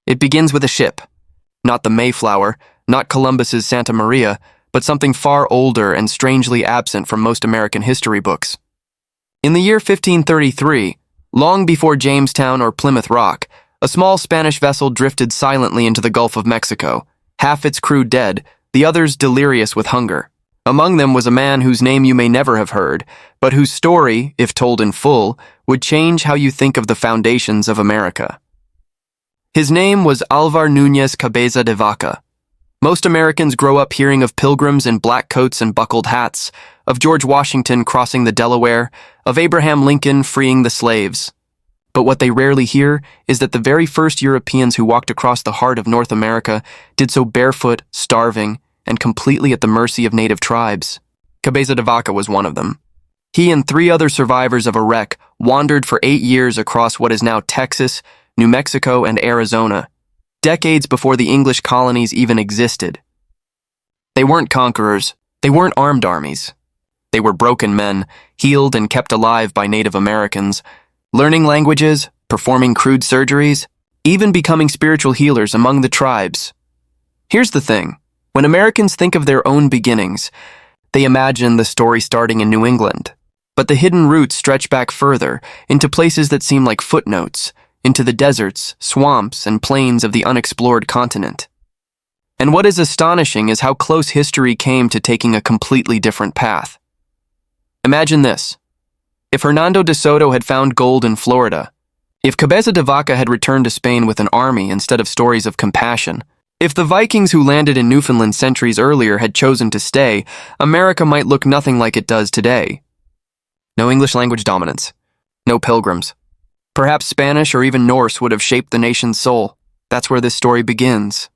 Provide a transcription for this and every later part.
It begins with a ship. Not the Mayflower, not Columbus's Santa Maria, but something far older and strangely absent from most American history books. In the year 1533, long before Jamestown or Plymouth Rock, a small Spanish vessel drifted silently into the Gulf of Mexico, half its crew dead, the others delirious with hunger. Among them was a man whose name you may never have heard, but whose story, if told in full, would change how you think of the foundations of America. His name was Alvar Núñez Cabeza de Vaca. Most Americans grow up hearing of pilgrims in black coats and buckled hats, of George Washington crossing the Delaware, of Abraham Lincoln freeing the slaves. But what they rarely hear is that the very first Europeans who walked across the heart of North America did so barefoot, starving, and completely at the mercy of native tribes. Cabeza de Vaca was one of them. He and 3 other survivors of a wreck wandered for 8 years across what is now Texas, New Mexico, and Arizona, decades before the English colonies even existed. They weren't conquerors. They weren't armed armies. They were broken men, healed and kept alive by Native Americans, learning languages, performing crude surgeries, even becoming spiritual healers among the tribes. Here's the thing. When Americans think of their own beginnings, they imagine the story starting in New England. But the hidden roots stretch back further, into places that seem like footnotes, into the deserts, swamps, and plains of the unexplored continent. And what is astonishing is how close history came to taking a completely different path. Imagine this. If Hernando de Soto had found gold in Florida, if Cabeza de Vaca had returned to Spain with an army instead of stories of compassion, if the Vikings who landed in Newfoundland centuries earlier had chosen to stay, America might look nothing like it does today. No English language dominance. No pilgrims. Perhaps Spanish or even Norse would have shaped the nation's soul. That's where this story begins.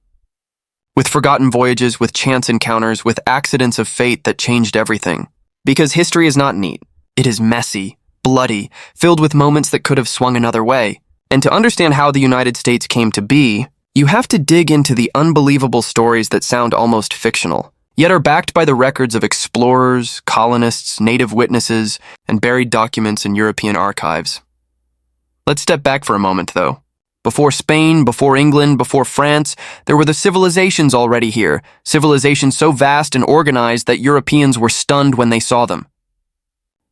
With forgotten voyages, with chance encounters, with accidents of fate that changed everything. Because history is not neat. It is messy, bloody, filled with moments that could have swung another way. And to understand how the United States came to be, you have to dig into the unbelievable stories that sound almost fictional, yet are backed by the records of explorers, colonists, native witnesses, and buried documents in European archives. Let's step back for a moment, though. Before Spain, before England, before France, there were the civilizations already here, civilizations so vast and organized that Europeans were stunned when they saw them.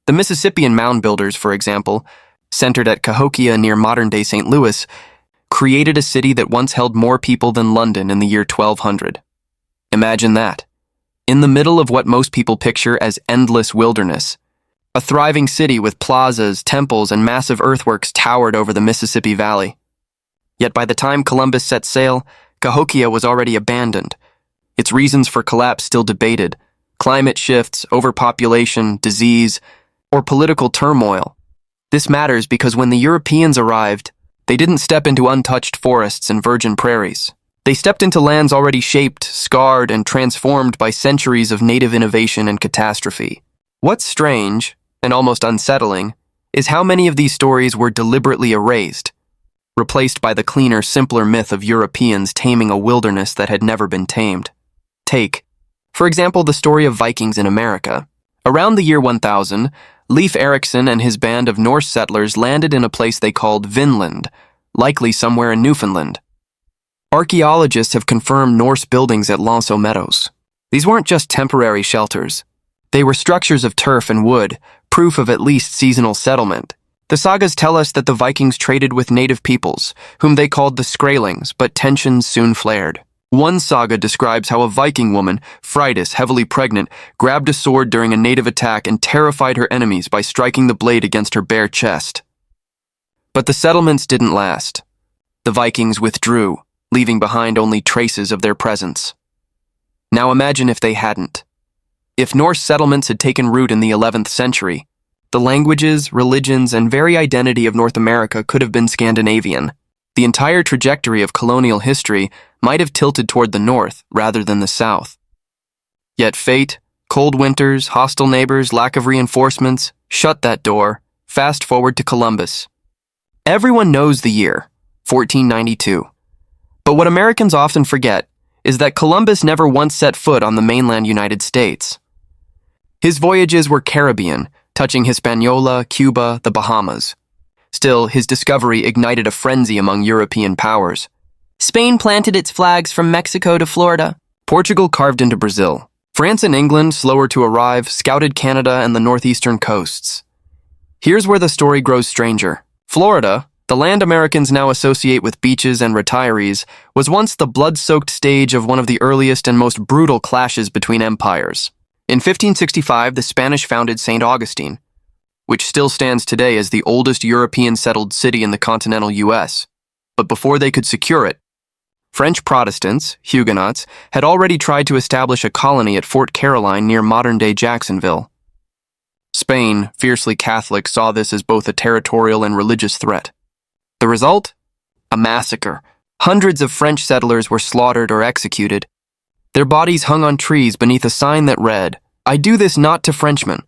The Mississippian mound builders, for example, centered at Cahokia near modern-day St. Louis, created a city that once held more people than London in the year 1200. Imagine that. In the middle of what most people picture as endless wilderness, a thriving city with plazas, temples, and massive earthworks towered over the Mississippi Valley. Yet by the time Columbus set sail, Cahokia was already abandoned. Its reasons for collapse still debated: climate shifts, overpopulation, disease, or political turmoil. This matters because when the Europeans arrived, they didn't step into untouched forests and virgin prairies. They stepped into lands already shaped, scarred, and transformed by centuries of native innovation and catastrophe. What's strange, and almost unsettling, is how many of these stories were deliberately erased, replaced by the cleaner, simpler myth of Europeans taming a wilderness that had never been tamed. Take, for example, the story of Vikings in America. Around the year 1000, Leif Erikson and his band of Norse settlers landed in a place they called Vinland, likely somewhere in Newfoundland. Archaeologists have confirmed Norse buildings at L'Anse aux Meadows. These weren't just temporary shelters. They were structures of turf and wood, proof of at least seasonal settlement. The sagas tell us that the Vikings traded with native peoples, whom they called the Skrælings, but tensions soon flared. One saga describes how a Viking woman, Freydis, heavily pregnant, grabbed a sword during a native attack and terrified her enemies by striking the blade against her bare chest. But the settlements didn't last. The Vikings withdrew, leaving behind only traces of their presence. Now imagine if they hadn't. If Norse settlements had taken root in the 11th century, the languages, religions, and very identity of North America could have been Scandinavian. The entire trajectory of colonial history might have tilted toward the north rather than the south. Yet fate, cold winters, hostile neighbors, lack of reinforcements, shut that door. Fast forward to Columbus. Everyone knows the year, 1492. But what Americans often forget is that Columbus never once set foot on the mainland United States. His voyages were Caribbean, touching Hispaniola, Cuba, the Bahamas. Still, his discovery ignited a frenzy among European powers. Spain planted its flags from Mexico to Florida. Portugal carved into Brazil. France and England, slower to arrive, scouted Canada and the northeastern coasts. Here's where the story grows stranger. Florida, the land Americans now associate with beaches and retirees, was once the blood-soaked stage of one of the earliest and most brutal clashes between empires. In 1565, the Spanish founded St. Augustine, which still stands today as the oldest European settled city in the continental U.S. But before they could secure it, French Protestants, Huguenots, had already tried to establish a colony at Fort Caroline near modern-day Jacksonville. Spain, fiercely Catholic, saw this as both a territorial and religious threat. The result? A massacre. Hundreds of French settlers were slaughtered or executed. Their bodies hung on trees beneath a sign that read, "I do this not to Frenchmen,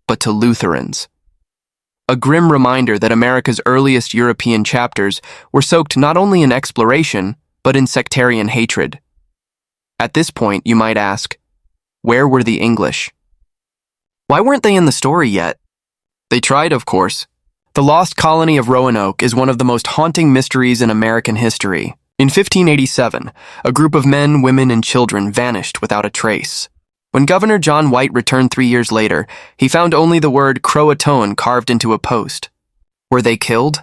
but to Lutherans." A grim reminder that America's earliest European chapters were soaked not only in exploration, but in sectarian hatred. At this point, you might ask, where were the English? Why weren't they in the story yet? They tried, of course. The lost colony of Roanoke is one of the most haunting mysteries in American history. In 1587, a group of men, women, and children vanished without a trace. When Governor John White returned 3 years later, he found only the word Croatoan carved into a post. Were they killed?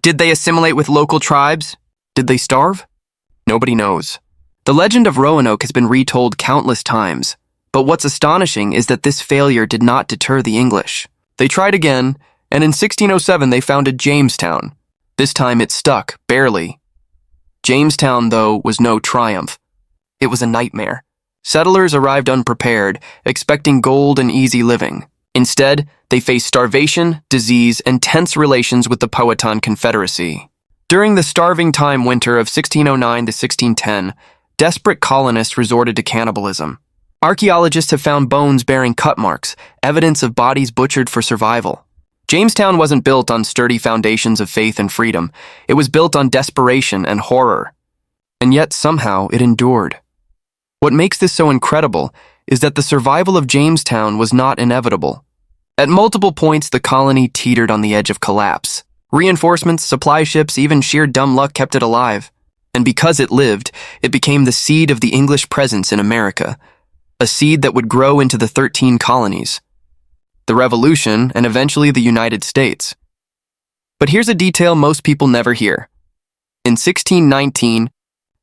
Did they assimilate with local tribes? Did they starve? Nobody knows. The legend of Roanoke has been retold countless times, but what's astonishing is that this failure did not deter the English. They tried again, and in 1607 they founded Jamestown. This time it stuck, barely. Jamestown, though, was no triumph. It was a nightmare. Settlers arrived unprepared, expecting gold and easy living. Instead, they faced starvation, disease, and tense relations with the Powhatan Confederacy. During the starving time winter of 1609 to 1610, desperate colonists resorted to cannibalism. Archaeologists have found bones bearing cut marks, evidence of bodies butchered for survival. Jamestown wasn't built on sturdy foundations of faith and freedom. It was built on desperation and horror. And yet, somehow, it endured. What makes this so incredible is that the survival of Jamestown was not inevitable. At multiple points, the colony teetered on the edge of collapse. Reinforcements, supply ships, even sheer dumb luck kept it alive. And because it lived, it became the seed of the English presence in America, a seed that would grow into the 13 colonies, the Revolution, and eventually the United States. But here's a detail most people never hear. In 1619,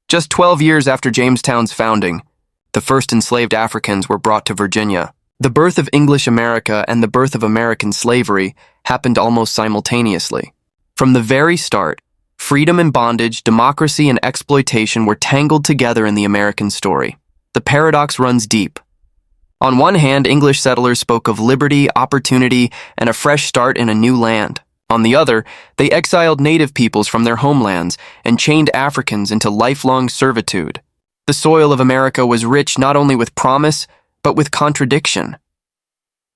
just 12 years after Jamestown's founding, the first enslaved Africans were brought to Virginia. The birth of English America and the birth of American slavery happened almost simultaneously. From the very start, freedom and bondage, democracy and exploitation were tangled together in the American story. The paradox runs deep. On one hand, English settlers spoke of liberty, opportunity, and a fresh start in a new land. On the other, they exiled native peoples from their homelands and chained Africans into lifelong servitude. The soil of America was rich not only with promise, but with contradiction.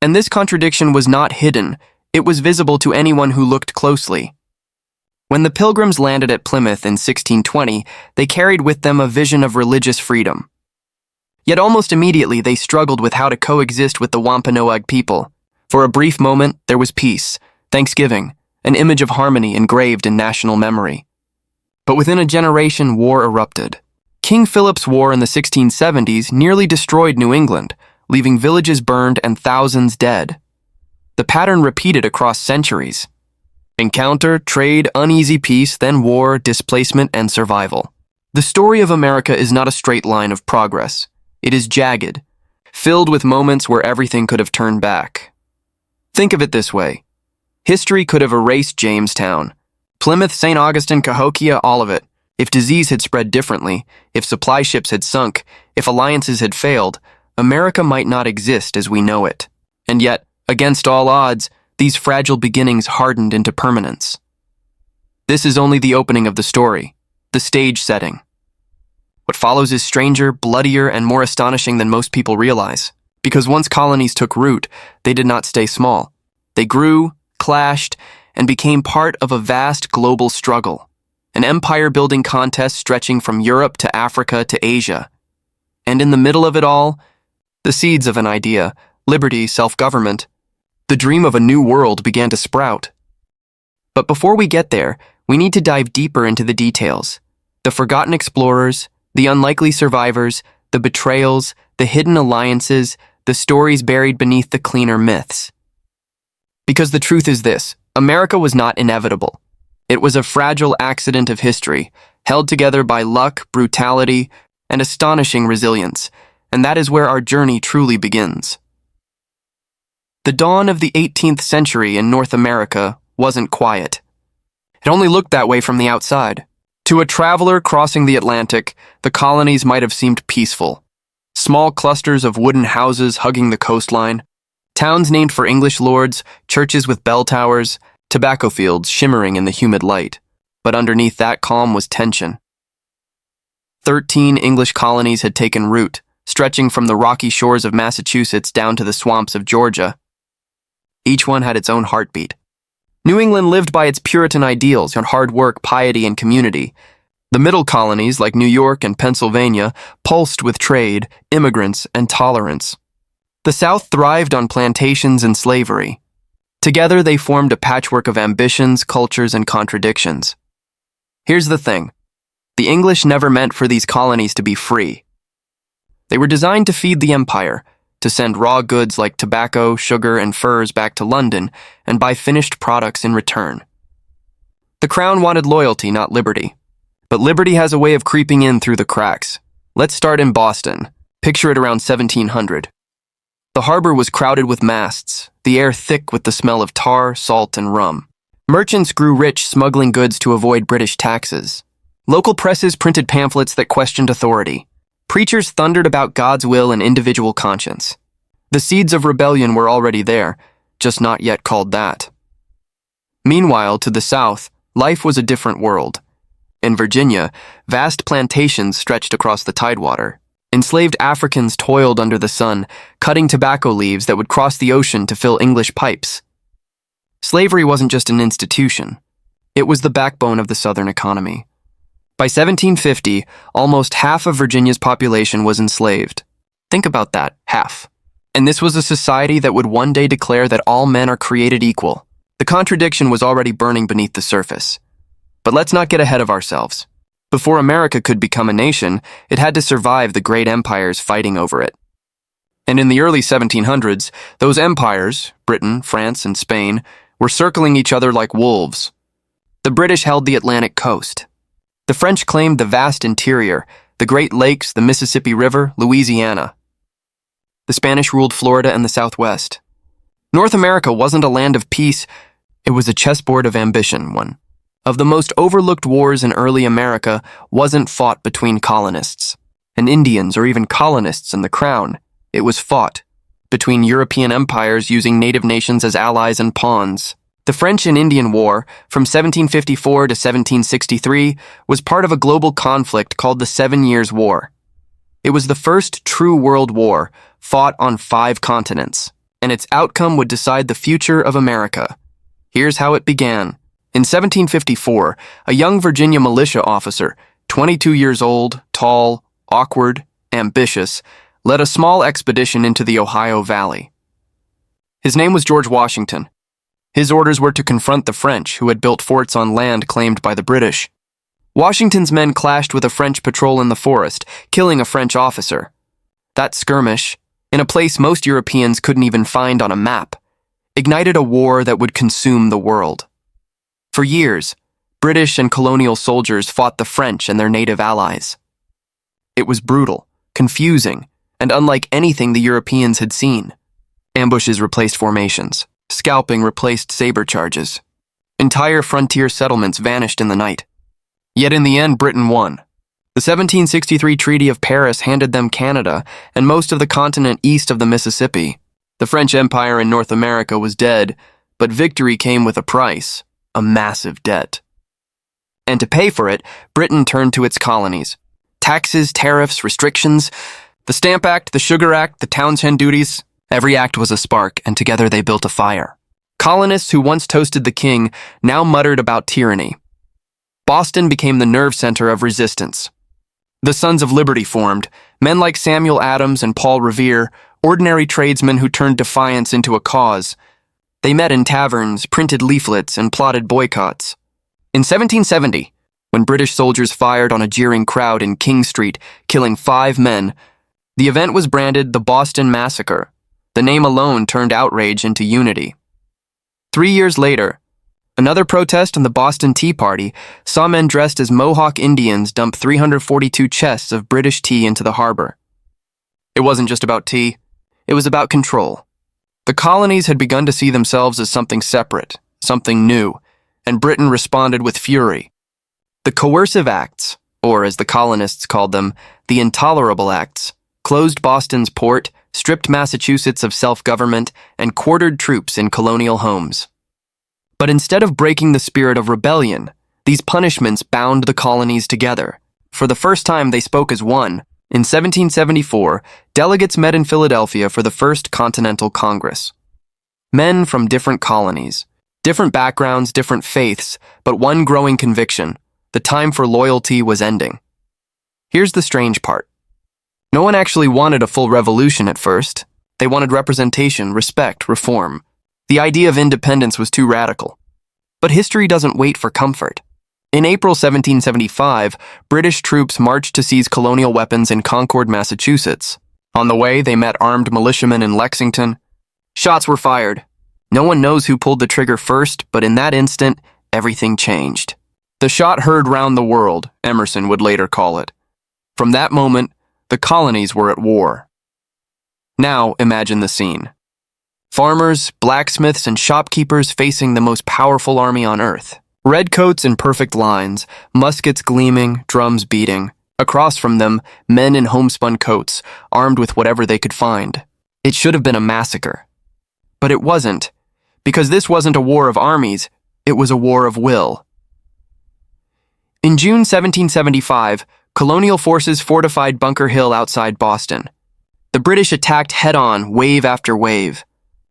And this contradiction was not hidden. It was visible to anyone who looked closely. When the Pilgrims landed at Plymouth in 1620, they carried with them a vision of religious freedom. Yet almost immediately they struggled with how to coexist with the Wampanoag people. For a brief moment, there was peace, thanksgiving, an image of harmony engraved in national memory. But within a generation, war erupted. King Philip's War in the 1670s nearly destroyed New England, leaving villages burned and thousands dead. The pattern repeated across centuries. Encounter, trade, uneasy peace, then war, displacement, and survival. The story of America is not a straight line of progress. It is jagged, filled with moments where everything could have turned back. Think of it this way. History could have erased Jamestown. Plymouth, St. Augustine, Cahokia, all of it. If disease had spread differently, if supply ships had sunk, if alliances had failed, America might not exist as we know it. And yet, against all odds, these fragile beginnings hardened into permanence. This is only the opening of the story, the stage setting. What follows is stranger, bloodier, and more astonishing than most people realize. Because once colonies took root, they did not stay small. They grew, clashed, and became part of a vast global struggle, an empire-building contest stretching from Europe to Africa to Asia. And in the middle of it all, the seeds of an idea, liberty, self-government, the dream of a new world began to sprout. But before we get there, we need to dive deeper into the details. The forgotten explorers, the unlikely survivors, the betrayals, the hidden alliances, the stories buried beneath the cleaner myths. Because the truth is this: America was not inevitable. It was a fragile accident of history, held together by luck, brutality, and astonishing resilience, and that is where our journey truly begins. The dawn of the 18th century in North America wasn't quiet. It only looked that way from the outside. To a traveler crossing the Atlantic, the colonies might have seemed peaceful. Small clusters of wooden houses hugging the coastline, towns named for English lords, churches with bell towers, tobacco fields shimmering in the humid light. But underneath that calm was tension. 13 English colonies had taken root, stretching from the rocky shores of Massachusetts down to the swamps of Georgia. Each one had its own heartbeat. New England lived by its Puritan ideals on hard work, piety, and community. The middle colonies, like New York and Pennsylvania, pulsed with trade, immigrants, and tolerance. The South thrived on plantations and slavery. Together, they formed a patchwork of ambitions, cultures, and contradictions. Here's the thing: the English never meant for these colonies to be free. They were designed to feed the empire, to send raw goods like tobacco, sugar, and furs back to London, and buy finished products in return. The crown wanted loyalty, not liberty. But liberty has a way of creeping in through the cracks. Let's start in Boston. Picture it around 1700. The harbor was crowded with masts, the air thick with the smell of tar, salt, and rum. Merchants grew rich smuggling goods to avoid British taxes. Local presses printed pamphlets that questioned authority. Preachers thundered about God's will and individual conscience. The seeds of rebellion were already there, just not yet called that. Meanwhile, to the south, life was a different world. In Virginia, vast plantations stretched across the tidewater. Enslaved Africans toiled under the sun, cutting tobacco leaves that would cross the ocean to fill English pipes. Slavery wasn't just an institution. It was the backbone of the Southern economy. By 1750, almost half of Virginia's population was enslaved. Think about that, half. And this was a society that would one day declare that all men are created equal. The contradiction was already burning beneath the surface. But let's not get ahead of ourselves. Before America could become a nation, it had to survive the great empires fighting over it. And in the early 1700s, those empires, Britain, France, and Spain, were circling each other like wolves. The British held the Atlantic coast. The French claimed the vast interior, the Great Lakes, the Mississippi River, Louisiana. The Spanish ruled Florida and the Southwest. North America wasn't a land of peace, it was a chessboard of ambition, one of the most overlooked wars in early America wasn't fought between colonists and Indians or even colonists and the crown. It was fought between European empires using native nations as allies and pawns. The French and Indian War, from 1754 to 1763, was part of a global conflict called the 7 Years' War. It was the first true world war, fought on 5 continents, and its outcome would decide the future of America. Here's how it began. In 1754, a young Virginia militia officer, 22 years old, tall, awkward, ambitious, led a small expedition into the Ohio Valley. His name was George Washington. His orders were to confront the French, who had built forts on land claimed by the British. Washington's men clashed with a French patrol in the forest, killing a French officer. That skirmish, in a place most Europeans couldn't even find on a map, ignited a war that would consume the world. For years, British and colonial soldiers fought the French and their native allies. It was brutal, confusing, and unlike anything the Europeans had seen. Ambushes replaced formations. Scalping replaced saber charges. Entire frontier settlements vanished in the night. Yet in the end, Britain won. The 1763 Treaty of Paris handed them Canada and most of the continent east of the Mississippi. The French Empire in North America was dead, but victory came with a price, a massive debt. And to pay for it, Britain turned to its colonies. Taxes, tariffs, restrictions, the Stamp Act, the Sugar Act, the Townshend duties, every act was a spark, and together they built a fire. Colonists who once toasted the king now muttered about tyranny. Boston became the nerve center of resistance. The Sons of Liberty formed, men like Samuel Adams and Paul Revere, ordinary tradesmen who turned defiance into a cause. They met in taverns, printed leaflets, and plotted boycotts. In 1770, when British soldiers fired on a jeering crowd in King Street, killing 5 men. The event was branded the Boston Massacre. The name alone turned outrage into unity. 3 years later, another protest on the Boston Tea Party saw men dressed as Mohawk Indians dump 342 chests of British tea into the harbor. It wasn't just about tea, it was about control. The colonies had begun to see themselves as something separate, something new, and Britain responded with fury. The coercive acts, or as the colonists called them, the intolerable acts, closed Boston's port, stripped Massachusetts of self-government, and quartered troops in colonial homes. But instead of breaking the spirit of rebellion, these punishments bound the colonies together. For the first time, they spoke as one. In 1774, delegates met in Philadelphia for the First Continental Congress. Men from different colonies, different backgrounds, different faiths, but one growing conviction: the time for loyalty was ending. Here's the strange part. No one actually wanted a full revolution at first. They wanted representation, respect, reform. The idea of independence was too radical. But history doesn't wait for comfort. In April 1775, British troops marched to seize colonial weapons in Concord, Massachusetts. On the way, they met armed militiamen in Lexington. Shots were fired. No one knows who pulled the trigger first, but in that instant, everything changed. The shot heard round the world, Emerson would later call it. From that moment, the colonies were at war. Now imagine the scene. Farmers, blacksmiths, and shopkeepers facing the most powerful army on earth. Redcoats in perfect lines, muskets gleaming, drums beating. Across from them, men in homespun coats, armed with whatever they could find. It should have been a massacre. But it wasn't, because this wasn't a war of armies, it was a war of will. In June 1775, colonial forces fortified Bunker Hill outside Boston. The British attacked head-on, wave after wave.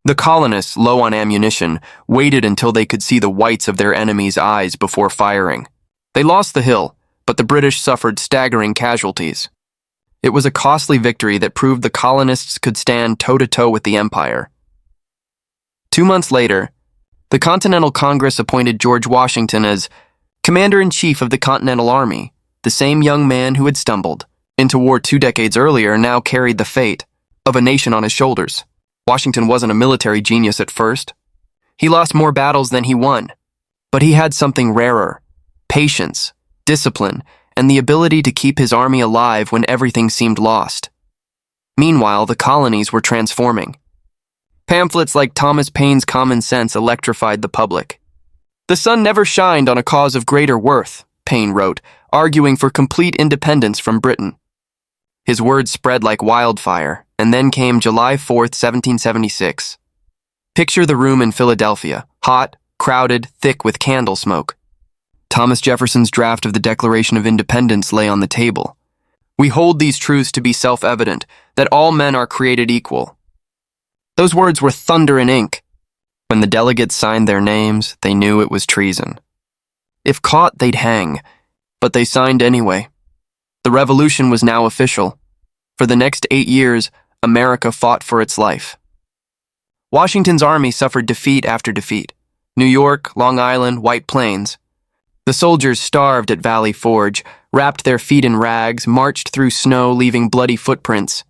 The colonists, low on ammunition, waited until they could see the whites of their enemies' eyes before firing. They lost the hill, but the British suffered staggering casualties. It was a costly victory that proved the colonists could stand toe-to-toe with the Empire. 2 months later, the Continental Congress appointed George Washington as Commander-in-Chief of the Continental Army. The same young man who had stumbled into war 2 decades earlier now carried the fate of a nation on his shoulders. Washington wasn't a military genius at first. He lost more battles than he won, but he had something rarer: patience, discipline, and the ability to keep his army alive when everything seemed lost. Meanwhile, the colonies were transforming. Pamphlets like Thomas Paine's Common Sense electrified the public. "The sun never shined on a cause of greater worth," Paine wrote, arguing for complete independence from Britain. His words spread like wildfire, and then came July 4th, 1776. Picture the room in Philadelphia, hot, crowded, thick with candle smoke. Thomas Jefferson's draft of the Declaration of Independence lay on the table. "We hold these truths to be self-evident, that all men are created equal." Those words were thunder in ink. When the delegates signed their names, they knew it was treason. If caught, they'd hang, but they signed anyway. The revolution was now official. For the next 8 years, America fought for its life. Washington's army suffered defeat after defeat. New York, Long Island, White Plains. The soldiers starved at Valley Forge, wrapped their feet in rags, marched through snow, leaving bloody footprints.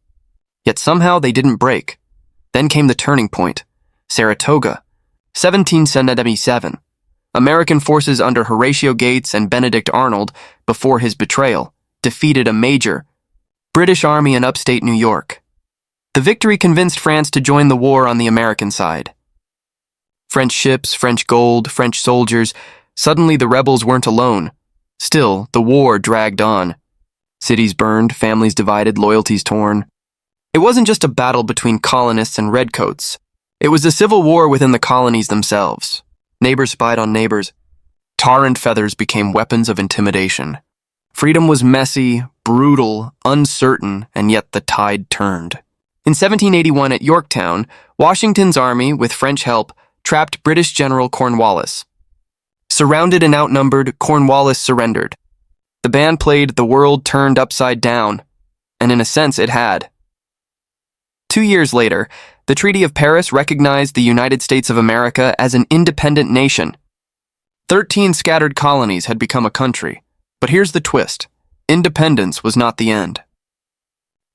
Yet somehow they didn't break. Then came the turning point: Saratoga, 1777. American forces under Horatio Gates and Benedict Arnold, before his betrayal, defeated a major British army in upstate New York. The victory convinced France to join the war on the American side. French ships, French gold, French soldiers. Suddenly the rebels weren't alone. Still, the war dragged on. Cities burned, families divided, loyalties torn. It wasn't just a battle between colonists and redcoats. It was a civil war within the colonies themselves. Neighbors spied on neighbors. Tar and feathers became weapons of intimidation. Freedom was messy, brutal, uncertain, and yet the tide turned. In 1781 at Yorktown, Washington's army, with French help, trapped British General Cornwallis. Surrounded and outnumbered, Cornwallis surrendered. The band played "The World Turned Upside Down," and in a sense it had. 2 years later, the Treaty of Paris recognized the United States of America as an independent nation. 13 scattered colonies had become a country. But here's the twist. Independence was not the end.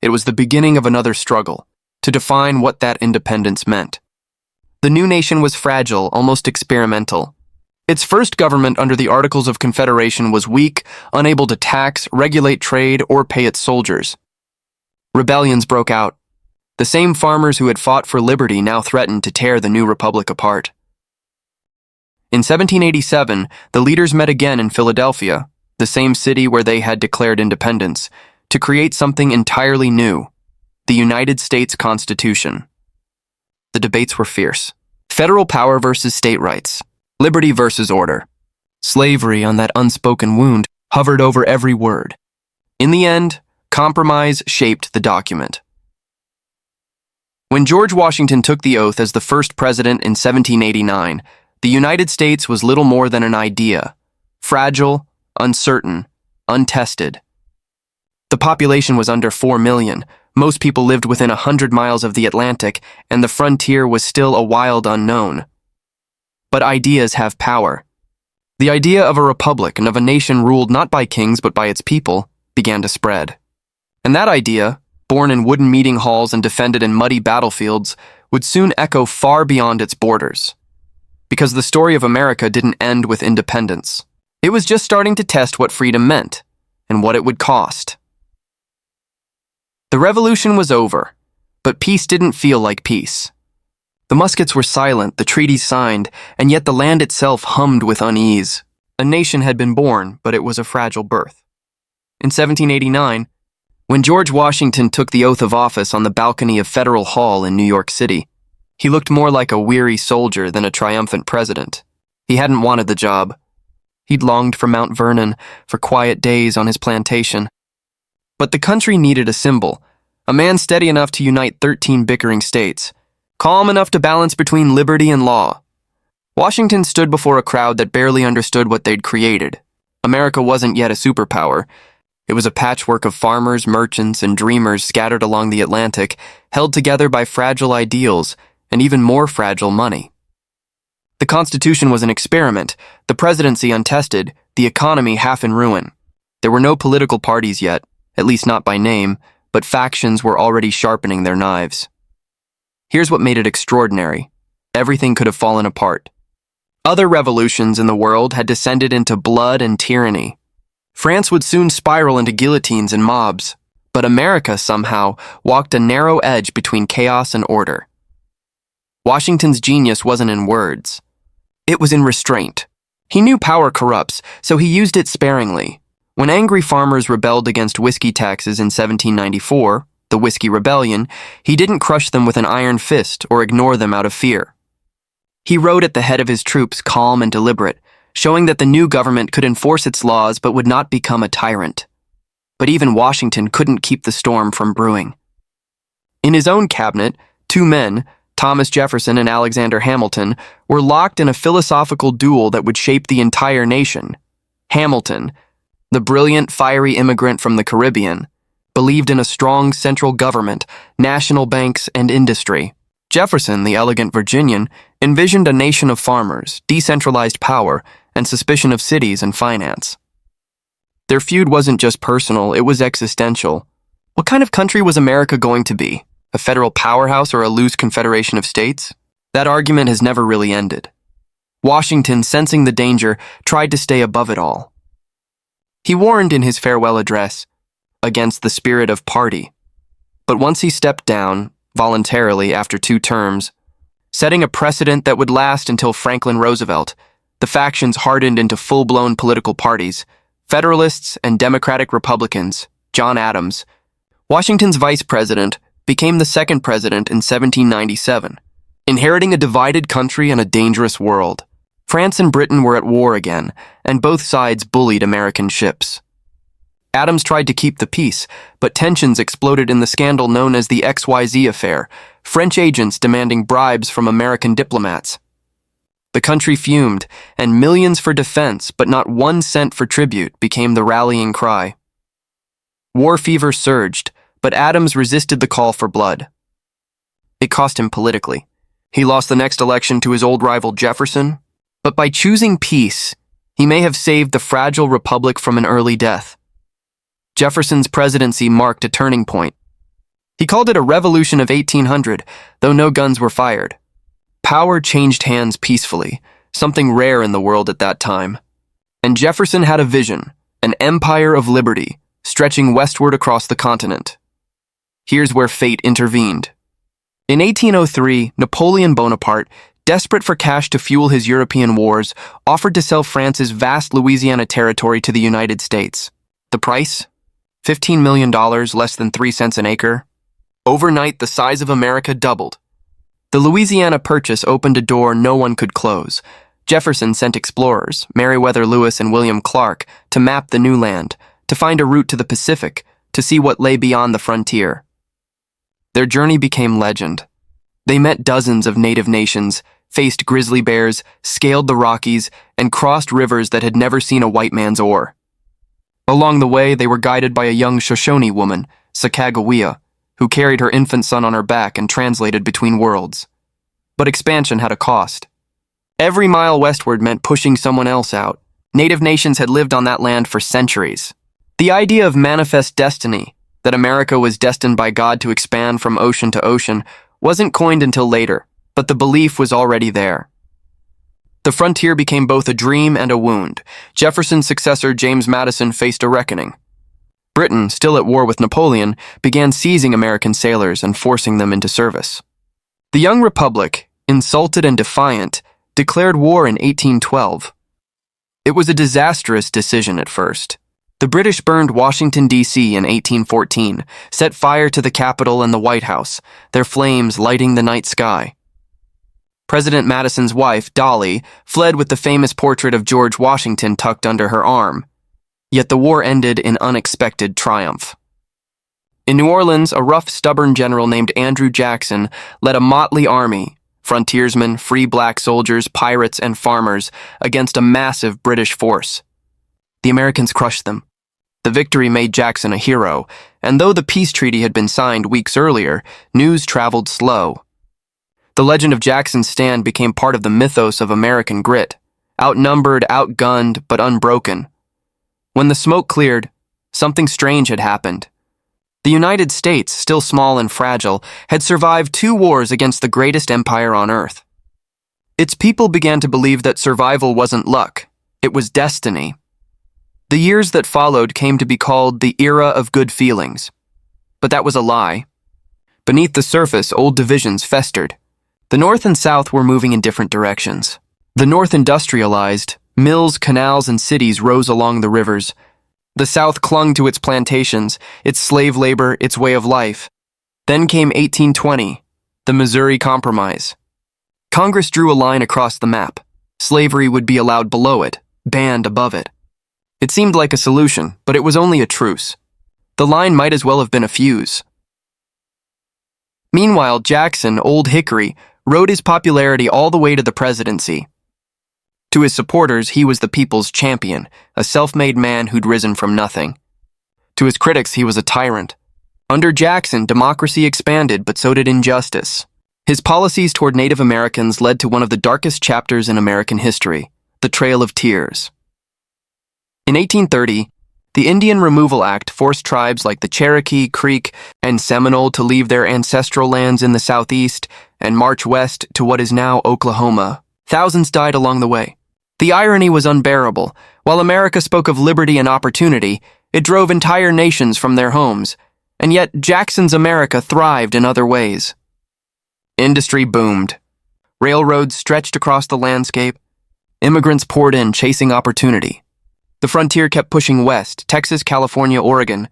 It was the beginning of another struggle, to define what that independence meant. The new nation was fragile, almost experimental. Its first government under the Articles of Confederation was weak, unable to tax, regulate trade, or pay its soldiers. Rebellions broke out. The same farmers who had fought for liberty now threatened to tear the new republic apart. In 1787, the leaders met again in Philadelphia, the same city where they had declared independence, to create something entirely new, the United States Constitution. The debates were fierce. Federal power versus state rights, liberty versus order. Slavery, on that unspoken wound, hovered over every word. In the end, compromise shaped the document. When George Washington took the oath as the first president in 1789, the United States was little more than an idea, fragile, uncertain, untested. The population was under 4 million. Most people lived within 100 miles of the Atlantic, and the frontier was still a wild unknown. But ideas have power. The idea of a republic and of a nation ruled not by kings but by its people began to spread. And that idea, born in wooden meeting halls and defended in muddy battlefields, would soon echo far beyond its borders. Because the story of America didn't end with independence. It was just starting to test what freedom meant and what it would cost. The revolution was over, but peace didn't feel like peace. The muskets were silent, the treaties signed, and yet the land itself hummed with unease. A nation had been born, but it was a fragile birth. In 1789, when George Washington took the oath of office on the balcony of Federal Hall in New York City, he looked more like a weary soldier than a triumphant president. He hadn't wanted the job. He'd longed for Mount Vernon, for quiet days on his plantation. But the country needed a symbol, a man steady enough to unite 13 bickering states, calm enough to balance between liberty and law. Washington stood before a crowd that barely understood what they'd created. America wasn't yet a superpower. It was a patchwork of farmers, merchants, and dreamers scattered along the Atlantic, held together by fragile ideals and even more fragile money. The Constitution was an experiment, the presidency untested, the economy half in ruin. There were no political parties yet, at least not by name, but factions were already sharpening their knives. Here's what made it extraordinary. Everything could have fallen apart. Other revolutions in the world had descended into blood and tyranny. France would soon spiral into guillotines and mobs, but America somehow walked a narrow edge between chaos and order. Washington's genius wasn't in words. It was in restraint. He knew power corrupts, so he used it sparingly. When angry farmers rebelled against whiskey taxes in 1794, the Whiskey Rebellion, he didn't crush them with an iron fist or ignore them out of fear. He rode at the head of his troops, calm and deliberate, showing that the new government could enforce its laws but would not become a tyrant. But even Washington couldn't keep the storm from brewing. In his own cabinet, 2 men, Thomas Jefferson and Alexander Hamilton, were locked in a philosophical duel that would shape the entire nation. Hamilton, the brilliant, fiery immigrant from the Caribbean, believed in a strong central government, national banks, and industry. Jefferson, the elegant Virginian, envisioned a nation of farmers, decentralized power, and suspicion of cities and finance. Their feud wasn't just personal, it was existential. What kind of country was America going to be? A federal powerhouse or a loose confederation of states? That argument has never really ended. Washington, sensing the danger, tried to stay above it all. He warned in his farewell address against the spirit of party. But once he stepped down, voluntarily after 2 terms, setting a precedent that would last until Franklin Roosevelt, the factions hardened into full-blown political parties, Federalists and Democratic Republicans, John Adams. Washington's vice president became the second president in 1797, inheriting a divided country and a dangerous world. France and Britain were at war again, and both sides bullied American ships. Adams tried to keep the peace, but tensions exploded in the scandal known as the XYZ affair, French agents demanding bribes from American diplomats. The country fumed, and millions for defense, but not 1 cent for tribute, became the rallying cry. War fever surged, but Adams resisted the call for blood. It cost him politically. He lost the next election to his old rival Jefferson, but by choosing peace, He may have saved the fragile republic from an early death. Jefferson's presidency marked a turning point. He called it a revolution of 1800, though no guns were fired. Power changed hands peacefully, something rare in the world at that time. And Jefferson had a vision, an empire of liberty, stretching westward across the continent. Here's where fate intervened. In 1803, Napoleon Bonaparte, desperate for cash to fuel his European wars, offered to sell France's vast Louisiana territory to the United States. The price? $15 million, less than 3 cents an acre. Overnight, the size of America doubled. The Louisiana Purchase opened a door no one could close. Jefferson sent explorers, Meriwether Lewis and William Clark, to map the new land, to find a route to the Pacific, to see what lay beyond the frontier. Their journey became legend. They met dozens of native nations, faced grizzly bears, scaled the Rockies, and crossed rivers that had never seen a white man's oar. Along the way, they were guided by a young Shoshone woman, Sacagawea, who carried her infant son on her back and translated between worlds. But expansion had a cost. Every mile westward meant pushing someone else out. Native nations had lived on that land for centuries. The idea of manifest destiny, that America was destined by God to expand from ocean to ocean, wasn't coined until later, but the belief was already there. The frontier became both a dream and a wound. Jefferson's successor, James Madison, faced a reckoning. Britain, still at war with Napoleon, began seizing American sailors and forcing them into service. The young republic, insulted and defiant, declared war in 1812. It was a disastrous decision at first. The British burned Washington, D.C. in 1814, set fire to the Capitol and the White House, their flames lighting the night sky. President Madison's wife, Dolly, fled with the famous portrait of George Washington tucked under her arm. Yet the war ended in unexpected triumph. In New Orleans, a rough, stubborn general named Andrew Jackson led a motley army, frontiersmen, free black soldiers, pirates, and farmers, against a massive British force. The Americans crushed them. The victory made Jackson a hero, and though the peace treaty had been signed weeks earlier, news traveled slow. The legend of Jackson's stand became part of the mythos of American grit, outnumbered, outgunned, but unbroken. When the smoke cleared, something strange had happened. The United States, still small and fragile, had survived 2 wars against the greatest empire on Earth. Its people began to believe that survival wasn't luck, it was destiny. The years that followed came to be called the era of good feelings. But that was a lie. Beneath the surface, old divisions festered. The North and South were moving in different directions. The North industrialized. Mills, canals, and cities rose along the rivers. The South clung to its plantations, its slave labor, its way of life. Then came 1820, the Missouri Compromise. Congress drew a line across the map. Slavery would be allowed below it, banned above it. It seemed like a solution, but it was only a truce. The line might as well have been a fuse. Meanwhile, Jackson, Old Hickory, rode his popularity all the way to the presidency. To his supporters, he was the people's champion, a self-made man who'd risen from nothing. To his critics, he was a tyrant. Under Jackson, democracy expanded, but so did injustice. His policies toward Native Americans led to one of the darkest chapters in American history, the Trail of Tears. In 1830, the Indian Removal Act forced tribes like the Cherokee, Creek, and Seminole to leave their ancestral lands in the southeast and march west to what is now Oklahoma. Thousands died along the way. The irony was unbearable. While America spoke of liberty and opportunity, it drove entire nations from their homes. And yet, Jackson's America thrived in other ways. Industry boomed. Railroads stretched across the landscape. Immigrants poured in, chasing opportunity. The frontier kept pushing west, Texas, California, Oregon.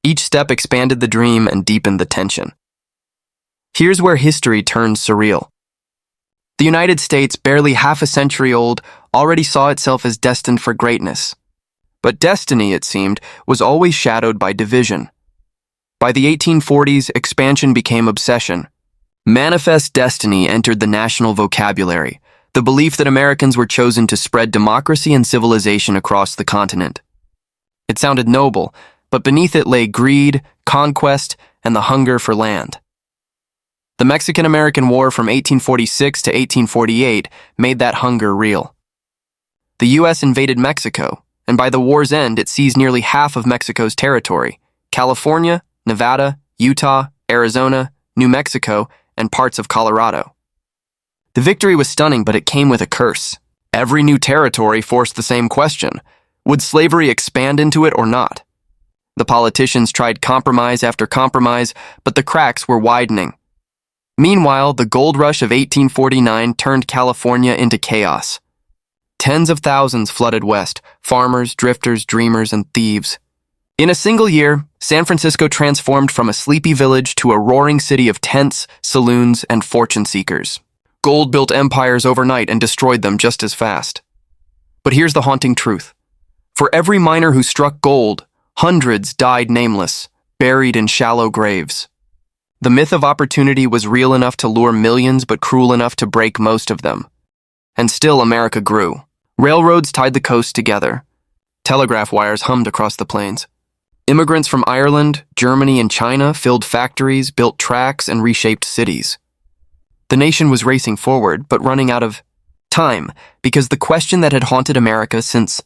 Each step expanded the dream and deepened the tension. Here's where history turned surreal. The United States, barely half a century old, already saw itself as destined for greatness. But destiny, it seemed, was always shadowed by division. By the 1840s, expansion became obsession. Manifest destiny entered the national vocabulary, the belief that Americans were chosen to spread democracy and civilization across the continent. It sounded noble, but beneath it lay greed, conquest, and the hunger for land. The Mexican-American War from 1846 to 1848 made that hunger real. The U.S. invaded Mexico, and by the war's end, it seized nearly half of Mexico's territory: California, Nevada, Utah, Arizona, New Mexico, and parts of Colorado. The victory was stunning, but it came with a curse. Every new territory forced the same question: would slavery expand into it or not? The politicians tried compromise after compromise, but the cracks were widening. Meanwhile, the gold rush of 1849 turned California into chaos. Tens of thousands flooded west: farmers, drifters, dreamers, and thieves. In a single year, San Francisco transformed from a sleepy village to a roaring city of tents, saloons, and fortune seekers. Gold built empires overnight and destroyed them just as fast. But here's the haunting truth. For every miner who struck gold, hundreds died nameless, buried in shallow graves. The myth of opportunity was real enough to lure millions, but cruel enough to break most of them. And still America grew. Railroads tied the coast together. Telegraph wires hummed across the plains. Immigrants from Ireland, Germany, and China filled factories, built tracks, and reshaped cities. The nation was racing forward, but running out of time, because the question that had haunted America since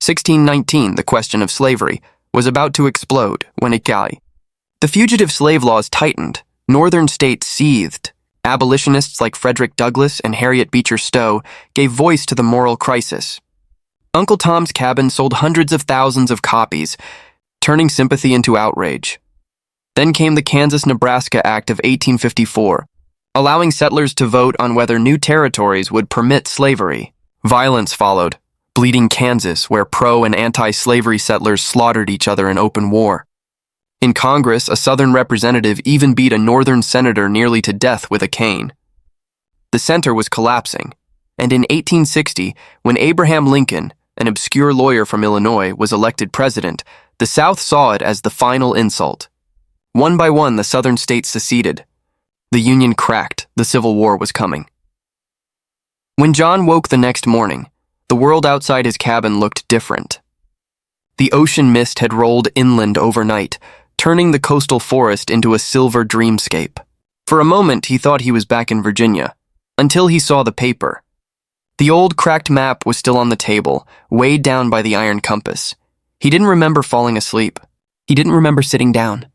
1619, the question of slavery, was about to explode when it died. The fugitive slave laws tightened. Northern states seethed. Abolitionists like Frederick Douglass and Harriet Beecher Stowe gave voice to the moral crisis. Uncle Tom's Cabin sold hundreds of thousands of copies, turning sympathy into outrage. Then came the Kansas-Nebraska Act of 1854, allowing settlers to vote on whether new territories would permit slavery. Violence followed: Bleeding Kansas, where pro- and anti-slavery settlers slaughtered each other in open war. In Congress, a Southern representative even beat a Northern senator nearly to death with a cane. The center was collapsing, and in 1860, when Abraham Lincoln, an obscure lawyer from Illinois, was elected president, the South saw it as the final insult. One by one, the Southern states seceded. The Union cracked. The Civil War was coming. When John woke the next morning, the world outside his cabin looked different. The ocean mist had rolled inland overnight, turning the coastal forest into a silver dreamscape. For a moment, he thought he was back in Virginia, until he saw the paper. The old cracked map was still on the table, weighed down by the iron compass. He didn't remember falling asleep. He didn't remember sitting down.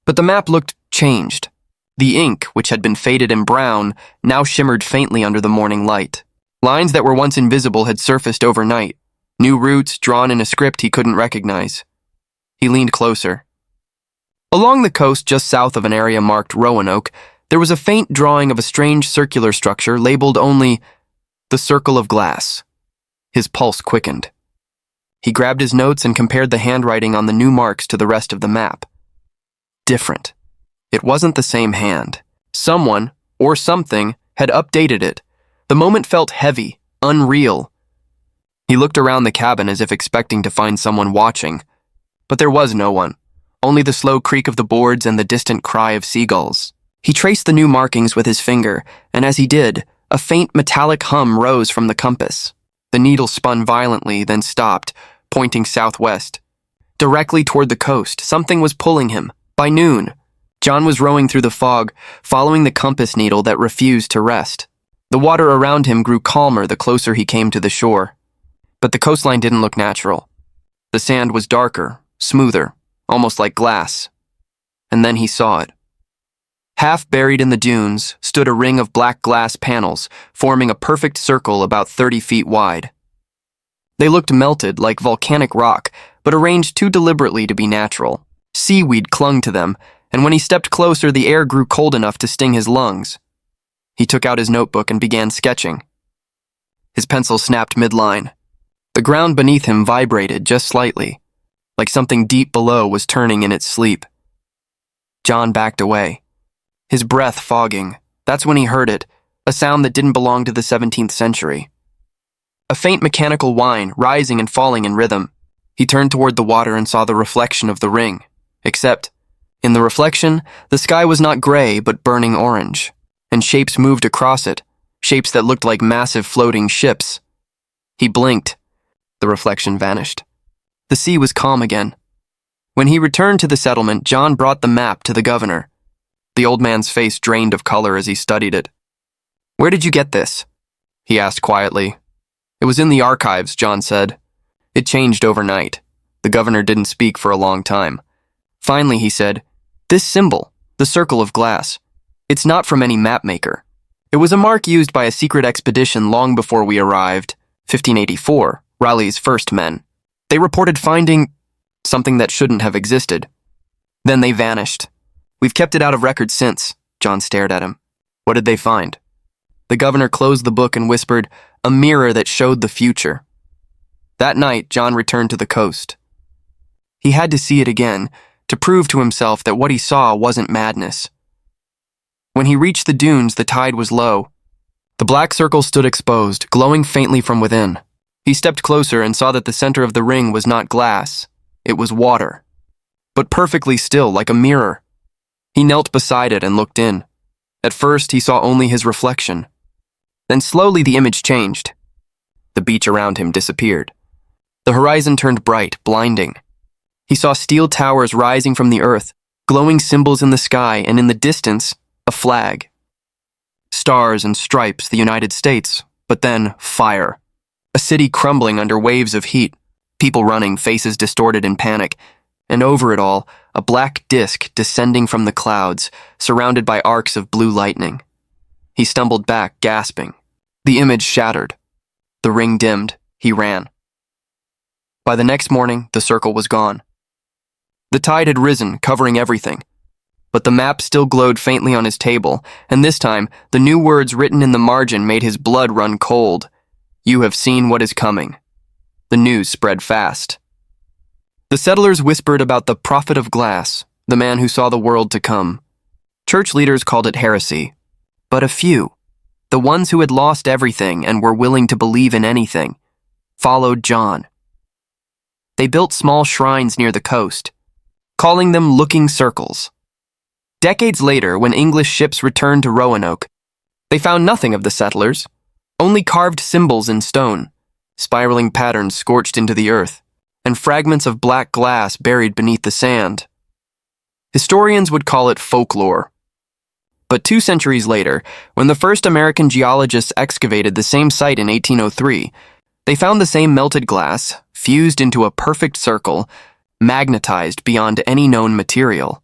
But the map looked changed. The ink, which had been faded and brown, now shimmered faintly under the morning light. Lines that were once invisible had surfaced overnight, new routes drawn in a script he couldn't recognize. He leaned closer. Along the coast, just south of an area marked Roanoke, there was a faint drawing of a strange circular structure labeled only the Circle of Glass. His pulse quickened. He grabbed his notes and compared the handwriting on the new marks to the rest of the map. Different. It wasn't the same hand. Someone, or something, had updated it. The moment felt heavy, unreal. He looked around the cabin as if expecting to find someone watching, but there was no one. Only the slow creak of the boards and the distant cry of seagulls. He traced the new markings with his finger, and as he did, a faint metallic hum rose from the compass. The needle spun violently, then stopped, pointing southwest. Directly toward the coast, something was pulling him. By noon, John was rowing through the fog, following the compass needle that refused to rest. The water around him grew calmer the closer he came to the shore. But the coastline didn't look natural. The sand was darker, smoother, almost like glass. And then he saw it. Half buried in the dunes stood a ring of black glass panels, forming a perfect circle about 30 feet wide. They looked melted like volcanic rock, but arranged too deliberately to be natural. Seaweed clung to them, and when he stepped closer, the air grew cold enough to sting his lungs. He took out his notebook and began sketching. His pencil snapped mid-line. The ground beneath him vibrated just slightly, like something deep below was turning in its sleep. John backed away, his breath fogging. That's when he heard it, a sound that didn't belong to the 17th century. A faint mechanical whine, rising and falling in rhythm. He turned toward the water and saw the reflection of the ring, except, in the reflection, the sky was not gray but burning orange, and shapes moved across it, shapes that looked like massive floating ships. He blinked. The reflection vanished. The sea was calm again. When he returned to the settlement, John brought the map to the governor. The old man's face drained of color as he studied it. "Where did you get this?" he asked quietly. It was in the archives, John said. It changed overnight. The governor didn't speak for a long time. Finally, he said, "This symbol, the circle of glass, it's not from any map maker. It was a mark used by a secret expedition long before we arrived, 1584, Raleigh's first men. They reported finding something that shouldn't have existed. Then they vanished. We've kept it out of record since." John stared at him. "What did they find?" The governor closed the book and whispered, "A mirror that showed the future." That night, John returned to the coast. He had to see it again, to prove to himself that what he saw wasn't madness. When he reached the dunes, the tide was low. The black circle stood exposed, glowing faintly from within. He stepped closer and saw that the center of the ring was not glass, it was water, but perfectly still, like a mirror. He knelt beside it and looked in. At first, he saw only his reflection. Then slowly the image changed. The beach around him disappeared. The horizon turned bright, blinding. He saw steel towers rising from the earth, glowing symbols in the sky, and in the distance, a flag. Stars and stripes, the United States, but then fire. A city crumbling under waves of heat, people running, faces distorted in panic, and over it all, a black disk descending from the clouds, surrounded by arcs of blue lightning. He stumbled back, gasping. The image shattered. The ring dimmed. He ran. By the next morning, the circle was gone. The tide had risen, covering everything. But the map still glowed faintly on his table, and this time, the new words written in the margin made his blood run cold. "You have seen what is coming." The news spread fast. The settlers whispered about the prophet of glass, the man who saw the world to come. Church leaders called it heresy. But a few, the ones who had lost everything and were willing to believe in anything, followed John. They built small shrines near the coast, calling them looking circles. Decades later, when English ships returned to Roanoke, they found nothing of the settlers, only carved symbols in stone, spiraling patterns scorched into the earth, and fragments of black glass buried beneath the sand. Historians would call it folklore. But 2 centuries later, when the first American geologists excavated the same site in 1803, they found the same melted glass, fused into a perfect circle, magnetized beyond any known material.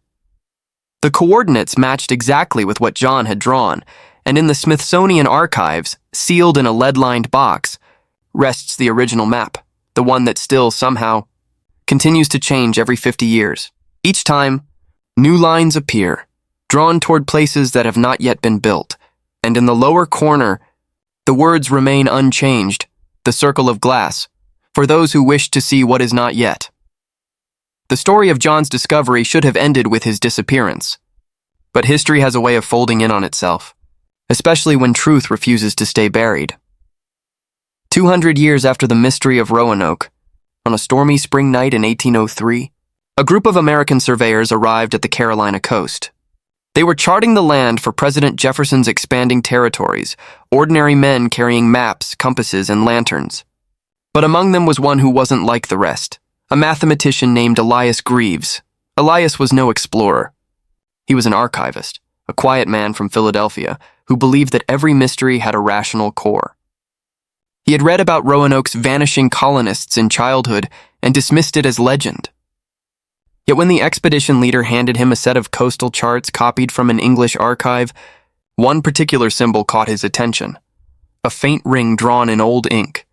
The coordinates matched exactly with what John had drawn, and in the Smithsonian archives, sealed in a lead-lined box, rests the original map, the one that still, somehow, continues to change every 50 years. Each time, new lines appear, drawn toward places that have not yet been built, and in the lower corner, the words remain unchanged, the circle of glass, for those who wish to see what is not yet. The story of John's discovery should have ended with his disappearance, but history has a way of folding in on itself, especially when truth refuses to stay buried. 200 years after the mystery of Roanoke, on a stormy spring night in 1803, a group of American surveyors arrived at the Carolina coast. They were charting the land for President Jefferson's expanding territories, ordinary men carrying maps, compasses, and lanterns. But among them was one who wasn't like the rest, a mathematician named Elias Greaves. Elias was no explorer. He was an archivist, a quiet man from Philadelphia who believed that every mystery had a rational core. He had read about Roanoke's vanishing colonists in childhood and dismissed it as legend. Yet when the expedition leader handed him a set of coastal charts copied from an English archive, one particular symbol caught his attention. A faint ring drawn in old ink,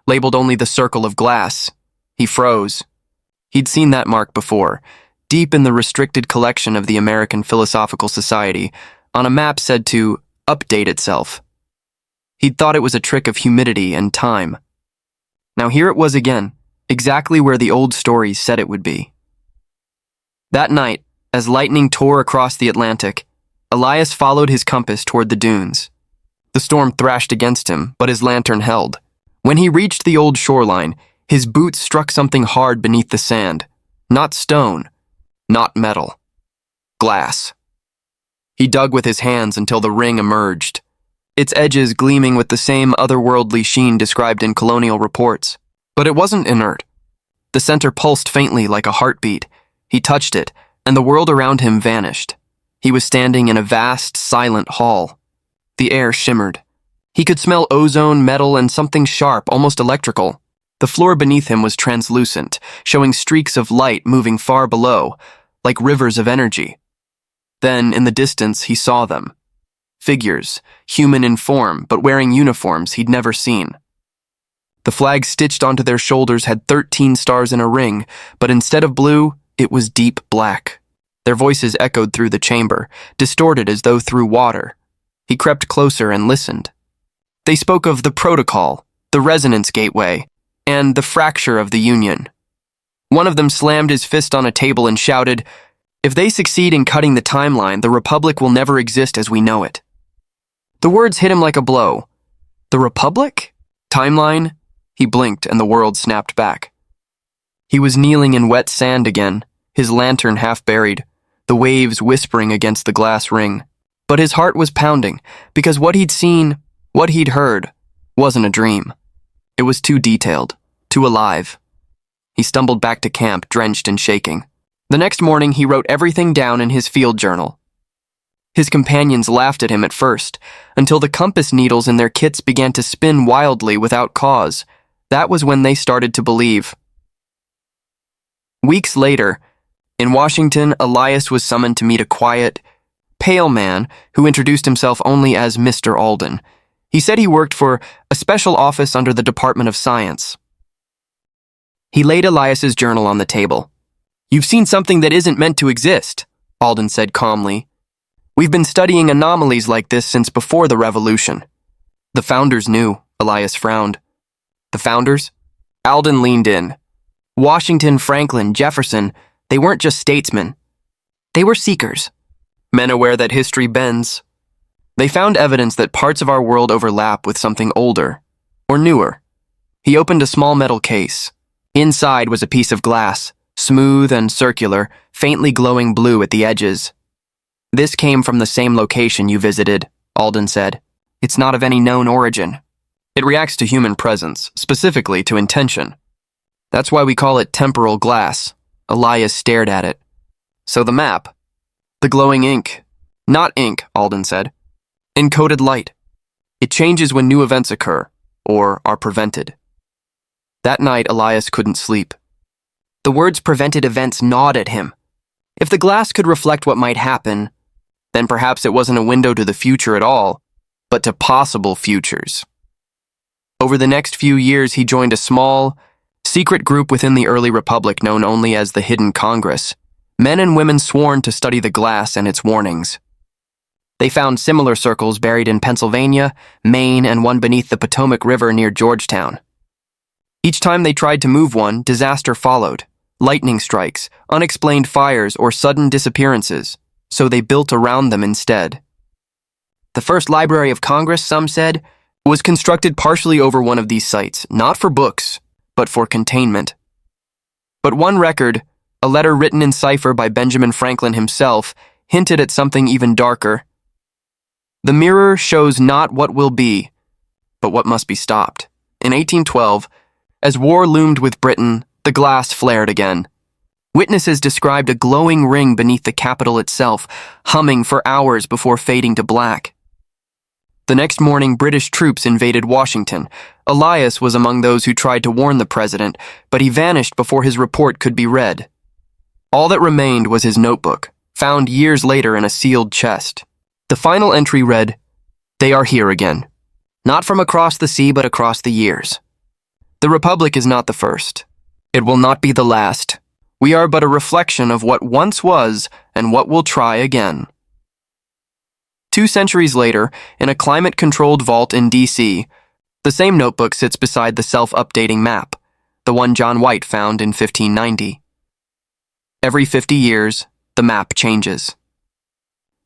labeled only the circle of glass. He froze. He'd seen that mark before, deep in the restricted collection of the American Philosophical Society, on a map said to update itself. He'd thought it was a trick of humidity and time. Now here it was again, exactly where the old stories said it would be. That night, as lightning tore across the Atlantic, Elias followed his compass toward the dunes. The storm thrashed against him, but his lantern held. When he reached the old shoreline, his boots struck something hard beneath the sand. Not stone, not metal. Glass. He dug with his hands until the ring emerged, its edges gleaming with the same otherworldly sheen described in colonial reports. But it wasn't inert. The center pulsed faintly like a heartbeat. He touched it, and the world around him vanished. He was standing in a vast, silent hall. The air shimmered. He could smell ozone, metal, and something sharp, almost electrical. The floor beneath him was translucent, showing streaks of light moving far below, like rivers of energy. Then, in the distance, he saw them. Figures, human in form, but wearing uniforms he'd never seen. The flag stitched onto their shoulders had 13 stars in a ring, but instead of blue, it was deep black. Their voices echoed through the chamber, distorted as though through water. He crept closer and listened. They spoke of the protocol, the resonance gateway, and the fracture of the Union. One of them slammed his fist on a table and shouted, "If they succeed in cutting the timeline, the Republic will never exist as we know it." The words hit him like a blow. The Republic? Timeline? He blinked and the world snapped back. He was kneeling in wet sand again, his lantern half buried, the waves whispering against the glass ring. But his heart was pounding, because what he'd seen, what he'd heard, wasn't a dream. It was too detailed, too alive. He stumbled back to camp, drenched and shaking. The next morning, he wrote everything down in his field journal. His companions laughed at him at first, until the compass needles in their kits began to spin wildly without cause. That was when they started to believe. Weeks later, in Washington, Elias was summoned to meet a quiet, pale man who introduced himself only as Mr. Alden. He said he worked for a special office under the Department of Science. He laid Elias's journal on the table. "You've seen something that isn't meant to exist," Alden said calmly. "We've been studying anomalies like this since before the Revolution." "The founders knew," Elias frowned. "The founders?" Alden leaned in. "Washington, Franklin, Jefferson, they weren't just statesmen. They were seekers. Men aware that history bends. They found evidence that parts of our world overlap with something older, or newer." He opened a small metal case. Inside was a piece of glass, smooth and circular, faintly glowing blue at the edges. "This came from the same location you visited," Alden said. "It's not of any known origin. It reacts to human presence, specifically to intention. That's why we call it temporal glass." Elias stared at it. "So the map? The glowing ink?" "Not ink," Alden said. "Encoded light. It changes when new events occur, or are prevented." That night, Elias couldn't sleep. The words "prevented events" gnawed at him. If the glass could reflect what might happen, then perhaps it wasn't a window to the future at all, but to possible futures. Over the next few years, he joined a small, secret group within the early republic known only as the Hidden Congress, men and women sworn to study the glass and its warnings. They found similar circles buried in Pennsylvania, Maine, and one beneath the Potomac River near Georgetown. Each time they tried to move one, disaster followed. Lightning strikes, unexplained fires, or sudden disappearances, so they built around them instead. The first Library of Congress, some said, was constructed partially over one of these sites, not for books, but for containment. But one record, a letter written in cipher by Benjamin Franklin himself, hinted at something even darker. "The mirror shows not what will be, but what must be stopped." In 1812, as war loomed with Britain, the glass flared again. Witnesses described a glowing ring beneath the Capitol itself, humming for hours before fading to black. The next morning, British troops invaded Washington. Elias was among those who tried to warn the president, but he vanished before his report could be read. All that remained was his notebook, found years later in a sealed chest. The final entry read, "They are here again. Not from across the sea, but across the years. The Republic is not the first. It will not be the last. We are but a reflection of what once was and what will try again." 2 centuries later, in a climate-controlled vault in D.C., the same notebook sits beside the self-updating map, the one John White found in 1590. Every 50 years, the map changes.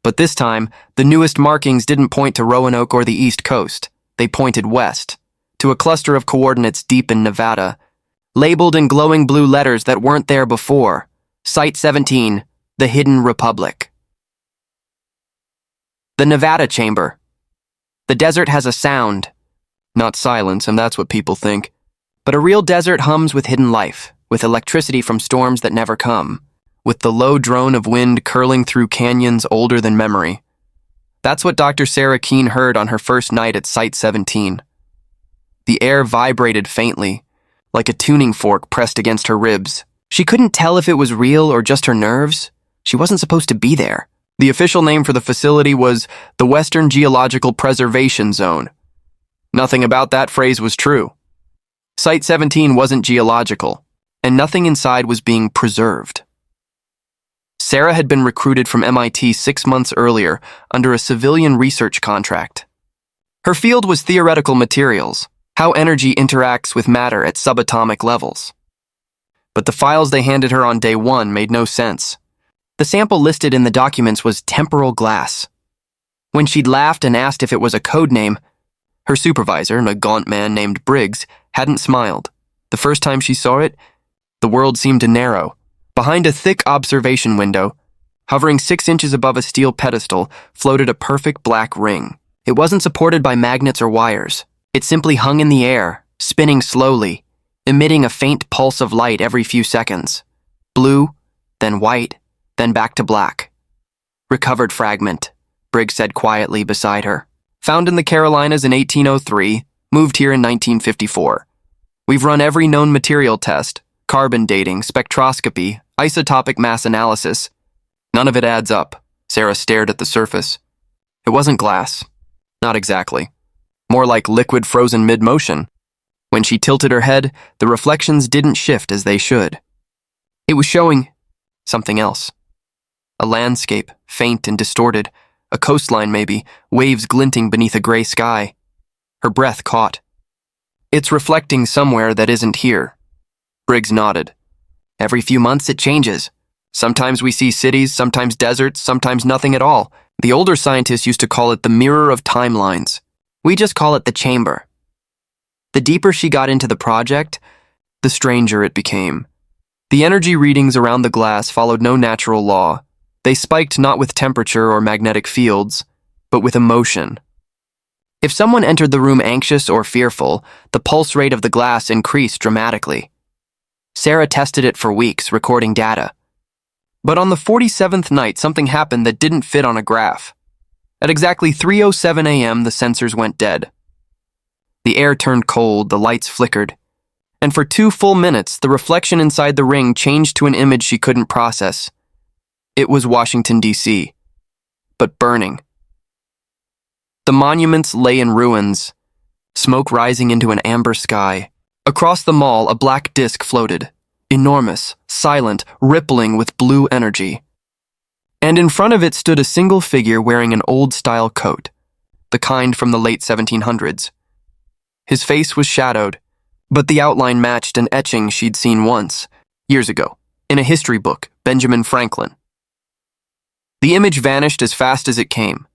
But this time, the newest markings didn't point to Roanoke or the East Coast. They pointed west, to a cluster of coordinates deep in Nevada, labeled in glowing blue letters that weren't there before. Site 17, the Hidden Republic. The Nevada Chamber. The desert has a sound. Not silence, and that's what people think. But a real desert hums with hidden life, with electricity from storms that never come, with the low drone of wind curling through canyons older than memory. That's what Dr. Sarah Keene heard on her first night at Site 17. The air vibrated faintly, like a tuning fork pressed against her ribs. She couldn't tell if it was real or just her nerves. She wasn't supposed to be there. The official name for the facility was the Western Geological Preservation Zone. Nothing about that phrase was true. Site 17 wasn't geological, and nothing inside was being preserved. Sarah had been recruited from MIT 6 months earlier under a civilian research contract. Her field was theoretical materials, how energy interacts with matter at subatomic levels. But the files they handed her on day 1 made no sense. The sample listed in the documents was temporal glass. When she'd laughed and asked if it was a code name, her supervisor, a gaunt man named Briggs, hadn't smiled. The first time she saw it, the world seemed to narrow. Behind a thick observation window, hovering 6 inches above a steel pedestal, floated a perfect black ring. It wasn't supported by magnets or wires. It simply hung in the air, spinning slowly, emitting a faint pulse of light every few seconds. Blue, then white, then back to black. Recovered fragment, Briggs said quietly beside her. Found in the Carolinas in 1803, moved here in 1954. We've run every known material test, carbon dating, spectroscopy, isotopic mass analysis. None of it adds up. Sarah stared at the surface. It wasn't glass. Not exactly. More like liquid frozen mid-motion. When she tilted her head, the reflections didn't shift as they should. It was showing something else. A landscape, faint and distorted. A coastline maybe, waves glinting beneath a gray sky. Her breath caught. It's reflecting somewhere that isn't here. Briggs nodded. Every few months it changes. Sometimes we see cities, sometimes deserts, sometimes nothing at all. The older scientists used to call it the mirror of timelines. We just call it the chamber. The deeper she got into the project, the stranger it became. The energy readings around the glass followed no natural law. They spiked not with temperature or magnetic fields, but with emotion. If someone entered the room anxious or fearful, the pulse rate of the glass increased dramatically. Sarah tested it for weeks, recording data. But on the 47th night, something happened that didn't fit on a graph. At exactly 3:07 a.m., the sensors went dead. The air turned cold, the lights flickered, and for 2 full minutes, the reflection inside the ring changed to an image she couldn't process. It was Washington, D.C., but burning. The monuments lay in ruins, smoke rising into an amber sky. Across the mall, a black disk floated, enormous, silent, rippling with blue energy. And in front of it stood a single figure wearing an old-style coat, the kind from the late 1700s. His face was shadowed, but the outline matched an etching she'd seen once, years ago, in a history book, Benjamin Franklin. The image vanished as fast as it came.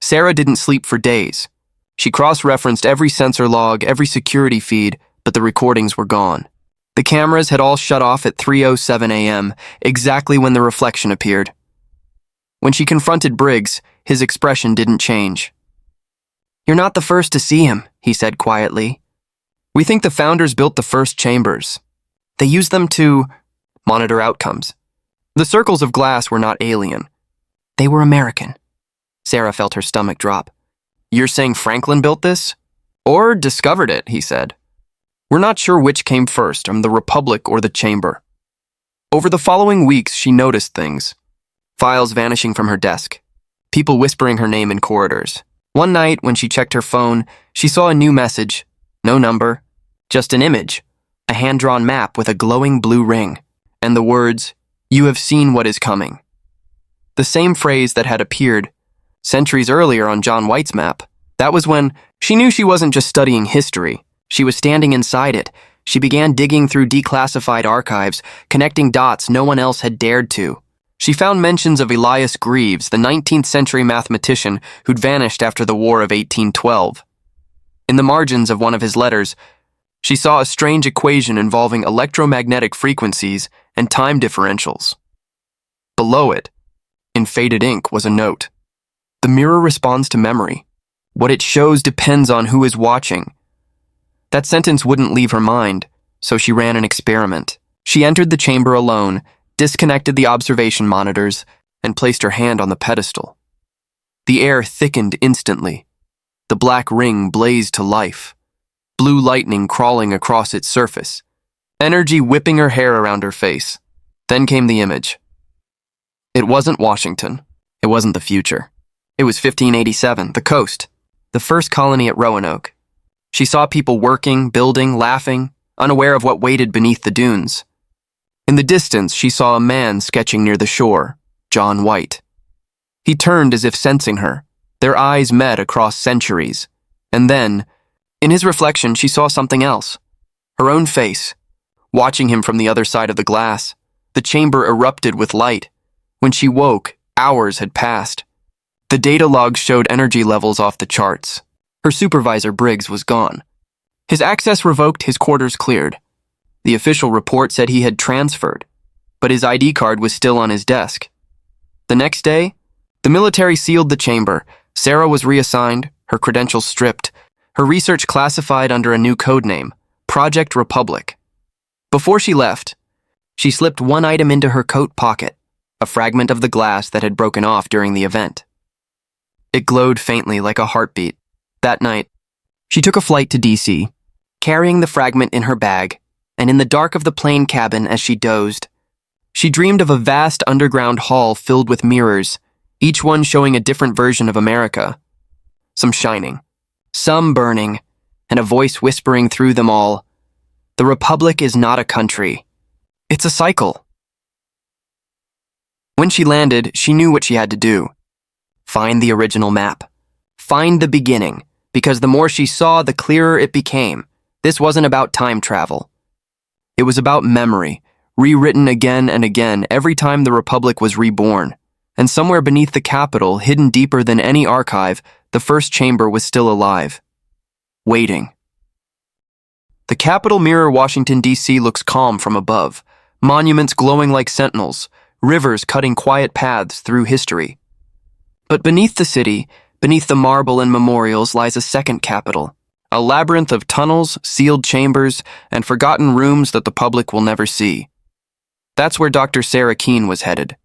Sarah didn't sleep for days. She cross-referenced every sensor log, every security feed, but the recordings were gone. The cameras had all shut off at 3:07 a.m., exactly when the reflection appeared. When she confronted Briggs, his expression didn't change. "You're not the first to see him," he said quietly. "We think the founders built the first chambers. They used them to monitor outcomes. The circles of glass were not alien. They were American." Sarah felt her stomach drop. "You're saying Franklin built this? Or discovered it," he said. "We're not sure which came first, the Republic or the Chamber." Over the following weeks, she noticed things. Files vanishing from her desk. People whispering her name in corridors. One night, when she checked her phone, she saw a new message. No number, just an image. A hand-drawn map with a glowing blue ring. And the words, "You have seen what is coming." The same phrase that had appeared centuries earlier on John White's map. That was when she knew she wasn't just studying history. She was standing inside it. She began digging through declassified archives, connecting dots no one else had dared to. She found mentions of Elias Greaves, the 19th century mathematician who'd vanished after the War of 1812. In the margins of one of his letters, she saw a strange equation involving electromagnetic frequencies and time differentials. Below it, in faded ink, was a note. "The mirror responds to memory. What it shows depends on who is watching." That sentence wouldn't leave her mind, so she ran an experiment. She entered the chamber alone, disconnected the observation monitors, and placed her hand on the pedestal. The air thickened instantly. The black ring blazed to life, blue lightning crawling across its surface, energy whipping her hair around her face. Then came the image. It wasn't Washington. It wasn't the future. It was 1587, the coast, the first colony at Roanoke. She saw people working, building, laughing, unaware of what waited beneath the dunes. In the distance, she saw a man sketching near the shore, John White. He turned as if sensing her. Their eyes met across centuries. And then, in his reflection, she saw something else. Her own face. Watching him from the other side of the glass, the chamber erupted with light. When she woke, hours had passed. The data logs showed energy levels off the charts. Her supervisor, Briggs, was gone. His access revoked, his quarters cleared. The official report said he had transferred, but his ID card was still on his desk. The next day, the military sealed the chamber. Sarah was reassigned, her credentials stripped, her research classified under a new code name, Project Republic. Before she left, she slipped one item into her coat pocket, a fragment of the glass that had broken off during the event. It glowed faintly like a heartbeat. That night, she took a flight to D.C., carrying the fragment in her bag, and in the dark of the plane cabin as she dozed, she dreamed of a vast underground hall filled with mirrors, each one showing a different version of America. Some shining, some burning, and a voice whispering through them all, "The Republic is not a country. It's a cycle." When she landed, she knew what she had to do. Find the original map. Find the beginning, because the more she saw, the clearer it became. This wasn't about time travel. It was about memory, rewritten again and again every time the Republic was reborn. And somewhere beneath the Capitol, hidden deeper than any archive, the first chamber was still alive. Waiting. The Capitol mirror, Washington, D.C. looks calm from above, monuments glowing like sentinels, rivers cutting quiet paths through history. But beneath the city, beneath the marble and memorials, lies a second Capitol, a labyrinth of tunnels, sealed chambers, and forgotten rooms that the public will never see. That's where Dr. Sarah Keene was headed.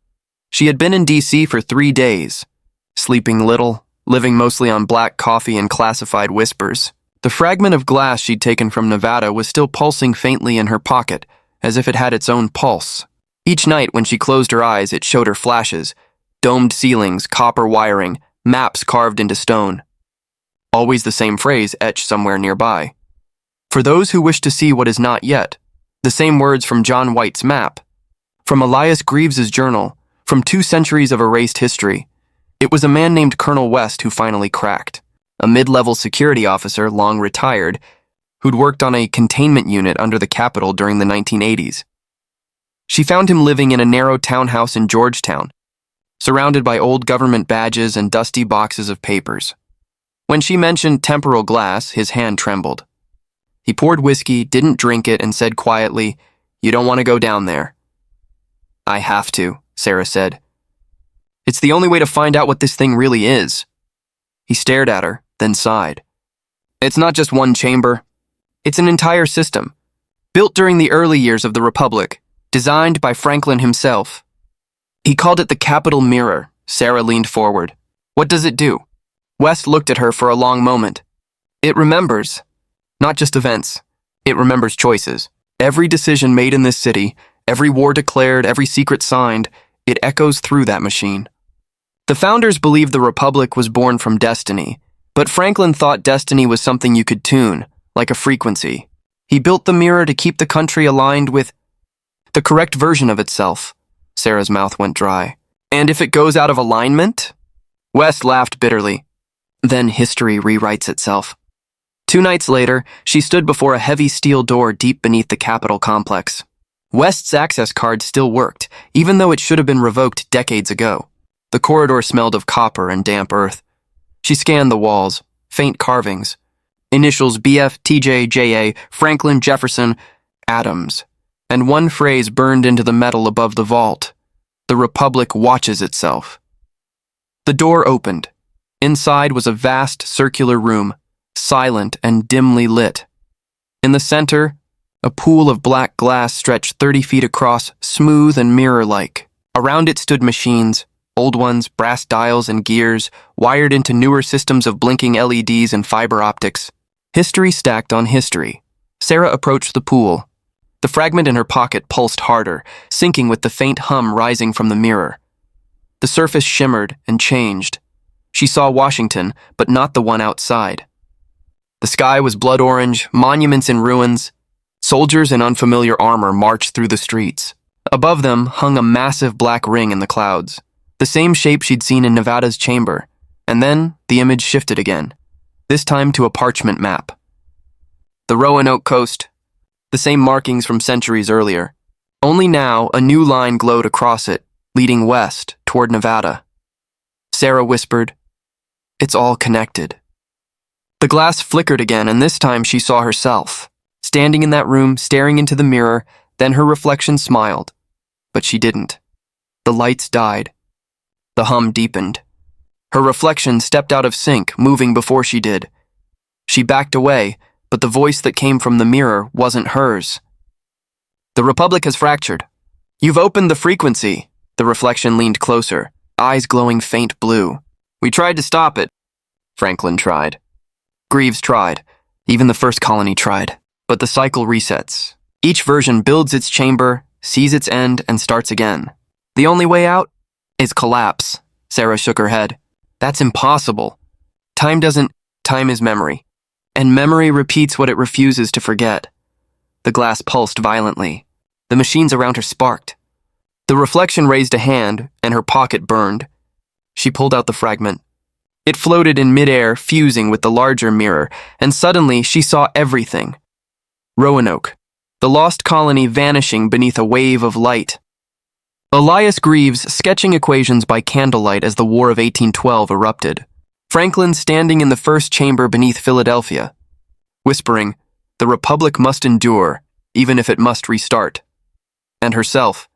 She had been in D.C. for 3 days, sleeping little, living mostly on black coffee and classified whispers. The fragment of glass she'd taken from Nevada was still pulsing faintly in her pocket, as if it had its own pulse. Each night when she closed her eyes, it showed her flashes, domed ceilings, copper wiring, maps carved into stone. Always the same phrase etched somewhere nearby. For those who wish to see what is not yet, the same words from John White's map, from Elias Greaves's journal, from 2 centuries of erased history. It was a man named Colonel West who finally cracked, a mid-level security officer, long retired, who'd worked on a containment unit under the Capitol during the 1980s. She found him living in a narrow townhouse in Georgetown, surrounded by old government badges and dusty boxes of papers. When she mentioned temporal glass, his hand trembled. He poured whiskey, didn't drink it, and said quietly, "You don't want to go down there." "I have to," Sarah said. "It's the only way to find out what this thing really is." He stared at her, then sighed. "It's not just one chamber. It's an entire system, built during the early years of the Republic, designed by Franklin himself." He called it the Capitol Mirror. Sarah leaned forward. "What does it do?" West looked at her for a long moment. "It remembers. Not just events. It remembers choices. Every decision made in this city, every war declared, every secret signed, it echoes through that machine." The founders believed the Republic was born from destiny, but Franklin thought destiny was something you could tune, like a frequency. He built the mirror to keep the country aligned with the correct version of itself. Sarah's mouth went dry. "And if it goes out of alignment?" West laughed bitterly. "Then history rewrites itself." 2 nights later, she stood before a heavy steel door deep beneath the Capitol complex. West's access card still worked, even though it should have been revoked decades ago. The corridor smelled of copper and damp earth. She scanned the walls, faint carvings. Initials BF, TJ, JA, Franklin, Jefferson, Adams. And one phrase burned into the metal above the vault. "The Republic watches itself." The door opened. Inside was a vast circular room, silent and dimly lit. In the center, a pool of black glass stretched 30 feet across, smooth and mirror-like. Around it stood machines, Old ones, brass dials and gears, wired into newer systems of blinking LEDs and fiber optics. History stacked on history. Sarah approached the pool. The fragment in her pocket pulsed harder, syncing with the faint hum rising from the mirror. The surface shimmered and changed. She saw Washington, but not the one outside. The sky was blood orange, monuments in ruins. Soldiers in unfamiliar armor marched through the streets. Above them hung a massive black ring in the clouds, the same shape she'd seen in Nevada's chamber. And then the image shifted again, this time to a parchment map. The Roanoke coast, the same markings from centuries earlier. Only now a new line glowed across it, leading west toward Nevada. Sarah whispered, "It's all connected." The glass flickered again, and this time she saw herself, standing in that room, staring into the mirror. Then her reflection smiled. But she didn't. The lights died. The hum deepened. Her reflection stepped out of sync, moving before she did. She backed away, but the voice that came from the mirror wasn't hers. "The Republic has fractured. You've opened the frequency." The reflection leaned closer, eyes glowing faint blue. "We tried to stop it." Franklin tried. Greaves tried. Even the first colony tried. But the cycle resets. Each version builds its chamber, sees its end, and starts again. The only way out is collapse. Sarah shook her head. That's impossible. Time is memory. And memory repeats what it refuses to forget. The glass pulsed violently. The machines around her sparked. The reflection raised a hand, and her pocket burned. She pulled out the fragment. It floated in midair, fusing with the larger mirror, and suddenly she saw everything. Roanoke, the lost colony vanishing beneath a wave of light. Elias Greaves sketching equations by candlelight as the War of 1812 erupted. Franklin standing in the first chamber beneath Philadelphia, whispering, "The Republic must endure, even if it must restart." And herself,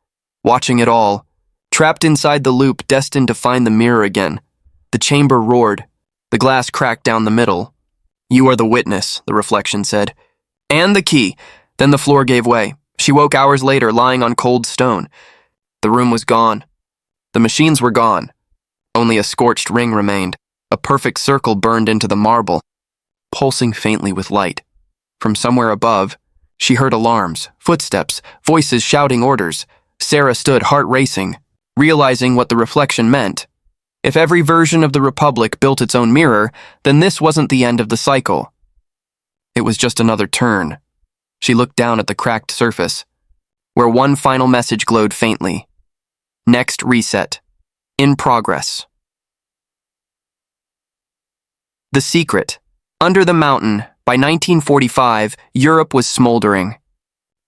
watching it all, trapped inside the loop destined to find the mirror again. The chamber roared. The glass cracked down the middle. "You are the witness," the reflection said. "And the key." Then the floor gave way. She woke hours later, lying on cold stone. The room was gone. The machines were gone. Only a scorched ring remained. A perfect circle burned into the marble, pulsing faintly with light. From somewhere above, she heard alarms, footsteps, voices shouting orders. Sarah stood, heart racing, realizing what the reflection meant. If every version of the Republic built its own mirror, then this wasn't the end of the cycle. It was just another turn. She looked down at the cracked surface, where one final message glowed faintly. Next reset. In progress. The secret. Under the mountain, by 1945, Europe was smoldering.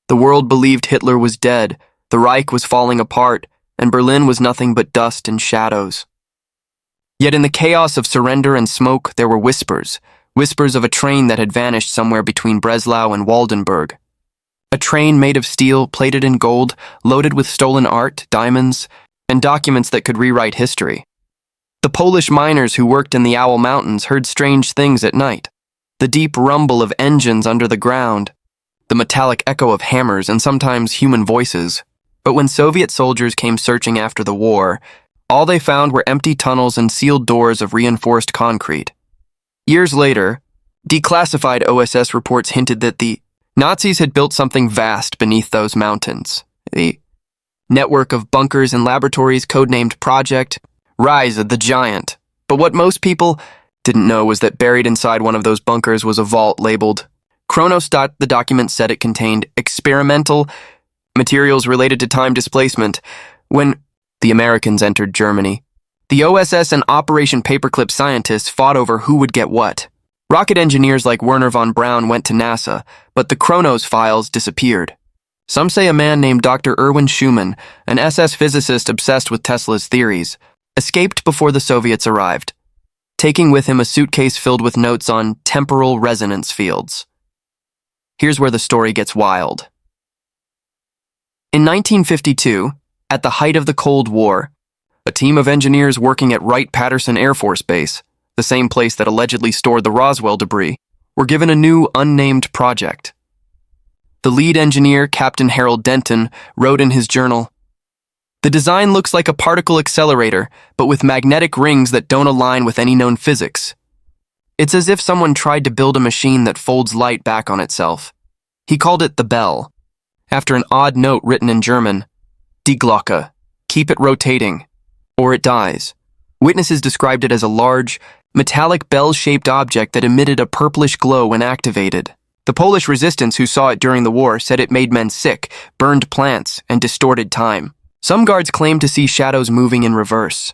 The world believed Hitler was dead, the Reich was falling apart, and Berlin was nothing but dust and shadows. Yet in the chaos of surrender and smoke, there were whispers of a train that had vanished somewhere between Breslau and Waldenburg. A train made of steel, plated in gold, loaded with stolen art, diamonds, and documents that could rewrite history. The Polish miners who worked in the Owl Mountains heard strange things at night. The deep rumble of engines under the ground, the metallic echo of hammers, and sometimes human voices. But when Soviet soldiers came searching after the war, all they found were empty tunnels and sealed doors of reinforced concrete. Years later, declassified OSS reports hinted that the Nazis had built something vast beneath those mountains. The network of bunkers and laboratories codenamed Project Rise of the Giant. But what most people didn't know was that buried inside one of those bunkers was a vault labeled Kronos. The document said it contained experimental materials related to time displacement. When the Americans entered Germany, the OSS and Operation Paperclip scientists fought over who would get what. Rocket engineers like Werner von Braun went to NASA, but the Kronos files disappeared. Some say a man named Dr. Erwin Schumann, an SS physicist obsessed with Tesla's theories, escaped before the Soviets arrived, taking with him a suitcase filled with notes on temporal resonance fields. Here's where the story gets wild. In 1952, at the height of the Cold War, a team of engineers working at Wright-Patterson Air Force Base, the same place that allegedly stored the Roswell debris, were given a new, unnamed project. The lead engineer, Captain Harold Denton, wrote in his journal, The design looks like a particle accelerator, but with magnetic rings that don't align with any known physics. It's as if someone tried to build a machine that folds light back on itself. He called it the bell, after an odd note written in German, Die Glocke, keep it rotating, or it dies. Witnesses described it as a large, metallic bell-shaped object that emitted a purplish glow when activated. The Polish resistance who saw it during the war said it made men sick, burned plants, and distorted time. Some guards claimed to see shadows moving in reverse.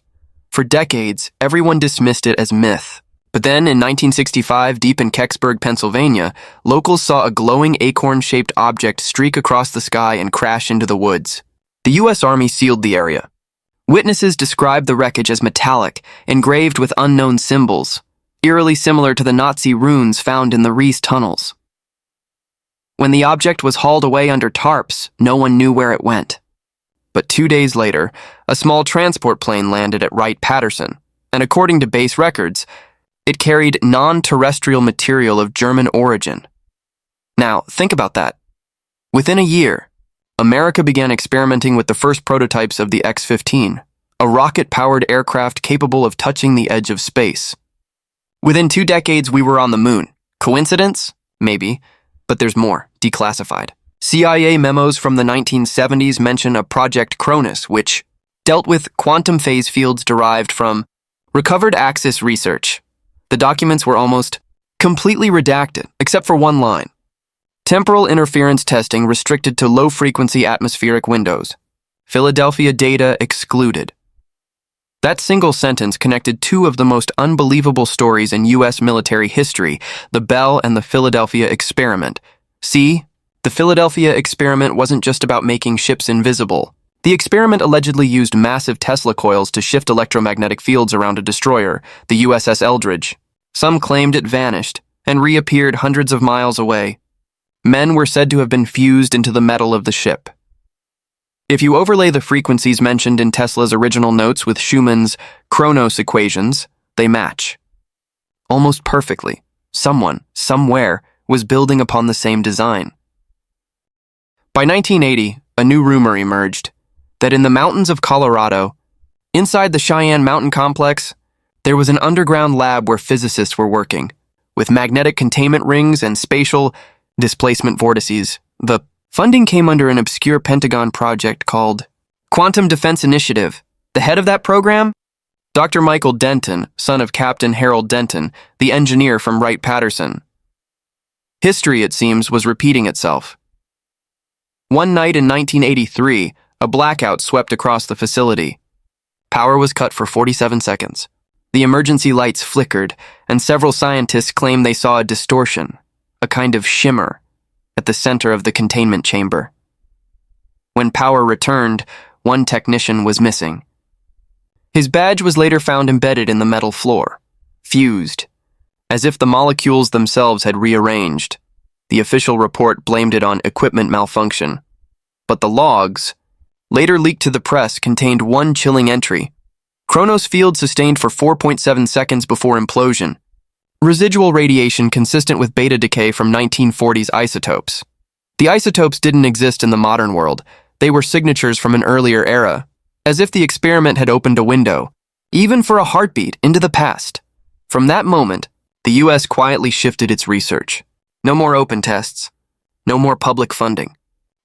For decades, everyone dismissed it as myth. But then, in 1965, deep in Kecksburg, Pennsylvania, locals saw a glowing acorn-shaped object streak across the sky and crash into the woods. The U.S. Army sealed the area. Witnesses described the wreckage as metallic, engraved with unknown symbols, eerily similar to the Nazi runes found in the Reese tunnels. When the object was hauled away under tarps, no one knew where it went. But 2 days later, a small transport plane landed at Wright-Patterson, and according to base records, it carried non-terrestrial material of German origin. Now, think about that. Within a year, America began experimenting with the first prototypes of the X-15, a rocket-powered aircraft capable of touching the edge of space. Within 2 decades, we were on the moon. Coincidence? Maybe. But there's more, declassified. CIA memos from the 1970s mention a Project Cronus, which dealt with quantum phase fields derived from recovered axis research. The documents were almost completely redacted, except for one line. Temporal interference testing restricted to low-frequency atmospheric windows. Philadelphia data excluded. That single sentence connected 2 of the most unbelievable stories in U.S. military history, the Bell and the Philadelphia experiment. See? The Philadelphia experiment wasn't just about making ships invisible. The experiment allegedly used massive Tesla coils to shift electromagnetic fields around a destroyer, the USS Eldridge. Some claimed it vanished and reappeared hundreds of miles away. Men were said to have been fused into the metal of the ship. If you overlay the frequencies mentioned in Tesla's original notes with Schumann's Kronos equations, they match. Almost perfectly, someone, somewhere, was building upon the same design. By 1980, a new rumor emerged that in the mountains of Colorado, inside the Cheyenne Mountain Complex, there was an underground lab where physicists were working, with magnetic containment rings and spatial displacement vortices. The funding came under an obscure Pentagon project called Quantum Defense Initiative. The head of that program? Dr. Michael Denton, son of Captain Harold Denton, the engineer from Wright-Patterson. History, it seems, was repeating itself. One night in 1983, a blackout swept across the facility. Power was cut for 47 seconds. The emergency lights flickered, and several scientists claimed they saw a distortion, a kind of shimmer, at the center of the containment chamber. When power returned, one technician was missing. His badge was later found embedded in the metal floor, fused, as if the molecules themselves had rearranged. The official report blamed it on equipment malfunction. But the logs, later leaked to the press, contained one chilling entry. Kronos field sustained for 4.7 seconds before implosion. Residual radiation consistent with beta decay from 1940s isotopes. The isotopes didn't exist in the modern world. They were signatures from an earlier era, as if the experiment had opened a window, even for a heartbeat, into the past. From that moment, the U.S. quietly shifted its research. No more open tests. No more public funding.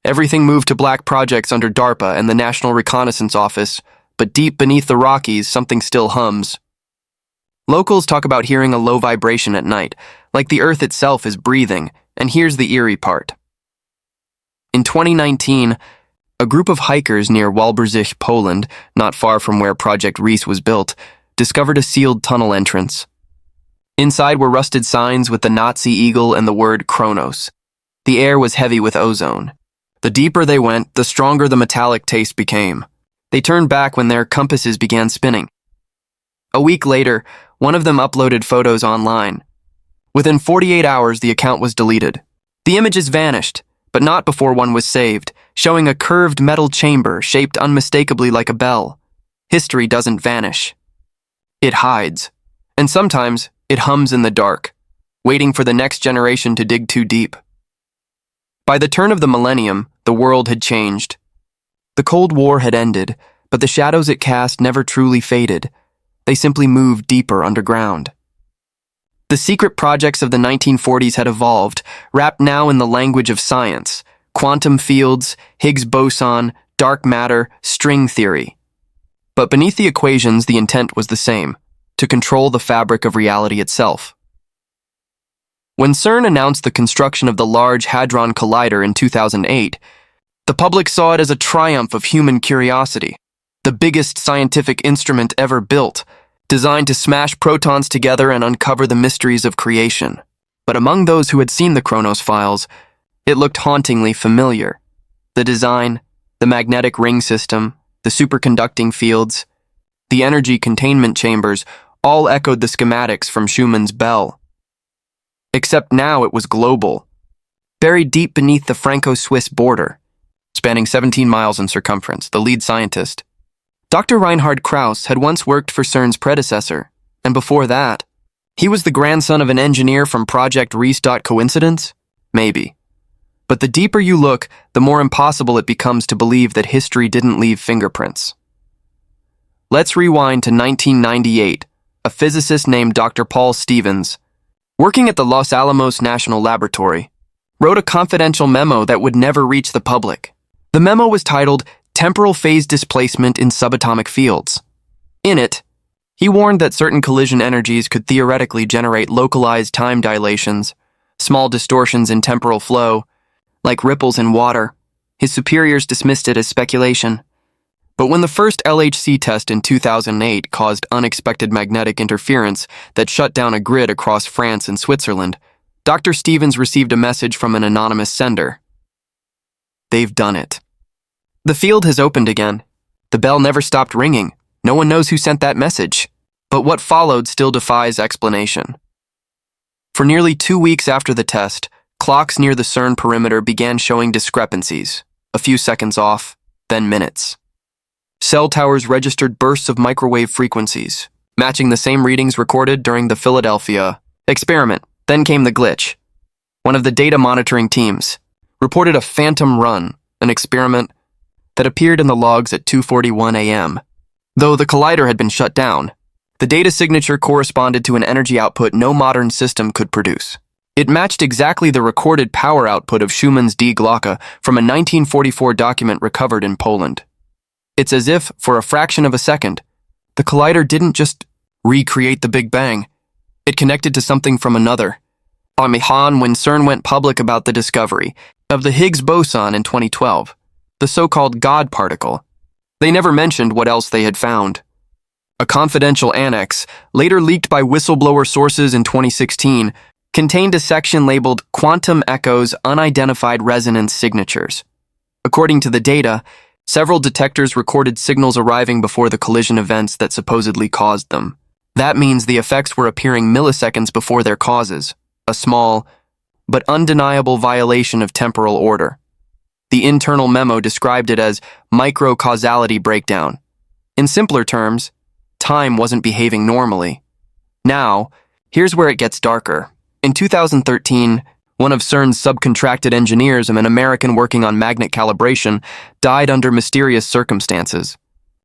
Everything moved to black projects under DARPA and the National Reconnaissance Office, but deep beneath the Rockies, something still hums. Locals talk about hearing a low vibration at night, like the Earth itself is breathing, and here's the eerie part. In 2019, a group of hikers near Walbrzych, Poland, not far from where Project Reese was built, discovered a sealed tunnel entrance. Inside were rusted signs with the Nazi eagle and the word Kronos. The air was heavy with ozone. The deeper they went, the stronger the metallic taste became. They turned back when their compasses began spinning. A week later, one of them uploaded photos online. Within 48 hours, the account was deleted. The images vanished, but not before one was saved, showing a curved metal chamber shaped unmistakably like a bell. History doesn't vanish. It hides. And sometimes, it hums in the dark, waiting for the next generation to dig too deep. By the turn of the millennium, the world had changed. The Cold War had ended, but the shadows it cast never truly faded. They simply moved deeper underground. The secret projects of the 1940s had evolved, wrapped now in the language of science: quantum fields, Higgs boson, dark matter, string theory. But beneath the equations, the intent was the same: to control the fabric of reality itself. When CERN announced the construction of the Large Hadron Collider in 2008, the public saw it as a triumph of human curiosity, the biggest scientific instrument ever built, designed to smash protons together and uncover the mysteries of creation. But among those who had seen the Kronos files, it looked hauntingly familiar. The design, the magnetic ring system, the superconducting fields, the energy containment chambers all echoed the schematics from Schumann's bell. Except now it was global, buried deep beneath the Franco-Swiss border. Spanning 17 miles in circumference, the lead scientist, Dr. Reinhard Krauss, had once worked for CERN's predecessor, and before that, he was the grandson of an engineer from Project Reese. Coincidence? Maybe. But the deeper you look, the more impossible it becomes to believe that history didn't leave fingerprints. Let's rewind to 1998. A physicist named Dr. Paul Stevens, working at the Los Alamos National Laboratory, wrote a confidential memo that would never reach the public. The memo was titled Temporal Phase Displacement in Subatomic Fields. In it, he warned that certain collision energies could theoretically generate localized time dilations, small distortions in temporal flow, like ripples in water. His superiors dismissed it as speculation. But when the first LHC test in 2008 caused unexpected magnetic interference that shut down a grid across France and Switzerland, Dr. Stevens received a message from an anonymous sender. They've done it. The field has opened again. The bell never stopped ringing. No one knows who sent that message. But what followed still defies explanation. For nearly 2 weeks after the test, clocks near the CERN perimeter began showing discrepancies, a few seconds off, then minutes. Cell towers registered bursts of microwave frequencies, matching the same readings recorded during the Philadelphia experiment. Then came the glitch. One of the data monitoring teams reported a phantom run, an experiment that appeared in the logs at 2:41 a.m. Though the collider had been shut down, the data signature corresponded to an energy output no modern system could produce. It matched exactly the recorded power output of Schumann's D Glocke from a 1944 document recovered in Poland. It's as if, for a fraction of a second, the collider didn't just recreate the Big Bang. It connected to something from another. When CERN went public about the discovery of the Higgs boson in 2012, the so-called God particle, they never mentioned what else they had found. A confidential annex, later leaked by whistleblower sources in 2016, contained a section labeled Quantum Echoes Unidentified Resonance Signatures. According to the data, several detectors recorded signals arriving before the collision events that supposedly caused them. That means the effects were appearing milliseconds before their causes, a small but undeniable violation of temporal order. The internal memo described it as micro-causality breakdown. In simpler terms, time wasn't behaving normally. Now, here's where it gets darker. In 2013, one of CERN's subcontracted engineers, an American working on magnet calibration, died under mysterious circumstances.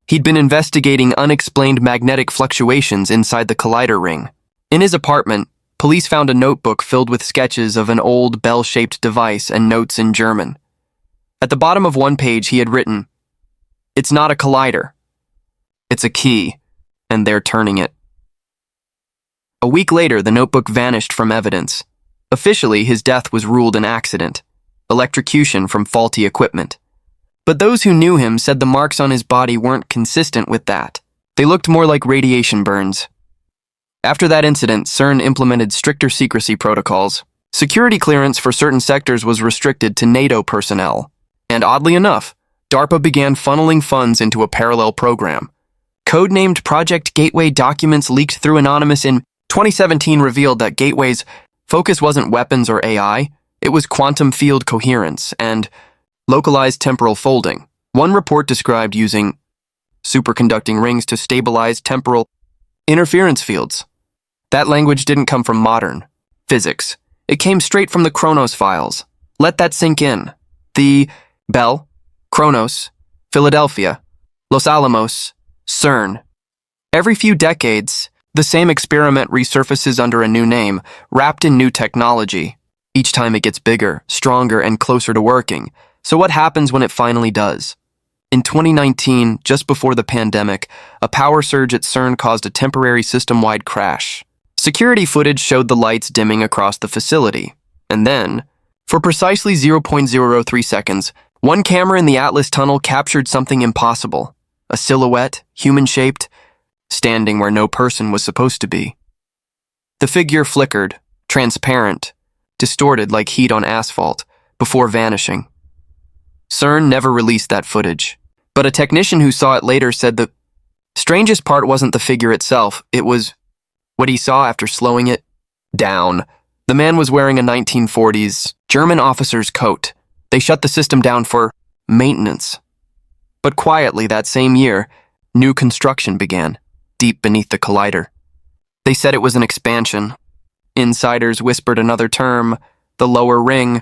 He'd been investigating unexplained magnetic fluctuations inside the collider ring. In his apartment, police found a notebook filled with sketches of an old bell-shaped device and notes in German. At the bottom of one page, he had written, "It's not a collider. It's a key, and they're turning it." A week later, the notebook vanished from evidence. Officially, his death was ruled an accident, electrocution from faulty equipment. But those who knew him said the marks on his body weren't consistent with that. They looked more like radiation burns. After that incident, CERN implemented stricter secrecy protocols. Security clearance for certain sectors was restricted to NATO personnel. And oddly enough, DARPA began funneling funds into a parallel program. Codenamed Project Gateway documents leaked through Anonymous in 2017 revealed that Gateway's focus wasn't weapons or AI, it was quantum field coherence and localized temporal folding. One report described using superconducting rings to stabilize temporal interference fields. That language didn't come from modern physics. It came straight from the Kronos files. Let that sink in. The Bell, Kronos, Philadelphia. Los Alamos, CERN. Every few decades, the same experiment resurfaces under a new name, wrapped in new technology. Each time it gets bigger, stronger, and closer to working. So what happens when it finally does? In 2019, just before the pandemic, a power surge at CERN caused a temporary system-wide crash. Security footage showed the lights dimming across the facility. And then, for precisely 0.03 seconds, one camera in the Atlas tunnel captured something impossible. A silhouette, human-shaped, standing where no person was supposed to be. The figure flickered, transparent, distorted like heat on asphalt, before vanishing. CERN never released that footage, but a technician who saw it later said the strangest part wasn't the figure itself, it was what he saw after slowing it down. The man was wearing a 1940s German officer's coat. They shut the system down for maintenance. But quietly that same year, new construction began, deep beneath the collider. They said it was an expansion. Insiders whispered another term, the lower ring.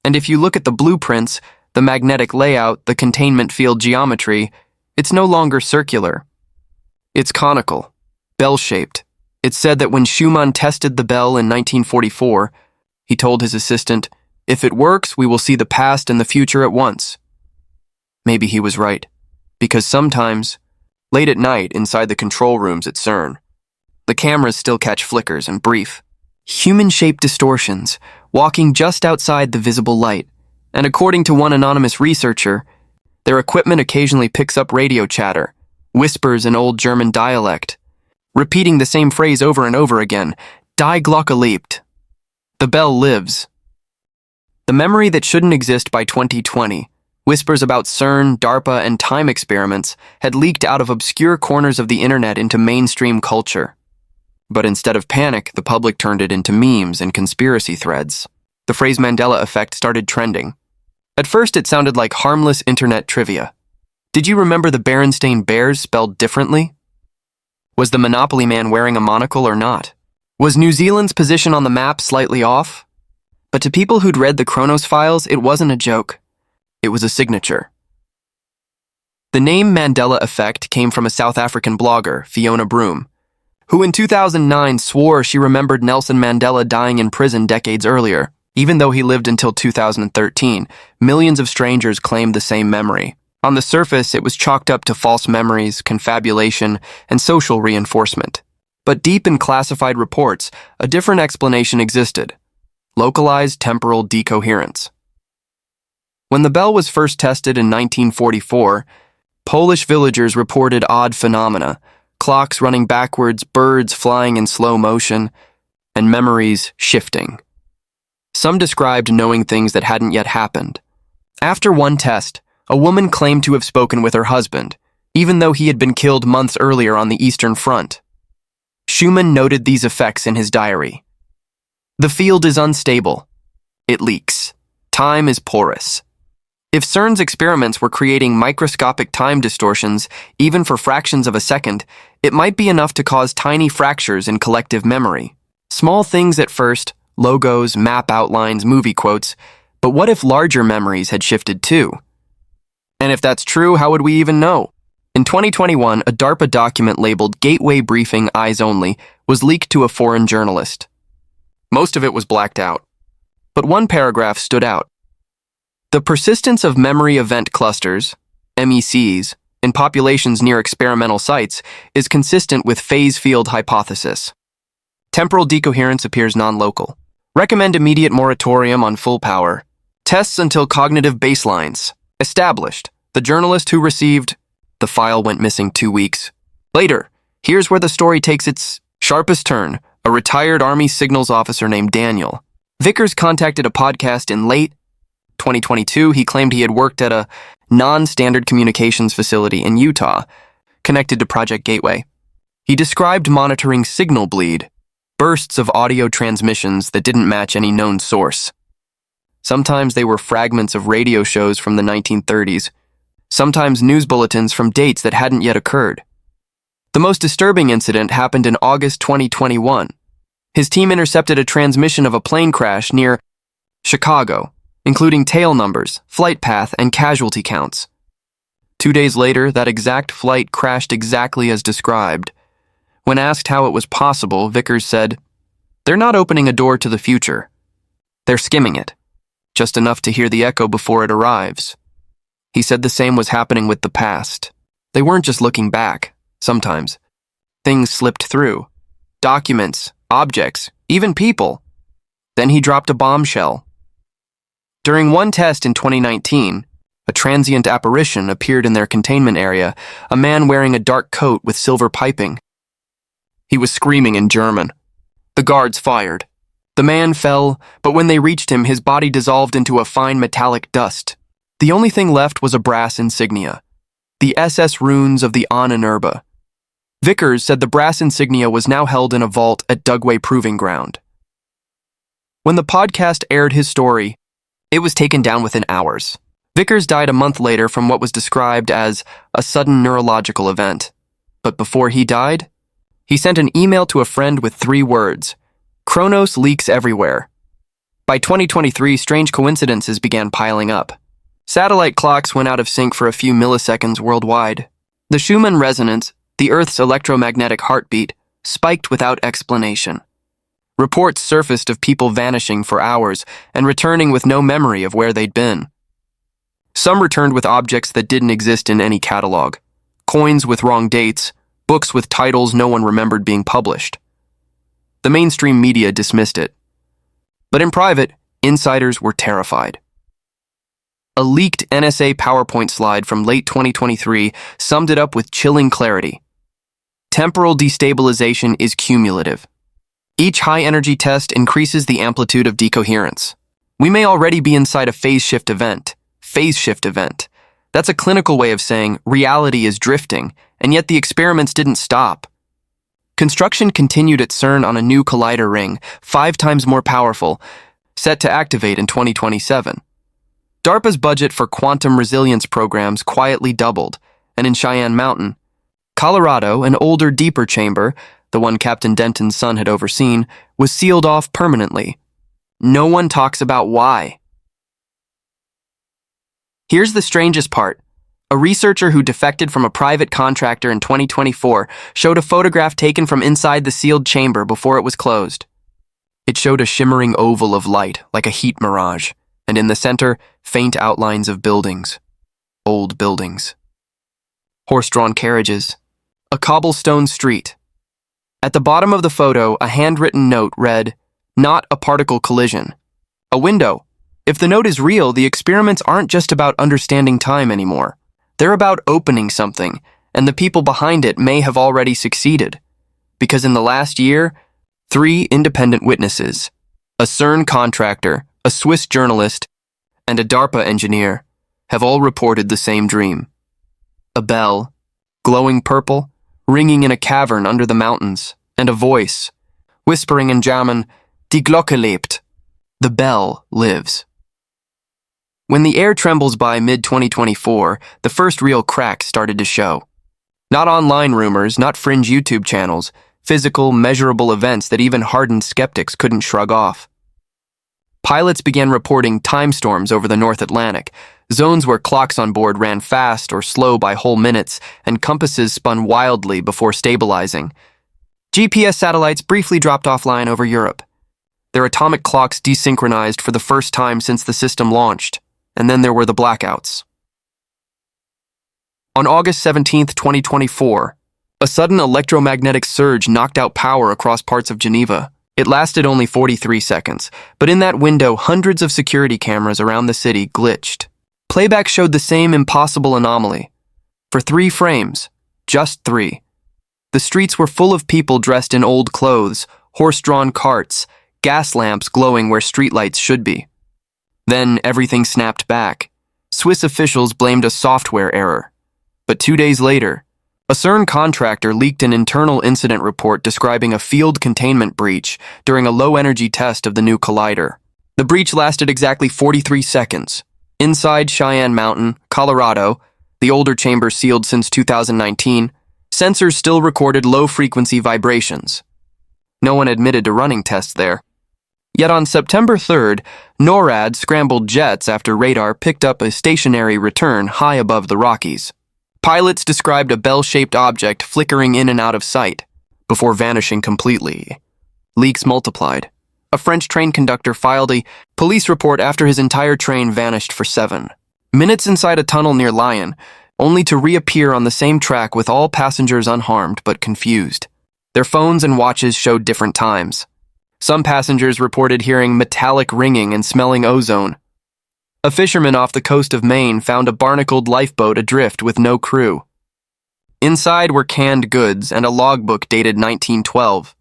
And if you look at the blueprints, the magnetic layout, the containment field geometry, it's no longer circular. It's conical, bell-shaped. It's said that when Schumann tested the bell in 1944, he told his assistant, "If it works, we will see the past and the future at once." Maybe he was right, because sometimes, late at night inside the control rooms at CERN, the cameras still catch flickers and brief, human-shaped distortions, walking just outside the visible light. And according to one anonymous researcher, their equipment occasionally picks up radio chatter, whispers in old German dialect, repeating the same phrase over and over again, Die Glocke lebt. The bell lives. The memory that shouldn't exist by 2020, whispers about CERN, DARPA, and time experiments had leaked out of obscure corners of the internet into mainstream culture. But instead of panic, the public turned it into memes and conspiracy threads. The phrase Mandela effect started trending. At first, it sounded like harmless internet trivia. Did you remember the Berenstain Bears spelled differently? Was the Monopoly man wearing a monocle or not? Was New Zealand's position on the map slightly off? But to people who'd read the Chronos files, it wasn't a joke. It was a signature. The name Mandela effect came from a South African blogger, Fiona Broom, who in 2009 swore she remembered Nelson Mandela dying in prison decades earlier. Even though he lived until 2013, millions of strangers claimed the same memory. On the surface, it was chalked up to false memories, confabulation, and social reinforcement. But deep in classified reports, a different explanation existed: localized temporal decoherence. When the bell was first tested in 1944, Polish villagers reported odd phenomena: clocks running backwards, birds flying in slow motion, and memories shifting. Some described knowing things that hadn't yet happened. After one test, a woman claimed to have spoken with her husband, even though he had been killed months earlier on the Eastern Front. Schumann noted these effects in his diary. The field is unstable. It leaks. Time is porous. If CERN's experiments were creating microscopic time distortions, even for fractions of a second, it might be enough to cause tiny fractures in collective memory. Small things at first, logos, map outlines, movie quotes, but what if larger memories had shifted too? And if that's true, how would we even know? In 2021, a DARPA document labeled Gateway Briefing Eyes Only was leaked to a foreign journalist. Most of it was blacked out, but one paragraph stood out. The persistence of memory event clusters, MECs, in populations near experimental sites is consistent with phase field hypothesis. Temporal decoherence appears non-local. Recommend immediate moratorium on full power. Tests until cognitive baselines. Established. The journalist who received the file went missing 2 weeks. Later, here's where the story takes its sharpest turn. A retired Army signals officer named Daniel Vickers contacted a podcast in late 2022. He claimed he had worked at a non-standard communications facility in Utah, connected to Project Gateway. He described monitoring signal bleed, bursts of audio transmissions that didn't match any known source. Sometimes they were fragments of radio shows from the 1930s, sometimes news bulletins from dates that hadn't yet occurred. The most disturbing incident happened in August 2021. His team intercepted a transmission of a plane crash near Chicago, including tail numbers, flight path, and casualty counts. 2 days later, that exact flight crashed exactly as described. When asked how it was possible, Vickers said, "They're not opening a door to the future. They're skimming it, just enough to hear the echo before it arrives." He said the same was happening with the past. They weren't just looking back, sometimes. Things slipped through. Documents, objects, even people. Then he dropped a bombshell. During one test in 2019, a transient apparition appeared in their containment area, a man wearing a dark coat with silver piping. He was screaming in German. The guards fired. The man fell, but when they reached him, his body dissolved into a fine metallic dust. The only thing left was a brass insignia, the SS runes of the Ahnenerbe. Vickers said the brass insignia was now held in a vault at Dugway Proving Ground. When the podcast aired his story, it was taken down within hours. Vickers died a month later from what was described as a sudden neurological event. But before he died, he sent an email to a friend with 3 words: "Kronos leaks everywhere." By 2023, strange coincidences began piling up. Satellite clocks went out of sync for a few milliseconds worldwide. The Schumann resonance, the Earth's electromagnetic heartbeat, spiked without explanation. Reports surfaced of people vanishing for hours and returning with no memory of where they'd been. Some returned with objects that didn't exist in any catalog, coins with wrong dates, books with titles no one remembered being published. The mainstream media dismissed it. But in private, insiders were terrified. A leaked NSA PowerPoint slide from late 2023 summed it up with chilling clarity. Temporal destabilization is cumulative. Each high-energy test increases the amplitude of decoherence. We may already be inside a phase shift event. Phase shift event. That's a clinical way of saying reality is drifting, and yet the experiments didn't stop. Construction continued at CERN on a new collider ring, 5 times more powerful, set to activate in 2027. DARPA's budget for quantum resilience programs quietly doubled, and in Cheyenne Mountain, Colorado, an older, deeper chamber, the one Captain Denton's son had overseen, was sealed off permanently. No one talks about why. Here's the strangest part. A researcher who defected from a private contractor in 2024 showed a photograph taken from inside the sealed chamber before it was closed. It showed a shimmering oval of light, like a heat mirage, and in the center, faint outlines of buildings. Old buildings. Horse-drawn carriages. A cobblestone street. At the bottom of the photo, a handwritten note read, "Not a particle collision." A window. If the note is real, the experiments aren't just about understanding time anymore. They're about opening something, and the people behind it may have already succeeded. Because in the last year, 3 independent witnesses, a CERN contractor, a Swiss journalist, and a DARPA engineer, have all reported the same dream. A bell, glowing purple, ringing in a cavern under the mountains, and a voice, whispering in German, "Die Glocke lebt." The bell lives. When the air trembles by mid-2024, the first real cracks started to show. Not online rumors, not fringe YouTube channels, physical, measurable events that even hardened skeptics couldn't shrug off. Pilots began reporting time storms over the North Atlantic, zones where clocks on board ran fast or slow by whole minutes, and compasses spun wildly before stabilizing. GPS satellites briefly dropped offline over Europe. Their atomic clocks desynchronized for the first time since the system launched, and then there were the blackouts. On August 17, 2024, a sudden electromagnetic surge knocked out power across parts of Geneva. It lasted only 43 seconds, but in that window, hundreds of security cameras around the city glitched. Playback showed the same impossible anomaly. For 3 frames, just 3, the streets were full of people dressed in old clothes, horse-drawn carts, gas lamps glowing where streetlights should be. Then everything snapped back. Swiss officials blamed a software error. But 2 days later, a CERN contractor leaked an internal incident report describing a field containment breach during a low-energy test of the new collider. The breach lasted exactly 43 seconds. Inside Cheyenne Mountain, Colorado, the older chamber sealed since 2019, sensors still recorded low-frequency vibrations. No one admitted to running tests there. Yet on September 3rd, NORAD scrambled jets after radar picked up a stationary return high above the Rockies. Pilots described a bell-shaped object flickering in and out of sight, before vanishing completely. Leaks multiplied. A French train conductor filed a police report after his entire train vanished for 7 minutes inside a tunnel near Lyon, only to reappear on the same track with all passengers unharmed but confused. Their phones and watches showed different times. Some passengers reported hearing metallic ringing and smelling ozone. A fisherman off the coast of Maine found a barnacled lifeboat adrift with no crew. Inside were canned goods and a logbook dated 1912.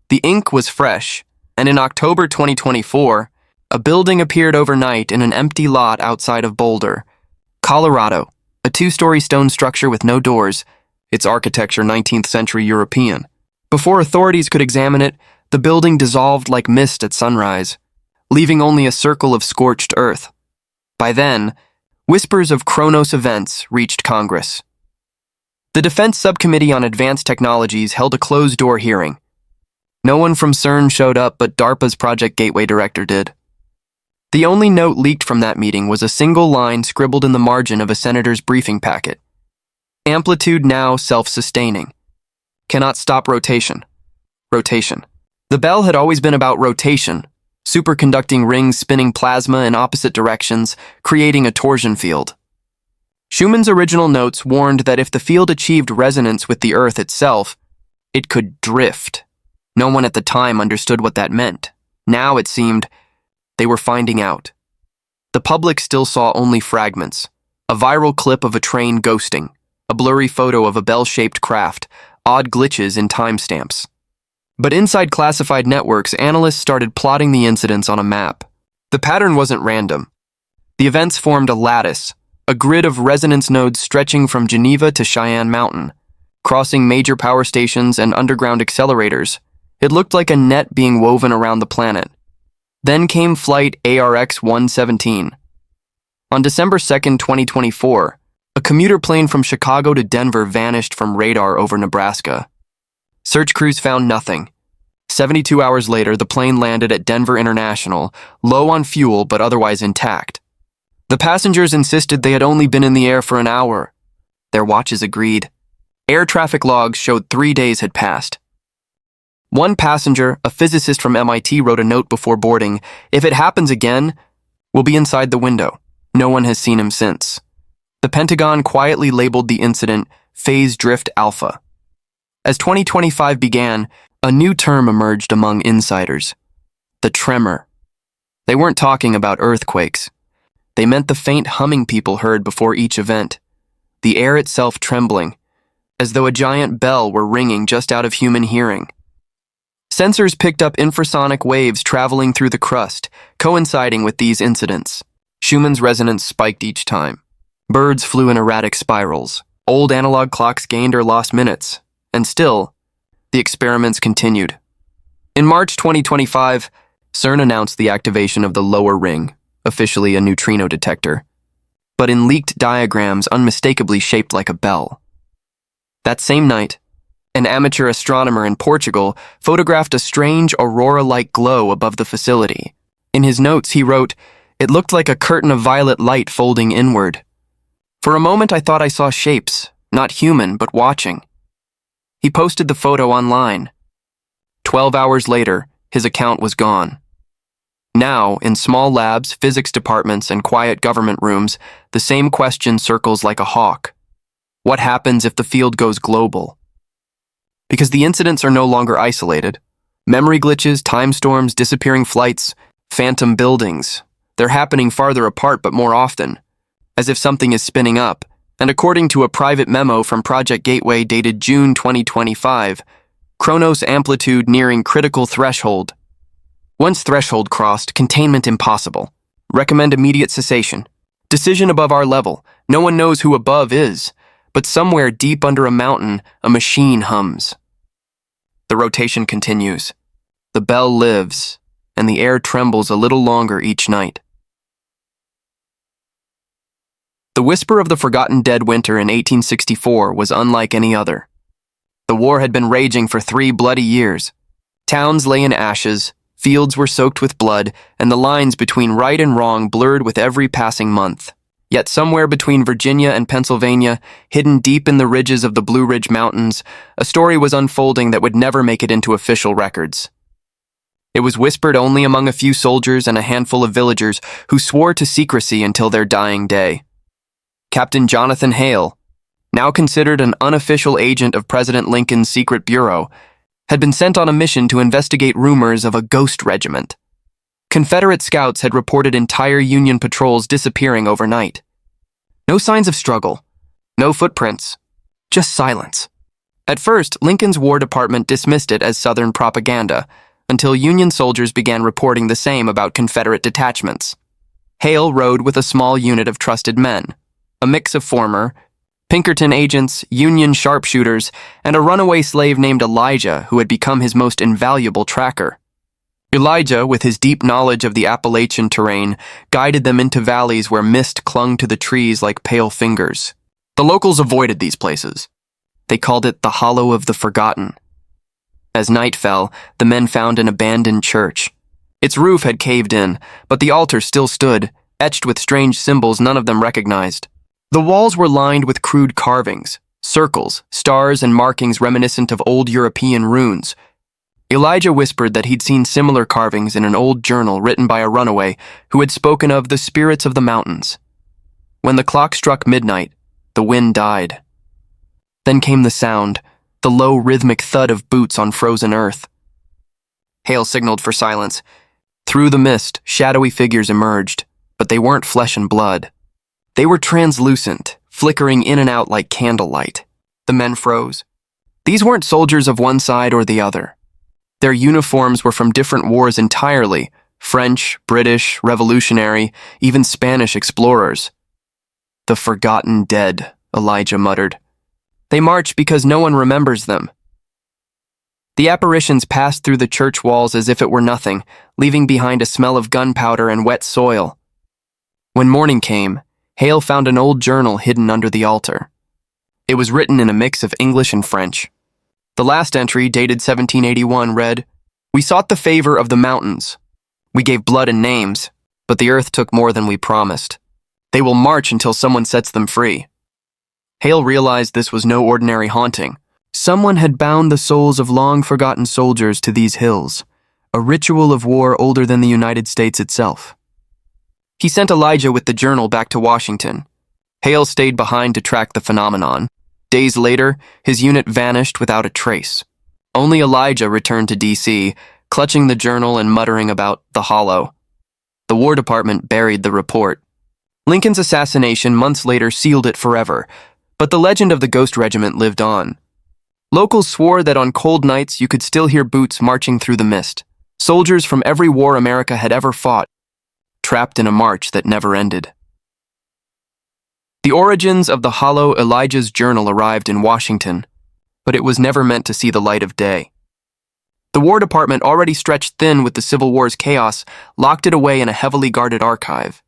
The ink was fresh, and in October 2024, a building appeared overnight in an empty lot outside of Boulder, Colorado, a 2-story stone structure with no doors, its architecture 19th century European. Before authorities could examine it, the building dissolved like mist at sunrise, leaving only a circle of scorched earth. By then, whispers of Kronos events reached Congress. The Defense Subcommittee on Advanced Technologies held a closed-door hearing. No one from CERN showed up, but DARPA's Project Gateway director did. The only note leaked from that meeting was a single line scribbled in the margin of a senator's briefing packet. Amplitude now self-sustaining. Cannot stop rotation. Rotation. The bell had always been about rotation, superconducting rings spinning plasma in opposite directions, creating a torsion field. Schumann's original notes warned that if the field achieved resonance with the Earth itself, it could drift. No one at the time understood what that meant. Now, it seemed, they were finding out. The public still saw only fragments. A viral clip of a train ghosting, a blurry photo of a bell-shaped craft, odd glitches in timestamps. But inside classified networks, analysts started plotting the incidents on a map. The pattern wasn't random. The events formed a lattice, a grid of resonance nodes stretching from Geneva to Cheyenne Mountain, crossing major power stations and underground accelerators. It looked like a net being woven around the planet. Then came flight ARX-117. On December 2, 2024, a commuter plane from Chicago to Denver vanished from radar over Nebraska. Search crews found nothing. 72 hours later, the plane landed at Denver International, low on fuel but otherwise intact. The passengers insisted they had only been in the air for an hour. Their watches agreed. Air traffic logs showed 3 days had passed. One passenger, a physicist from MIT, wrote a note before boarding, "If it happens again, we'll be inside the window." No one has seen him since. The Pentagon quietly labeled the incident Phase Drift Alpha. As 2025 began, a new term emerged among insiders: the tremor. They weren't talking about earthquakes. They meant the faint humming people heard before each event, the air itself trembling, as though a giant bell were ringing just out of human hearing. Sensors picked up infrasonic waves traveling through the crust, coinciding with these incidents. Schumann's resonance spiked each time. Birds flew in erratic spirals. Old analog clocks gained or lost minutes. And still, the experiments continued. In March 2025, CERN announced the activation of the lower ring, officially a neutrino detector, but in leaked diagrams unmistakably shaped like a bell. That same night, an amateur astronomer in Portugal photographed a strange aurora-like glow above the facility. In his notes, he wrote, "It looked like a curtain of violet light folding inward. For a moment, I thought I saw shapes, not human, but watching." He posted the photo online. 12 hours later, his account was gone. Now, in small labs, physics departments, and quiet government rooms, the same question circles like a hawk. What happens if the field goes global? Because the incidents are no longer isolated. Memory glitches, time storms, disappearing flights, phantom buildings. They're happening farther apart but more often, as if something is spinning up. And according to a private memo from Project Gateway dated June 2025, Kronos amplitude nearing critical threshold. Once threshold crossed, containment impossible. Recommend immediate cessation. Decision above our level. No one knows who above is, but somewhere deep under a mountain, a machine hums. The rotation continues. The bell lives, and the air trembles a little longer each night. The whisper of the forgotten dead winter in 1864 was unlike any other. The war had been raging for 3 bloody years. Towns lay in ashes, fields were soaked with blood, and the lines between right and wrong blurred with every passing month. Yet somewhere between Virginia and Pennsylvania, hidden deep in the ridges of the Blue Ridge Mountains, a story was unfolding that would never make it into official records. It was whispered only among a few soldiers and a handful of villagers who swore to secrecy until their dying day. Captain Jonathan Hale, now considered an unofficial agent of President Lincoln's secret bureau, had been sent on a mission to investigate rumors of a ghost regiment. Confederate scouts had reported entire Union patrols disappearing overnight. No signs of struggle, no footprints, just silence. At first, Lincoln's War Department dismissed it as Southern propaganda, until Union soldiers began reporting the same about Confederate detachments. Hale rode with a small unit of trusted men, a mix of former Pinkerton agents, Union sharpshooters, and a runaway slave named Elijah who had become his most invaluable tracker. Elijah, with his deep knowledge of the Appalachian terrain, guided them into valleys where mist clung to the trees like pale fingers. The locals avoided these places. They called it the Hollow of the Forgotten. As night fell, the men found an abandoned church. Its roof had caved in, but the altar still stood, etched with strange symbols none of them recognized. The walls were lined with crude carvings, circles, stars, and markings reminiscent of old European runes. Elijah whispered that he'd seen similar carvings in an old journal written by a runaway who had spoken of the spirits of the mountains. When the clock struck midnight, the wind died. Then came the sound, the low rhythmic thud of boots on frozen earth. Hale signaled for silence. Through the mist, shadowy figures emerged, but they weren't flesh and blood. They were translucent, flickering in and out like candlelight. The men froze. These weren't soldiers of one side or the other. Their uniforms were from different wars entirely: French, British, Revolutionary, even Spanish explorers. "The forgotten dead," Elijah muttered. "They march because no one remembers them." The apparitions passed through the church walls as if it were nothing, leaving behind a smell of gunpowder and wet soil. When morning came, Hale found an old journal hidden under the altar. It was written in a mix of English and French. The last entry, dated 1781, read, "We sought the favor of the mountains. We gave blood and names, but the earth took more than we promised. They will march until someone sets them free." Hale realized this was no ordinary haunting. Someone had bound the souls of long-forgotten soldiers to these hills, a ritual of war older than the United States itself. He sent Elijah with the journal back to Washington. Hale stayed behind to track the phenomenon. Days later, his unit vanished without a trace. Only Elijah returned to D.C., clutching the journal and muttering about the hollow. The War Department buried the report. Lincoln's assassination months later sealed it forever, but the legend of the Ghost Regiment lived on. Locals swore that on cold nights you could still hear boots marching through the mist, soldiers from every war America had ever fought, trapped in a march that never ended. The origins of the hollow Elijah's journal arrived in Washington, but it was never meant to see the light of day. The War Department, already stretched thin with the Civil War's chaos, locked it away in a heavily guarded archive.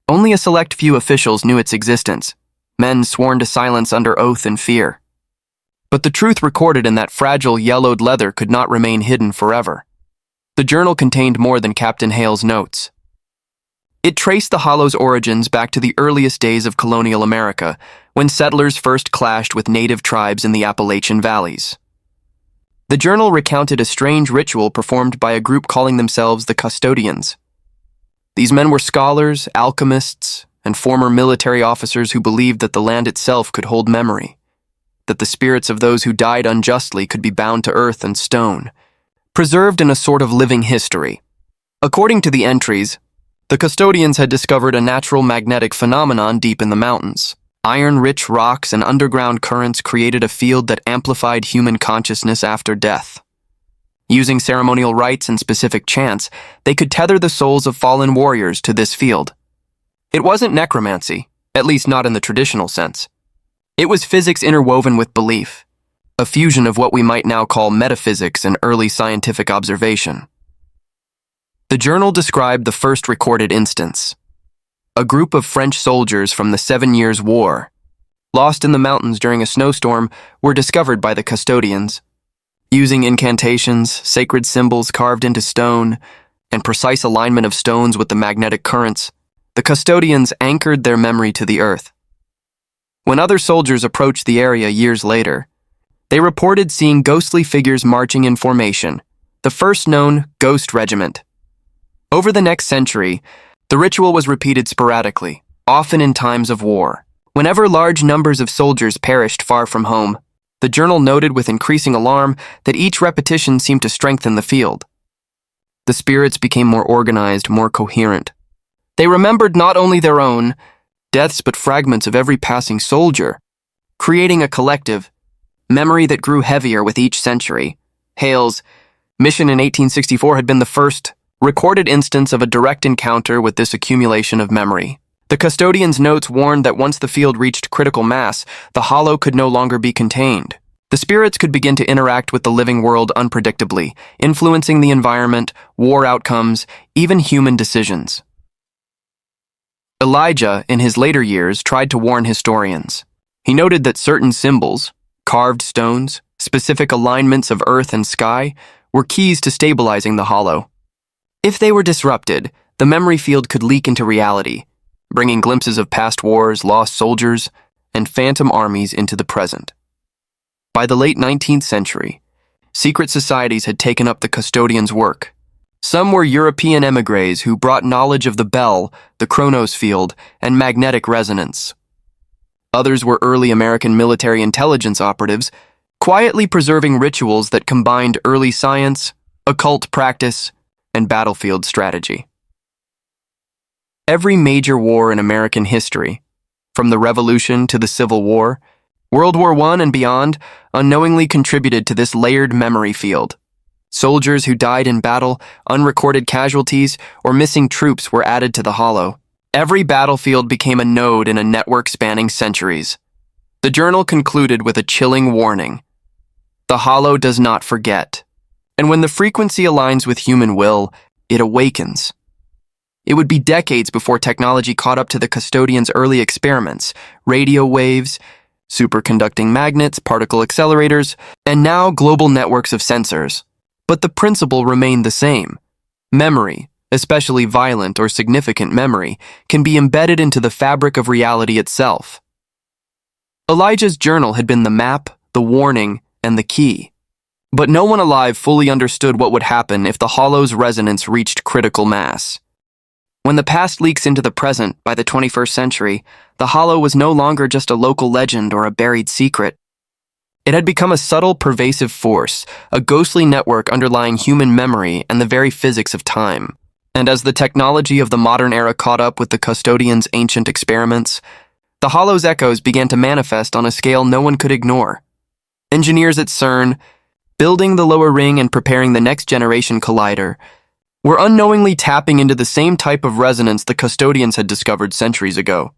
Only a select few officials knew its existence, men sworn to silence under oath and fear. But the truth recorded in that fragile, yellowed leather could not remain hidden forever. The journal contained more than Captain Hale's notes. It traced the hollow's origins back to the earliest days of colonial America, when settlers first clashed with native tribes in the Appalachian valleys. The journal recounted a strange ritual performed by a group calling themselves the Custodians. These men were scholars, alchemists, and former military officers who believed that the land itself could hold memory, that the spirits of those who died unjustly could be bound to earth and stone, preserved in a sort of living history. According to the entries, the Custodians had discovered a natural magnetic phenomenon deep in the mountains. Iron-rich rocks and underground currents created a field that amplified human consciousness after death. Using ceremonial rites and specific chants, they could tether the souls of fallen warriors to this field. It wasn't necromancy, at least not in the traditional sense. It was physics interwoven with belief, a fusion of what we might now call metaphysics and early scientific observation. The journal described the first recorded instance. A group of French soldiers from the 7 Years' War, lost in the mountains during a snowstorm, were discovered by the Custodians. Using incantations, sacred symbols carved into stone, and precise alignment of stones with the magnetic currents, the custodians anchored their memory to the earth. When other soldiers approached the area years later, they reported seeing ghostly figures marching in formation, the first known ghost regiment. Over the next century, the ritual was repeated sporadically, often in times of war. Whenever large numbers of soldiers perished far from home, the journal noted with increasing alarm that each repetition seemed to strengthen the field. The spirits became more organized, more coherent. They remembered not only their own deaths but fragments of every passing soldier, creating a collective memory that grew heavier with each century. Hale's mission in 1864 had been the first recorded instance of a direct encounter with this accumulation of memory. The custodian's notes warned that once the field reached critical mass, the hollow could no longer be contained. The spirits could begin to interact with the living world unpredictably, influencing the environment, war outcomes, even human decisions. Elijah, in his later years, tried to warn historians. He noted that certain symbols, carved stones, specific alignments of earth and sky, were keys to stabilizing the hollow. If they were disrupted, the memory field could leak into reality, bringing glimpses of past wars, lost soldiers, and phantom armies into the present. By the late 19th century, secret societies had taken up the custodian's work. Some were European émigrés who brought knowledge of the bell, the Chronos field, and magnetic resonance. Others were early American military intelligence operatives, quietly preserving rituals that combined early science, occult practice, and battlefield strategy. Every major war in American history, from the Revolution to the Civil War, World War I and beyond, unknowingly contributed to this layered memory field. Soldiers who died in battle, unrecorded casualties, or missing troops were added to the hollow. Every battlefield became a node in a network spanning centuries. The journal concluded with a chilling warning. The hollow does not forget, and when the frequency aligns with human will, it awakens. It would be decades before technology caught up to the custodian's early experiments, radio waves, superconducting magnets, particle accelerators, and now global networks of sensors. But the principle remained the same. Memory, especially violent or significant memory, can be embedded into the fabric of reality itself. Elijah's journal had been the map, the warning, and the key. But no one alive fully understood what would happen if the hollow's resonance reached critical mass. When the past leaks into the present by the 21st century, the hollow was no longer just a local legend or a buried secret. It had become a subtle, pervasive force, a ghostly network underlying human memory and the very physics of time. And as the technology of the modern era caught up with the custodian's ancient experiments, the hollow's echoes began to manifest on a scale no one could ignore. Engineers at CERN, building the lower ring and preparing the next generation collider, were unknowingly tapping into the same type of resonance the custodians had discovered centuries ago.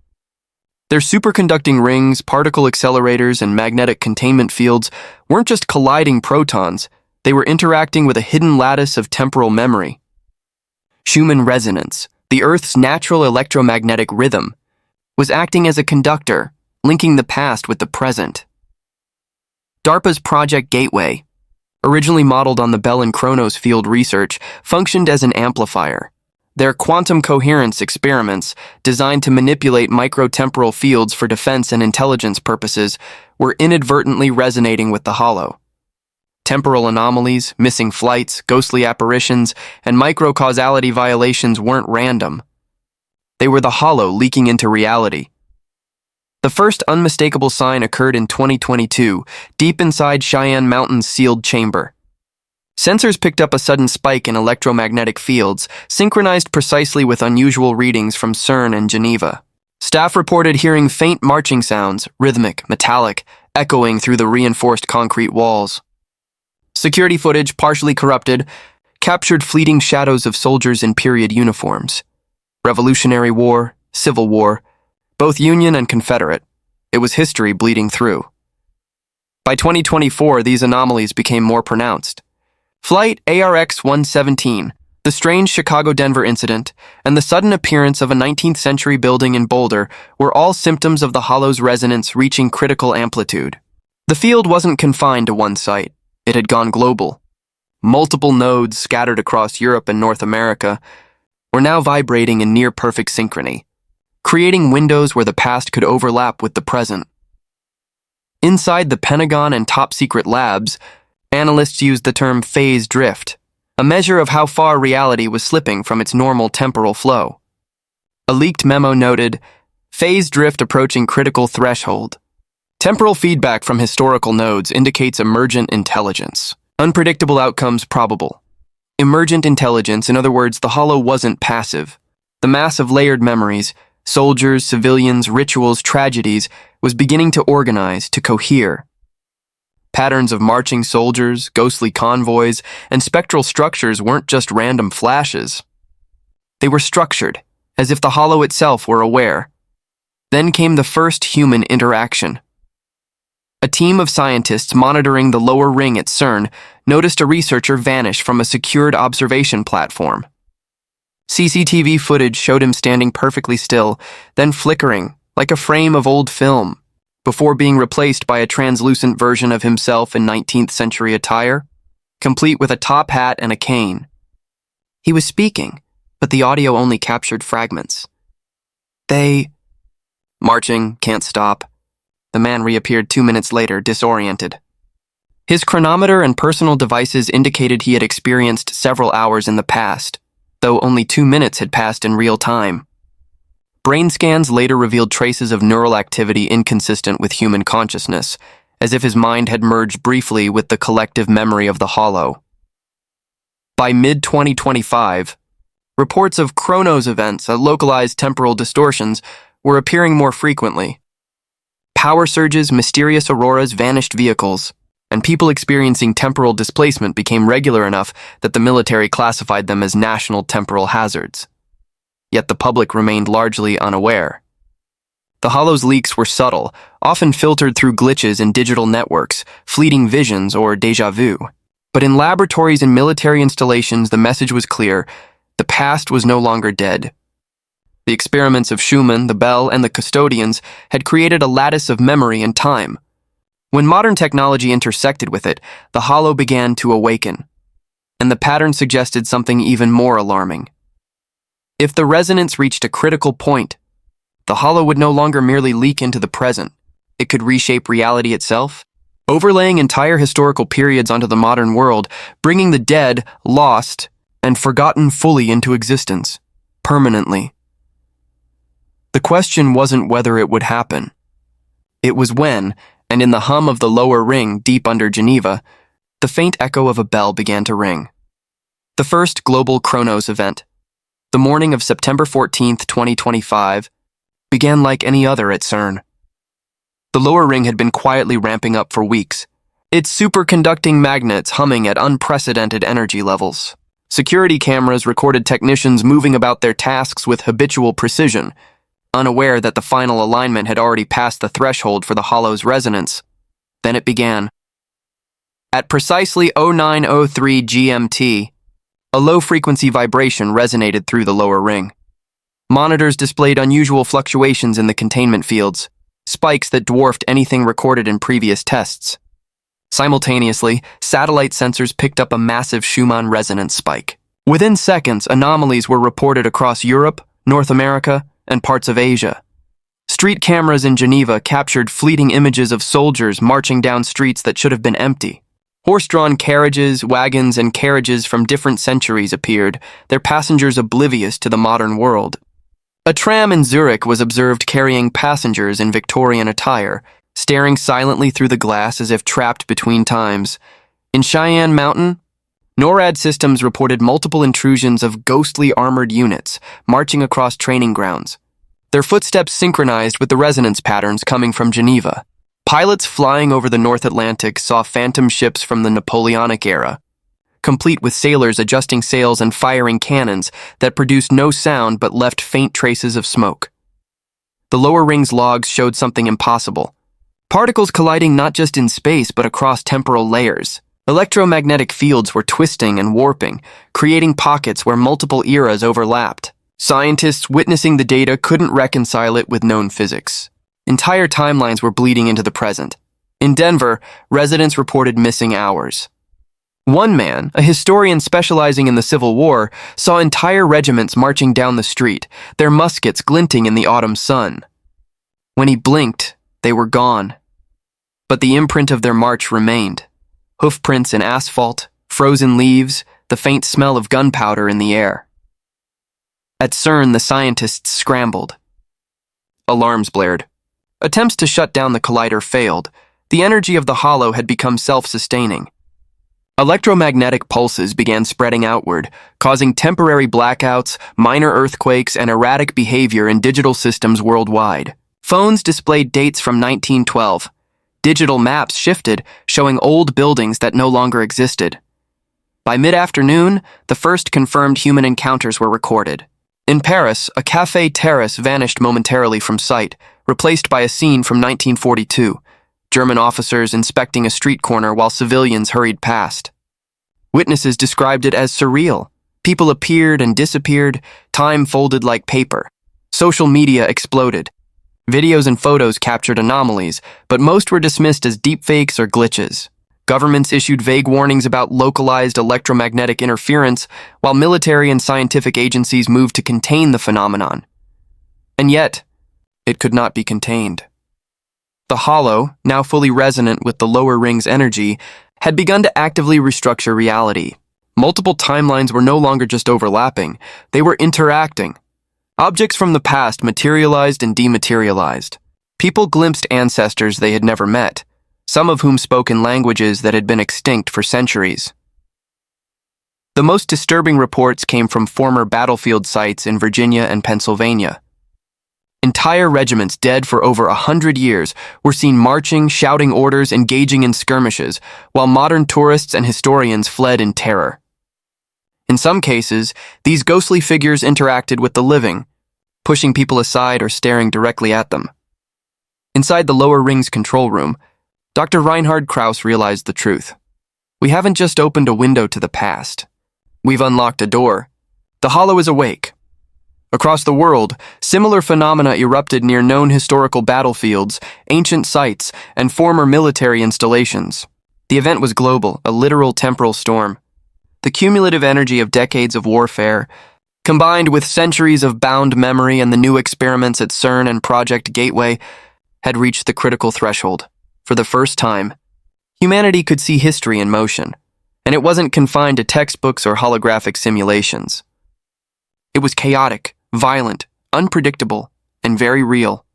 Their superconducting rings, particle accelerators, and magnetic containment fields weren't just colliding protons, they were interacting with a hidden lattice of temporal memory. Schumann resonance, the Earth's natural electromagnetic rhythm, was acting as a conductor, linking the past with the present. DARPA's Project Gateway, originally modeled on the Bell and Chronos field research, functioned as an amplifier. Their quantum coherence experiments, designed to manipulate microtemporal fields for defense and intelligence purposes, were inadvertently resonating with the hollow. Temporal anomalies, missing flights, ghostly apparitions, and microcausality violations weren't random. They were the hollow leaking into reality. The first unmistakable sign occurred in 2022, deep inside Cheyenne Mountain's sealed chamber. Sensors picked up a sudden spike in electromagnetic fields, synchronized precisely with unusual readings from CERN and Geneva. Staff reported hearing faint marching sounds, rhythmic, metallic, echoing through the reinforced concrete walls. Security footage, partially corrupted, captured fleeting shadows of soldiers in period uniforms. Revolutionary War, Civil War, both Union and Confederate. It was history bleeding through. By 2024, these anomalies became more pronounced. Flight ARX-117, the strange Chicago-Denver incident, and the sudden appearance of a 19th century building in Boulder were all symptoms of the hollow's resonance reaching critical amplitude. The field wasn't confined to one site. It had gone global. Multiple nodes scattered across Europe and North America were now vibrating in near-perfect synchrony. creating windows where the past could overlap with the present. Inside the Pentagon and top-secret labs, analysts used the term phase drift, a measure of how far reality was slipping from its normal temporal flow. A leaked memo noted, "Phase drift approaching critical threshold. Temporal feedback from historical nodes indicates emergent intelligence. Unpredictable outcomes probable." Emergent intelligence, in other words, the Hollow wasn't passive. The mass of layered memories, soldiers, civilians, rituals, tragedies, was beginning to organize, to cohere. Patterns of marching soldiers, ghostly convoys, and spectral structures weren't just random flashes. They were structured, as if the Hollow itself were aware. Then came the first human interaction. A team of scientists monitoring the lower ring at CERN noticed a researcher vanish from a secured observation platform. CCTV footage showed him standing perfectly still, then flickering, like a frame of old film, before being replaced by a translucent version of himself in 19th century attire, complete with a top hat and a cane. He was speaking, but the audio only captured fragments. Marching, can't stop. The man reappeared 2 minutes later, disoriented. His chronometer and personal devices indicated he had experienced several hours in the past, though only 2 minutes had passed in real time. Brain scans later revealed traces of neural activity inconsistent with human consciousness, as if his mind had merged briefly with the collective memory of the Hollow. By mid-2025, reports of Chronos events, localized temporal distortions, were appearing more frequently. Power surges, mysterious auroras, vanished vehicles, and people experiencing temporal displacement became regular enough that the military classified them as national temporal hazards. Yet the public remained largely unaware. The Hollow's leaks were subtle, often filtered through glitches in digital networks, fleeting visions, or déjà vu. But in laboratories and military installations, the message was clear: the past was no longer dead. The experiments of Schumann, the Bell, and the custodians had created a lattice of memory and time. When modern technology intersected with it, the Hollow began to awaken. And the pattern suggested something even more alarming. If the resonance reached a critical point, the Hollow would no longer merely leak into the present. It could reshape reality itself, overlaying entire historical periods onto the modern world, bringing the dead, lost, and forgotten fully into existence, permanently. The question wasn't whether it would happen. It was when, and in the hum of the lower ring deep under Geneva, the faint echo of a bell began to ring. The first global Chronos event, the morning of September 14th, 2025, began like any other at CERN. The lower ring had been quietly ramping up for weeks, its superconducting magnets humming at unprecedented energy levels. Security cameras recorded technicians moving about their tasks with habitual precision, unaware that the final alignment had already passed the threshold for the Hollow's resonance. Then it began. At precisely 09:03 GMT, a low-frequency vibration resonated through the lower ring. Monitors displayed unusual fluctuations in the containment fields, spikes that dwarfed anything recorded in previous tests. Simultaneously, satellite sensors picked up a massive Schumann resonance spike. Within seconds, anomalies were reported across Europe, North America, and parts of Asia. Street cameras in Geneva captured fleeting images of soldiers marching down streets that should have been empty. Horse-drawn carriages, wagons, and carriages from different centuries appeared, their passengers oblivious to the modern world. A tram in Zurich was observed carrying passengers in Victorian attire, staring silently through the glass as if trapped between times. In Cheyenne Mountain, NORAD systems reported multiple intrusions of ghostly armored units marching across training grounds, their footsteps synchronized with the resonance patterns coming from Geneva. Pilots flying over the North Atlantic saw phantom ships from the Napoleonic era, complete with sailors adjusting sails and firing cannons that produced no sound but left faint traces of smoke. The lower ring's logs showed something impossible. Particles colliding not just in space but across temporal layers. Electromagnetic fields were twisting and warping, creating pockets where multiple eras overlapped. Scientists witnessing the data couldn't reconcile it with known physics. Entire timelines were bleeding into the present. In Denver, residents reported missing hours. One man, a historian specializing in the Civil War, saw entire regiments marching down the street, their muskets glinting in the autumn sun. When he blinked, they were gone. But the imprint of their march remained. Hoofprints in asphalt, frozen leaves, the faint smell of gunpowder in the air. At CERN, the scientists scrambled. Alarms blared. Attempts to shut down the collider failed. The energy of the hollow had become self-sustaining. Electromagnetic pulses began spreading outward, causing temporary blackouts, minor earthquakes, and erratic behavior in digital systems worldwide. Phones displayed dates from 1912. Digital maps shifted, showing old buildings that no longer existed. By mid-afternoon, the first confirmed human encounters were recorded. In Paris, a café terrace vanished momentarily from sight, replaced by a scene from 1942. German officers inspecting a street corner while civilians hurried past. Witnesses described it as surreal. People appeared and disappeared, time folded like paper. Social media exploded. Videos and photos captured anomalies, but most were dismissed as deepfakes or glitches. Governments issued vague warnings about localized electromagnetic interference, while military and scientific agencies moved to contain the phenomenon. And yet, it could not be contained. The hollow, now fully resonant with the lower ring's energy, had begun to actively restructure reality. Multiple timelines were no longer just overlapping, they were interacting. Objects from the past materialized and dematerialized. People glimpsed ancestors they had never met, some of whom spoke in languages that had been extinct for centuries. The most disturbing reports came from former battlefield sites in Virginia and Pennsylvania. Entire regiments dead for over 100 years were seen marching, shouting orders, engaging in skirmishes, while modern tourists and historians fled in terror. In some cases, these ghostly figures interacted with the living, pushing people aside or staring directly at them. Inside the lower ring's control room, Dr. Reinhard Krauss realized the truth. We haven't just opened a window to the past. We've unlocked a door. The hollow is awake. Across the world, similar phenomena erupted near known historical battlefields, ancient sites, and former military installations. The event was global, a literal temporal storm. The cumulative energy of decades of warfare, combined with centuries of bound memory and the new experiments at CERN and Project Gateway, had reached the critical threshold. For the first time, humanity could see history in motion, and it wasn't confined to textbooks or holographic simulations. It was chaotic, violent, unpredictable, and very real.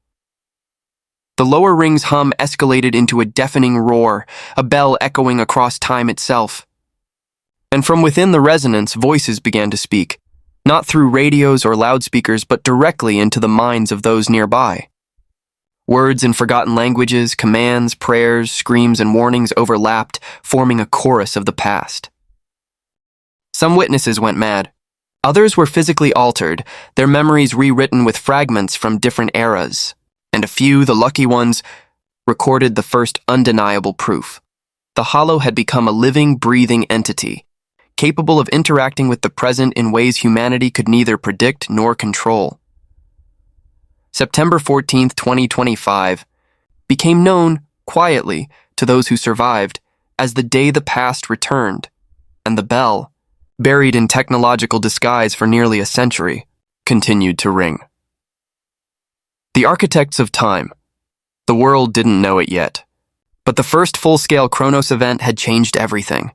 The lower ring's hum escalated into a deafening roar, a bell echoing across time itself. And from within the resonance, voices began to speak, not through radios or loudspeakers, but directly into the minds of those nearby. Words in forgotten languages, commands, prayers, screams, and warnings overlapped, forming a chorus of the past. Some witnesses went mad. Others were physically altered, their memories rewritten with fragments from different eras. And a few, the lucky ones, recorded the first undeniable proof. The hollow had become a living, breathing entity, capable of interacting with the present in ways humanity could neither predict nor control. September 14, 2025, became known, quietly, to those who survived, as the day the past returned, and the bell, buried in technological disguise for nearly a century, continued to ring. The architects of time. The world didn't know it yet, but the first full-scale Chronos event had changed everything.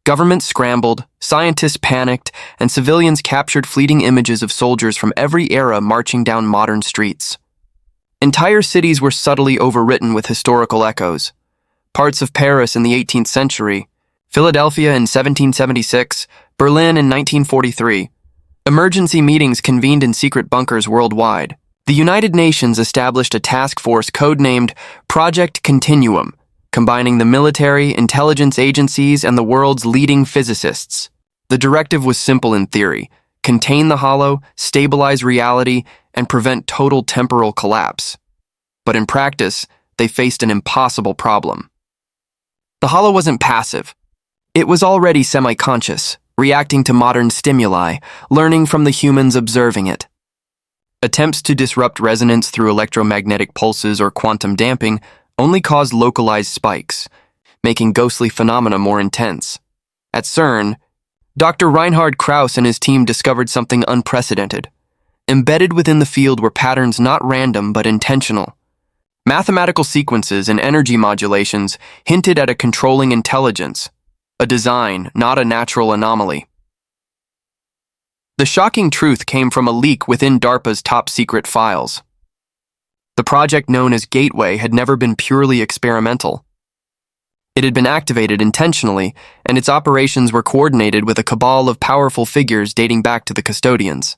Governments scrambled, scientists panicked, and civilians captured fleeting images of soldiers from every era marching down modern streets. Entire cities were subtly overwritten with historical echoes. Parts of Paris in the 18th century, Philadelphia in 1776, Berlin in 1943. Emergency meetings convened in secret bunkers worldwide. The United Nations established a task force codenamed Project Continuum, combining the military, intelligence agencies, and the world's leading physicists. The directive was simple in theory: contain the hollow, stabilize reality, and prevent total temporal collapse. But in practice, they faced an impossible problem. The hollow wasn't passive. It was already semi-conscious, reacting to modern stimuli, learning from the humans observing it. Attempts to disrupt resonance through electromagnetic pulses or quantum damping only caused localized spikes, making ghostly phenomena more intense. At CERN, Dr. Reinhard Krauss and his team discovered something unprecedented. Embedded within the field were patterns not random but intentional. Mathematical sequences and energy modulations hinted at a controlling intelligence, a design, not a natural anomaly. The shocking truth came from a leak within DARPA's top-secret files. The project known as Gateway had never been purely experimental. It had been activated intentionally, and its operations were coordinated with a cabal of powerful figures dating back to the custodians.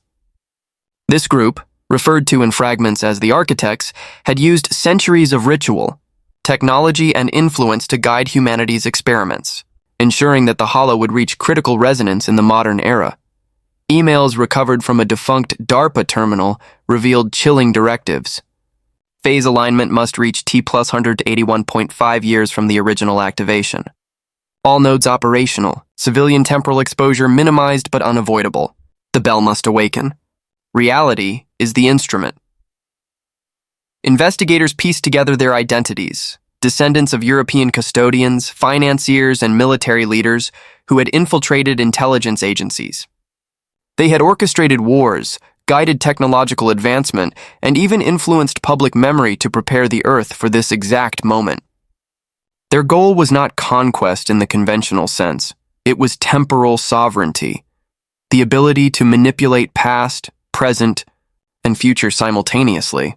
This group, referred to in fragments as the Architects, had used centuries of ritual, technology, and influence to guide humanity's experiments, ensuring that the Hollow would reach critical resonance in the modern era. Emails recovered from a defunct DARPA terminal revealed chilling directives. Phase alignment must reach T plus 181.5 years from the original activation. All nodes operational, civilian temporal exposure minimized but unavoidable. The bell must awaken. Reality is the instrument. Investigators pieced together their identities, descendants of European custodians, financiers, and military leaders who had infiltrated intelligence agencies. They had orchestrated wars, guided technological advancement, and even influenced public memory to prepare the Earth for this exact moment. Their goal was not conquest in the conventional sense. It was temporal sovereignty, the ability to manipulate past, present, and future simultaneously.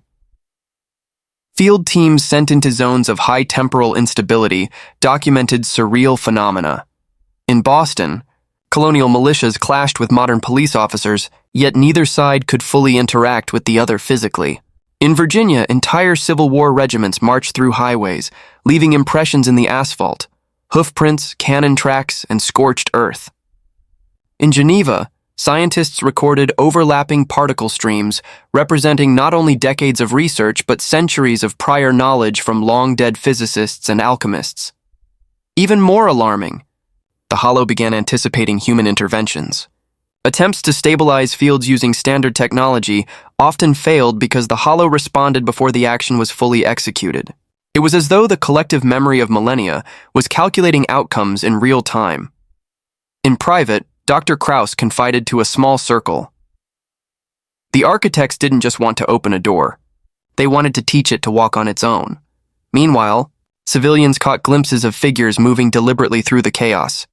Field teams sent into zones of high temporal instability documented surreal phenomena. In Boston, colonial militias clashed with modern police officers, yet neither side could fully interact with the other physically. In Virginia, entire Civil War regiments marched through highways, leaving impressions in the asphalt, hoofprints, cannon tracks, and scorched earth. In Geneva, scientists recorded overlapping particle streams representing not only decades of research but centuries of prior knowledge from long-dead physicists and alchemists. Even more alarming, the Hollow began anticipating human interventions. Attempts to stabilize fields using standard technology often failed because the Hollow responded before the action was fully executed. It was as though the collective memory of millennia was calculating outcomes in real time. In private, Dr. Krauss confided to a small circle. The Architects didn't just want to open a door. They wanted to teach it to walk on its own. Meanwhile, civilians caught glimpses of figures moving deliberately through the chaos.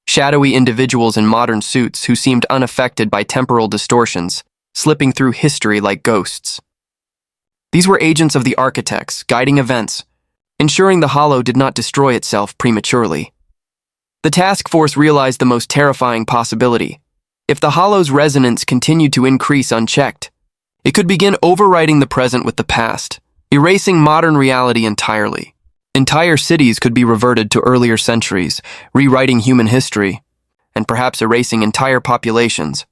Shadowy individuals in modern suits who seemed unaffected by temporal distortions, slipping through history like ghosts. These were agents of the Architects, guiding events, ensuring the Hollow did not destroy itself prematurely. The task force realized the most terrifying possibility. If the Hollow's resonance continued to increase unchecked, it could begin overwriting the present with the past, erasing modern reality entirely. Entire cities could be reverted to earlier centuries, rewriting human history, and perhaps erasing entire populations.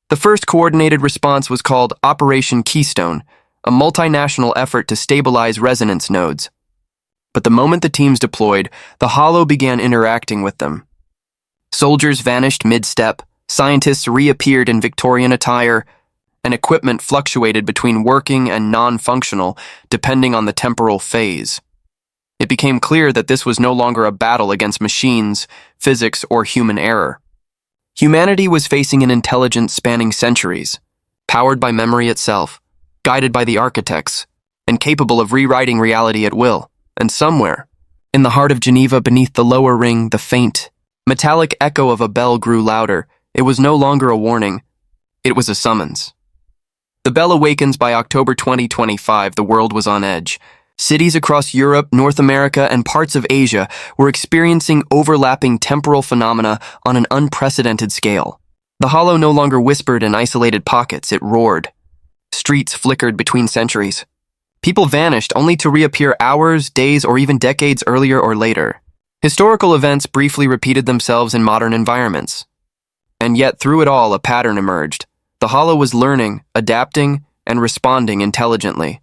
The first coordinated response was called Operation Keystone, a multinational effort to stabilize resonance nodes. But the moment the teams deployed, the Hollow began interacting with them. Soldiers vanished mid-step, scientists reappeared in Victorian attire, and equipment fluctuated between working and non-functional, depending on the temporal phase. It became clear that this was no longer a battle against machines, physics, or human error. Humanity was facing an intelligence spanning centuries, powered by memory itself, guided by the Architects, and capable of rewriting reality at will. And somewhere, in the heart of Geneva beneath the lower ring, the faint, metallic echo of a bell grew louder. It was no longer a warning. It was a summons. The bell awakens by October 2025. The world was on edge. Cities across Europe, North America, and parts of Asia were experiencing overlapping temporal phenomena on an unprecedented scale. The Hollow no longer whispered in isolated pockets, it roared. Streets flickered between centuries. People vanished only to reappear hours, days, or even decades earlier or later. Historical events briefly repeated themselves in modern environments. And yet, through it all, a pattern emerged. The Hollow was learning, adapting, and responding intelligently.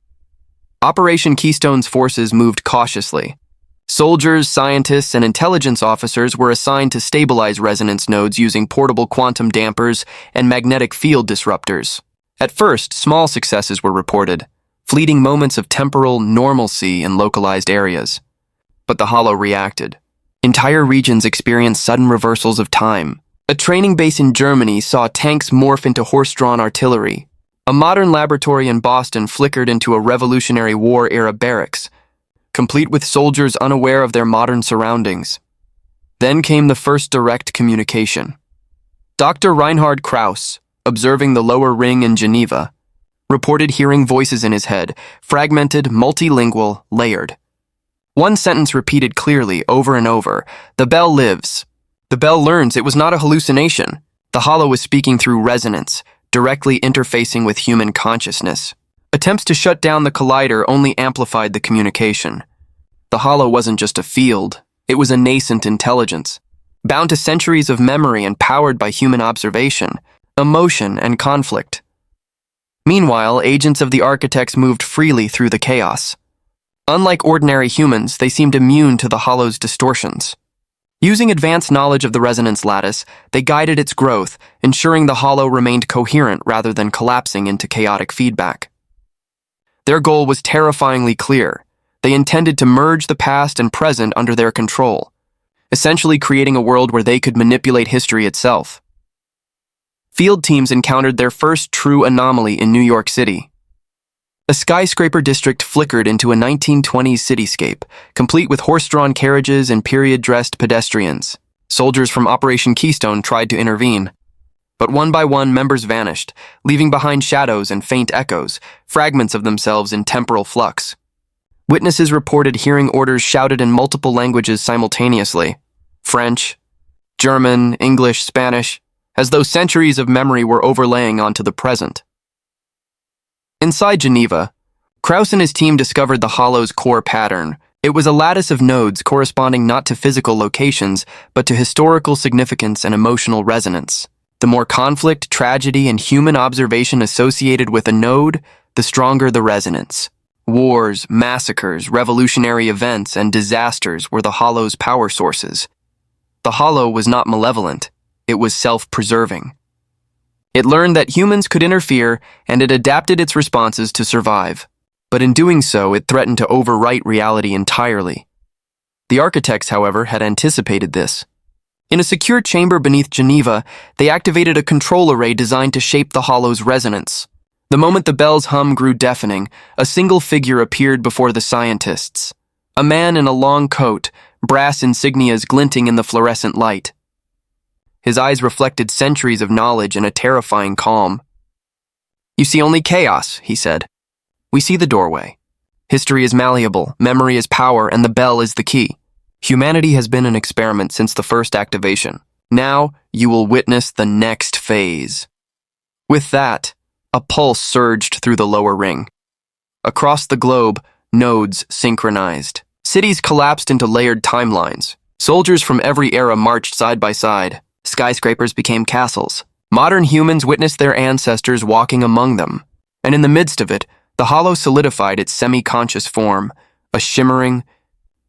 Operation Keystone's forces moved cautiously. Soldiers, scientists, and intelligence officers were assigned to stabilize resonance nodes using portable quantum dampers and magnetic field disruptors. At first, small successes were reported, fleeting moments of temporal normalcy in localized areas. But the Hollow reacted. Entire regions experienced sudden reversals of time. A training base in Germany saw tanks morph into horse-drawn artillery. A modern laboratory in Boston flickered into a Revolutionary War-era barracks, complete with soldiers unaware of their modern surroundings. Then came the first direct communication. Dr. Reinhard Krauss, observing the lower ring in Geneva, reported hearing voices in his head, fragmented, multilingual, layered. One sentence repeated clearly over and over, "The bell lives." The bell learns it was not a hallucination. The hollow was speaking through resonance, directly interfacing with human consciousness. Attempts to shut down the collider only amplified the communication. The hollow wasn't just a field, it was a nascent intelligence, bound to centuries of memory and powered by human observation, emotion, and conflict. Meanwhile, agents of the architects moved freely through the chaos. Unlike ordinary humans, they seemed immune to the hollow's distortions. Using advanced knowledge of the resonance lattice, they guided its growth, ensuring the hollow remained coherent rather than collapsing into chaotic feedback. Their goal was terrifyingly clear. They intended to merge the past and present under their control, essentially creating a world where they could manipulate history itself. Field teams encountered their first true anomaly in New York City. A skyscraper district flickered into a 1920s cityscape, complete with horse-drawn carriages and period-dressed pedestrians. Soldiers from Operation Keystone tried to intervene, but one by one members vanished, leaving behind shadows and faint echoes, fragments of themselves in temporal flux. Witnesses reported hearing orders shouted in multiple languages simultaneously: French, German, English, Spanish, as though centuries of memory were overlaying onto the present. Inside Geneva, Krauss and his team discovered the hollow's core pattern. It was a lattice of nodes corresponding not to physical locations, but to historical significance and emotional resonance. The more conflict, tragedy, and human observation associated with a node, the stronger the resonance. Wars, massacres, revolutionary events, and disasters were the hollow's power sources. The hollow was not malevolent, it was self-preserving. It learned that humans could interfere, and it adapted its responses to survive. But in doing so, it threatened to overwrite reality entirely. The architects, however, had anticipated this. In a secure chamber beneath Geneva, they activated a control array designed to shape the hollow's resonance. The moment the bell's hum grew deafening, a single figure appeared before the scientists. A man in a long coat, brass insignias glinting in the fluorescent light. His eyes reflected centuries of knowledge in a terrifying calm. "You see only chaos," he said. "We see the doorway. History is malleable, memory is power, and the bell is the key. Humanity has been an experiment since the first activation. Now, you will witness the next phase." With that, a pulse surged through the lower ring. Across the globe, nodes synchronized. Cities collapsed into layered timelines. Soldiers from every era marched side by side. Skyscrapers became castles. Modern humans witnessed their ancestors walking among them. And in the midst of it, the hollow solidified its semi-conscious form, a shimmering,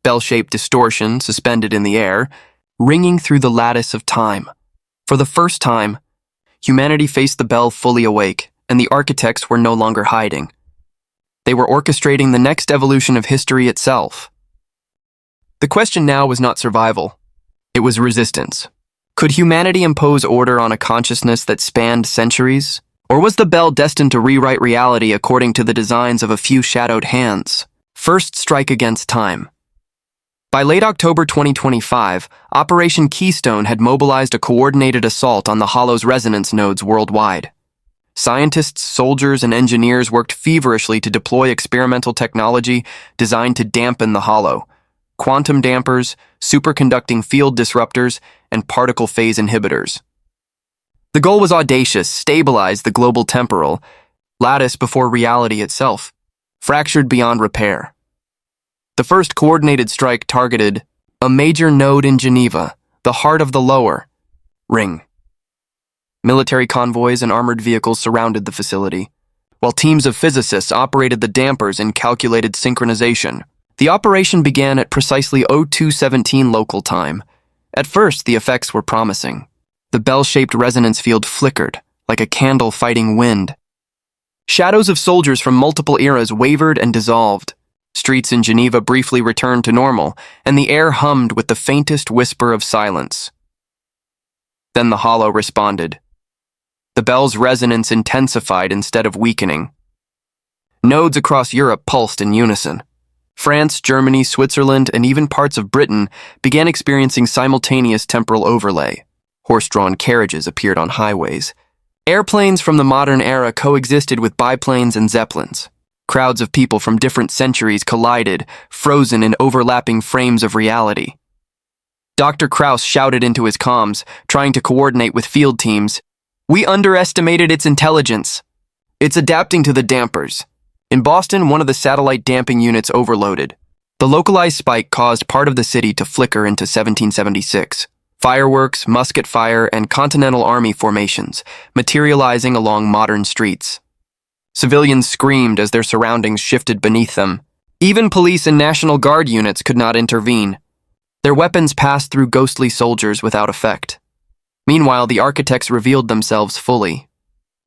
bell-shaped distortion suspended in the air, ringing through the lattice of time. For the first time, humanity faced the bell fully awake, and the architects were no longer hiding. They were orchestrating the next evolution of history itself. The question now was not survival. It was resistance. Could humanity impose order on a consciousness that spanned centuries? Or was the bell destined to rewrite reality according to the designs of a few shadowed hands? First strike against time. By late October 2025, Operation Keystone had mobilized a coordinated assault on the hollow's resonance nodes worldwide. Scientists, soldiers, and engineers worked feverishly to deploy experimental technology designed to dampen the hollow. Quantum dampers, superconducting field disruptors, and particle phase inhibitors. The goal was audacious: stabilize the global temporal lattice before reality itself, fractured beyond repair. The first coordinated strike targeted a major node in Geneva, the heart of the lower ring. Military convoys and armored vehicles surrounded the facility, while teams of physicists operated the dampers in calculated synchronization. The operation began at precisely 0217 local time. At first, the effects were promising. The bell-shaped resonance field flickered, like a candle fighting wind. Shadows of soldiers from multiple eras wavered and dissolved. Streets in Geneva briefly returned to normal, and the air hummed with the faintest whisper of silence. Then the hollow responded. The bell's resonance intensified instead of weakening. Nodes across Europe pulsed in unison. France, Germany, Switzerland, and even parts of Britain began experiencing simultaneous temporal overlay. Horse-drawn carriages appeared on highways. Airplanes from the modern era coexisted with biplanes and zeppelins. Crowds of people from different centuries collided, frozen in overlapping frames of reality. Dr. Krauss shouted into his comms, trying to coordinate with field teams. "We underestimated its intelligence. It's adapting to the dampers." In Boston, one of the satellite damping units overloaded. The localized spike caused part of the city to flicker into 1776. Fireworks, musket fire, and Continental Army formations, materializing along modern streets. Civilians screamed as their surroundings shifted beneath them. Even police and National Guard units could not intervene. Their weapons passed through ghostly soldiers without effect. Meanwhile, the architects revealed themselves fully.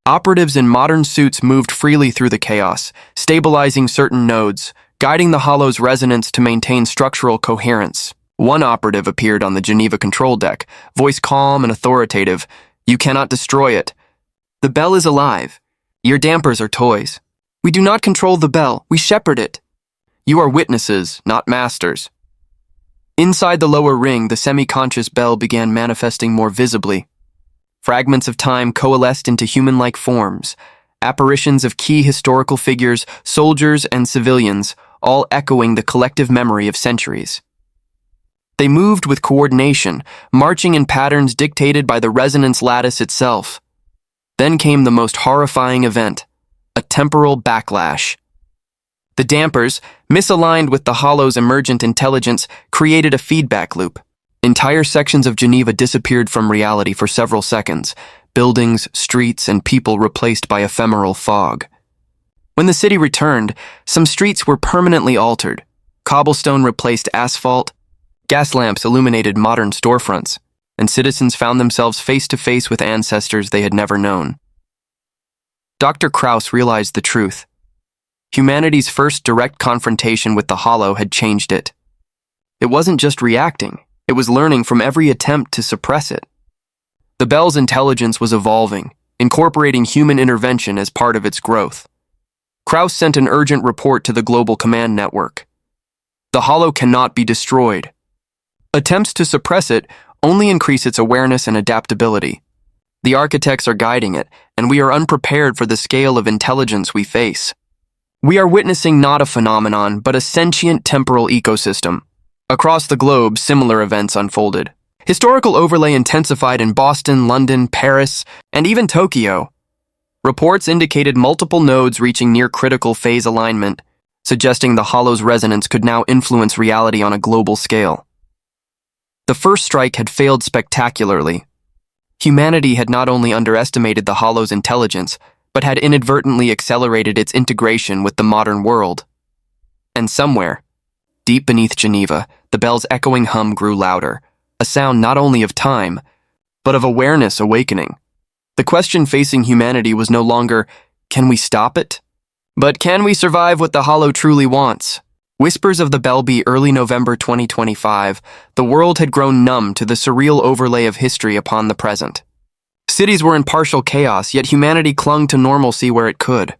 Operatives in modern suits moved freely through the chaos, stabilizing certain nodes, guiding the hollow's resonance to maintain structural coherence. One operative appeared on the Geneva control deck, voice calm and authoritative. "You cannot destroy it. The bell is alive. Your dampers are toys. We do not control the bell, we shepherd it. You are witnesses, not masters." Inside the lower ring, the semi-conscious bell began manifesting more visibly. Fragments of time coalesced into human-like forms, apparitions of key historical figures, soldiers and civilians, all echoing the collective memory of centuries. They moved with coordination, marching in patterns dictated by the resonance lattice itself. Then came the most horrifying event, a temporal backlash. The dampers, misaligned with the hollow's emergent intelligence, created a feedback loop. Entire sections of Geneva disappeared from reality for several seconds, buildings, streets, and people replaced by ephemeral fog. When the city returned, some streets were permanently altered. Cobblestone replaced asphalt, gas lamps illuminated modern storefronts, and citizens found themselves face-to-face with ancestors they had never known. Dr. Krauss realized the truth. Humanity's first direct confrontation with the hollow had changed it. It wasn't just reacting, it was learning from every attempt to suppress it. The bell's intelligence was evolving, incorporating human intervention as part of its growth. Krauss sent an urgent report to the global command network. The hollow cannot be destroyed. Attempts to suppress it only increase its awareness and adaptability. The architects are guiding it, and we are unprepared for the scale of intelligence we face. We are witnessing not a phenomenon, but a sentient temporal ecosystem. Across the globe, similar events unfolded. Historical overlay intensified in Boston, London, Paris, and even Tokyo. Reports indicated multiple nodes reaching near critical phase alignment, suggesting the hollow's resonance could now influence reality on a global scale. The first strike had failed spectacularly. Humanity had not only underestimated the hollow's intelligence, but had inadvertently accelerated its integration with the modern world. And somewhere, deep beneath Geneva, the bell's echoing hum grew louder, a sound not only of time, but of awareness awakening. The question facing humanity was no longer, can we stop it? But can we survive what the hollow truly wants? Whispers of the bell beat early November 2025, the world had grown numb to the surreal overlay of history upon the present. Cities were in partial chaos, yet humanity clung to normalcy where it could.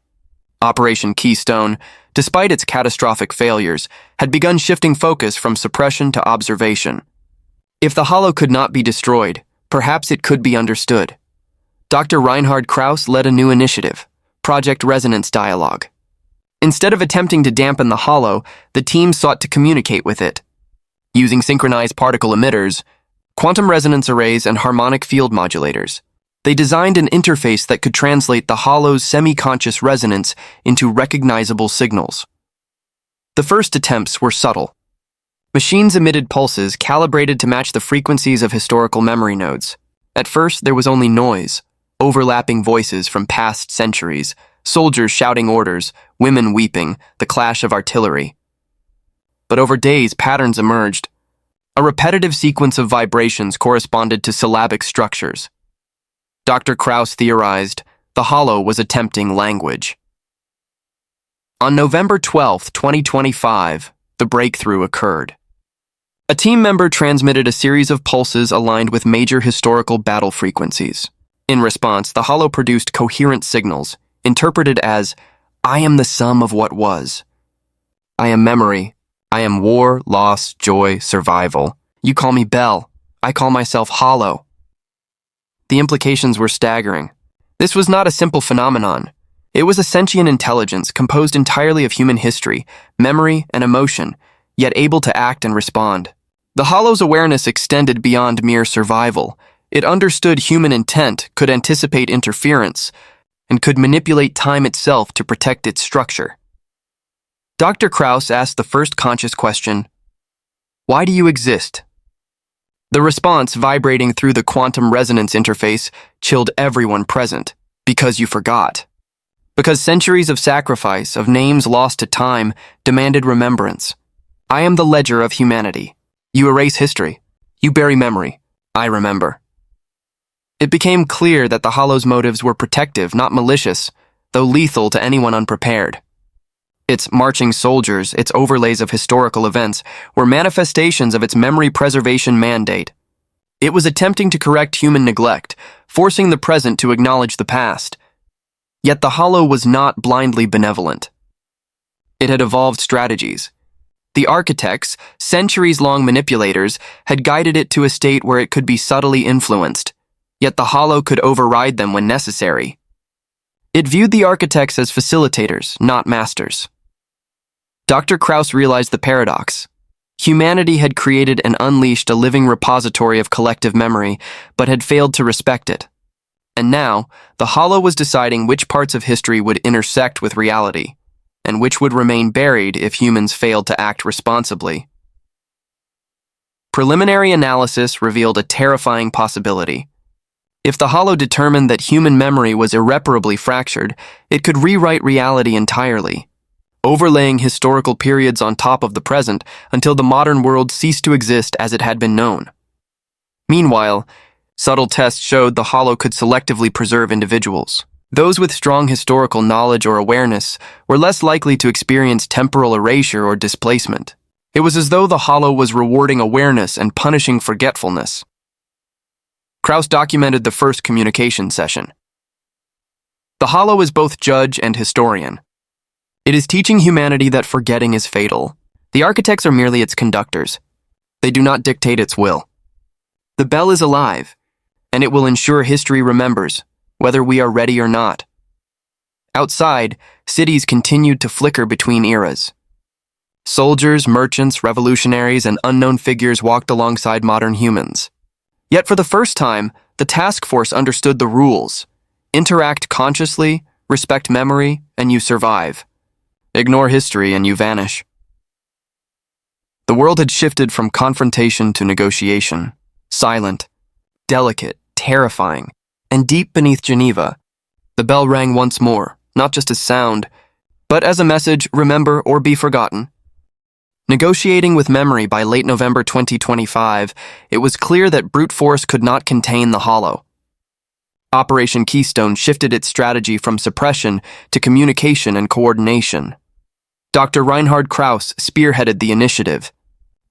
Operation Keystone, despite its catastrophic failures, had begun shifting focus from suppression to observation. If the hollow could not be destroyed, perhaps it could be understood. Dr. Reinhard Krauss led a new initiative, Project Resonance Dialogue. Instead of attempting to dampen the hollow, the team sought to communicate with it. Using synchronized particle emitters, quantum resonance arrays, and harmonic field modulators, they designed an interface that could translate the hollow's semi-conscious resonance into recognizable signals. The first attempts were subtle. Machines emitted pulses calibrated to match the frequencies of historical memory nodes. At first, there was only noise, overlapping voices from past centuries, soldiers shouting orders, women weeping, the clash of artillery. But over days, patterns emerged. A repetitive sequence of vibrations corresponded to syllabic structures. Dr. Krauss theorized the hollow was attempting language. On November 12, 2025, the breakthrough occurred. A team member transmitted a series of pulses aligned with major historical battle frequencies. In response, the hollow produced coherent signals, interpreted as, "I am the sum of what was. I am memory. I am war, loss, joy, survival. You call me Bell. I call myself Hollow." The implications were staggering. This was not a simple phenomenon. It was a sentient intelligence composed entirely of human history, memory, and emotion, yet able to act and respond. The Hollow's awareness extended beyond mere survival. It understood human intent, could anticipate interference, and could manipulate time itself to protect its structure. Dr. Krauss asked the first conscious question, "Why do you exist?" The response, vibrating through the quantum resonance interface, chilled everyone present. Because you forgot. Because centuries of sacrifice, of names lost to time, demanded remembrance. I am the ledger of humanity. You erase history. You bury memory. I remember. It became clear that the Hollow's motives were protective, not malicious, though lethal to anyone unprepared. Its marching soldiers, its overlays of historical events, were manifestations of its memory preservation mandate. It was attempting to correct human neglect, forcing the present to acknowledge the past. Yet the Hollow was not blindly benevolent. It had evolved strategies. The architects, centuries-long manipulators, had guided it to a state where it could be subtly influenced, yet the Hollow could override them when necessary. It viewed the architects as facilitators, not masters. Dr. Krauss realized the paradox. Humanity had created and unleashed a living repository of collective memory, but had failed to respect it. And now, the Hollow was deciding which parts of history would intersect with reality, and which would remain buried if humans failed to act responsibly. Preliminary analysis revealed a terrifying possibility. If the Hollow determined that human memory was irreparably fractured, it could rewrite reality entirely, overlaying historical periods on top of the present until the modern world ceased to exist as it had been known. Meanwhile, subtle tests showed the Hollow could selectively preserve individuals. Those with strong historical knowledge or awareness were less likely to experience temporal erasure or displacement. It was as though the Hollow was rewarding awareness and punishing forgetfulness. Krauss documented the first communication session. The Hollow is both judge and historian. It is teaching humanity that forgetting is fatal. The architects are merely its conductors. They do not dictate its will. The bell is alive, and it will ensure history remembers, whether we are ready or not. Outside, cities continued to flicker between eras. Soldiers, merchants, revolutionaries, and unknown figures walked alongside modern humans. Yet for the first time, the task force understood the rules. Interact consciously, respect memory, and you survive. Ignore history and you vanish. The world had shifted from confrontation to negotiation. Silent, delicate, terrifying, and deep beneath Geneva, the bell rang once more, not just as sound, but as a message, remember or be forgotten. Negotiating with memory by late November 2025, it was clear that brute force could not contain the Hollow. Operation Keystone shifted its strategy from suppression to communication and coordination. Dr. Reinhard Krauss spearheaded the initiative,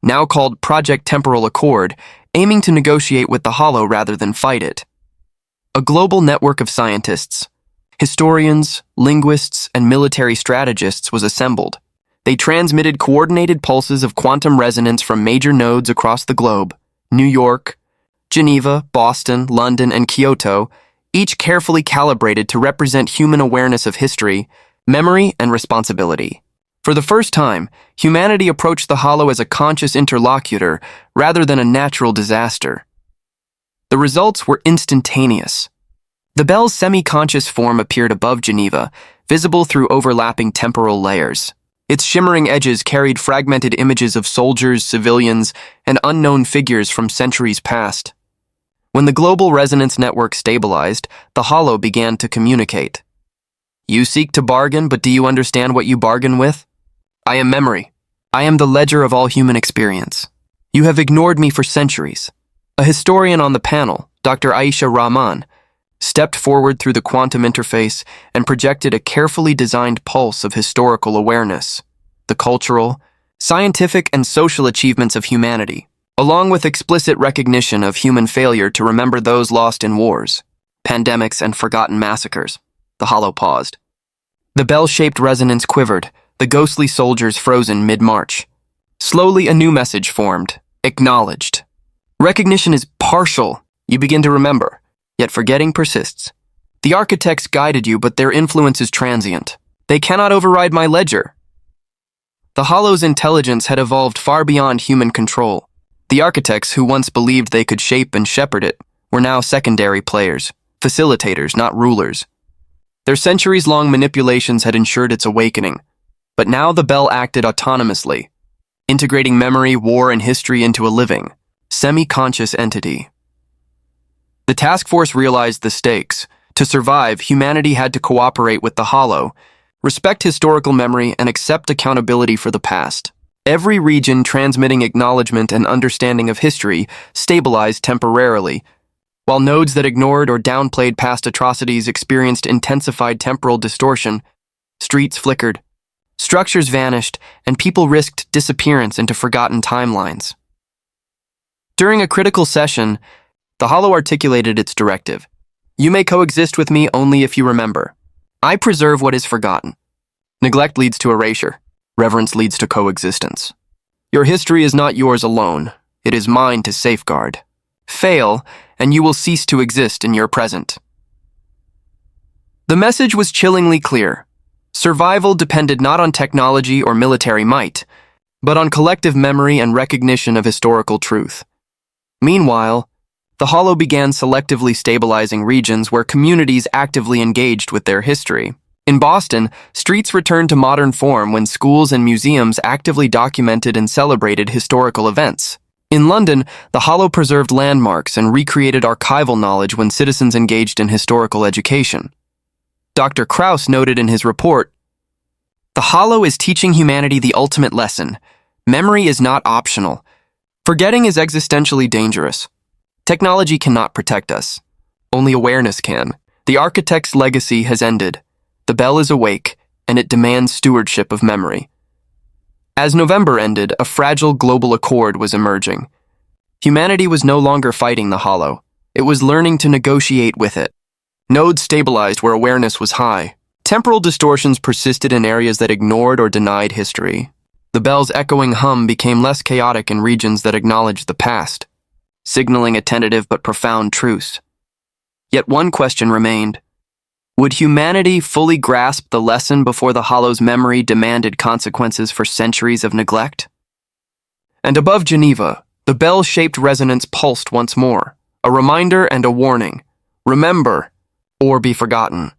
now called Project Temporal Accord, aiming to negotiate with the Hollow rather than fight it. A global network of scientists, historians, linguists, and military strategists was assembled. They transmitted coordinated pulses of quantum resonance from major nodes across the globe: New York, Geneva, Boston, London, and Kyoto, each carefully calibrated to represent human awareness of history, memory, and responsibility. For the first time, humanity approached the Hollow as a conscious interlocutor rather than a natural disaster. The results were instantaneous. The bell's semi-conscious form appeared above Geneva, visible through overlapping temporal layers. Its shimmering edges carried fragmented images of soldiers, civilians, and unknown figures from centuries past. When the global resonance network stabilized, the Hollow began to communicate. You seek to bargain, but do you understand what you bargain with? I am memory. I am the ledger of all human experience. You have ignored me for centuries. A historian on the panel, Dr. Aisha Rahman, stepped forward through the quantum interface and projected a carefully designed pulse of historical awareness, the cultural, scientific, and social achievements of humanity, along with explicit recognition of human failure to remember those lost in wars, pandemics, and forgotten massacres. The hollow paused. The bell-shaped resonance quivered, the ghostly soldiers frozen mid-march. Slowly, a new message formed. Acknowledged. Recognition is partial. You begin to remember, yet forgetting persists. The architects guided you, but their influence is transient. They cannot override my ledger. The hollow's intelligence had evolved far beyond human control. The architects, who once believed they could shape and shepherd it, were now secondary players, facilitators, not rulers. Their centuries-long manipulations had ensured its awakening, but now the bell acted autonomously, integrating memory, war, and history into a living, semi-conscious entity. The task force realized the stakes. To survive, humanity had to cooperate with the hollow, respect historical memory, and accept accountability for the past. Every region transmitting acknowledgement and understanding of history stabilized temporarily, while nodes that ignored or downplayed past atrocities experienced intensified temporal distortion. Streets flickered, structures vanished, and people risked disappearance into forgotten timelines. During a critical session, the hollow articulated its directive. You may coexist with me only if you remember. I preserve what is forgotten. Neglect leads to erasure. Reverence leads to coexistence. Your history is not yours alone. It is mine to safeguard. Fail, and you will cease to exist in your present. The message was chillingly clear. Survival depended not on technology or military might, but on collective memory and recognition of historical truth. Meanwhile, the hollow began selectively stabilizing regions where communities actively engaged with their history. In Boston, streets returned to modern form when schools and museums actively documented and celebrated historical events. In London, the hollow preserved landmarks and recreated archival knowledge when citizens engaged in historical education. Dr. Krauss noted in his report, "The hollow is teaching humanity the ultimate lesson. Memory is not optional. Forgetting is existentially dangerous. Technology cannot protect us. Only awareness can. The architect's legacy has ended. The bell is awake, and it demands stewardship of memory." As November ended, a fragile global accord was emerging. Humanity was no longer fighting the hollow. It was learning to negotiate with it. Nodes stabilized where awareness was high. Temporal distortions persisted in areas that ignored or denied history. The bell's echoing hum became less chaotic in regions that acknowledged the past, signaling a tentative but profound truce. Yet one question remained. Would humanity fully grasp the lesson before the hollow's memory demanded consequences for centuries of neglect? And above Geneva, the bell-shaped resonance pulsed once more, a reminder and a warning. Remember, or be forgotten.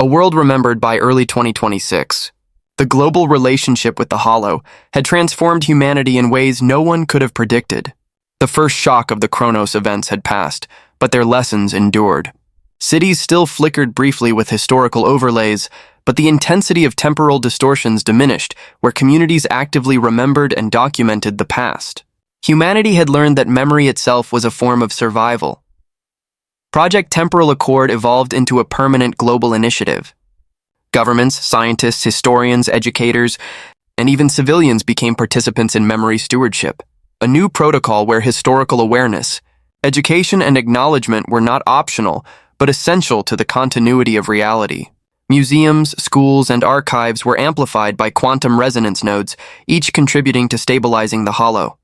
A world remembered by early 2026. The global relationship with the hollow had transformed humanity in ways no one could have predicted. The first shock of the Chronos events had passed, but their lessons endured. Cities still flickered briefly with historical overlays, but the intensity of temporal distortions diminished where communities actively remembered and documented the past. Humanity had learned that memory itself was a form of survival. Project Temporal Accord evolved into a permanent global initiative. Governments, scientists, historians, educators, and even civilians became participants in memory stewardship, a new protocol where historical awareness, education, and acknowledgement were not optional, but essential to the continuity of reality. Museums, schools, and archives were amplified by quantum resonance nodes, each contributing to stabilizing the hollow.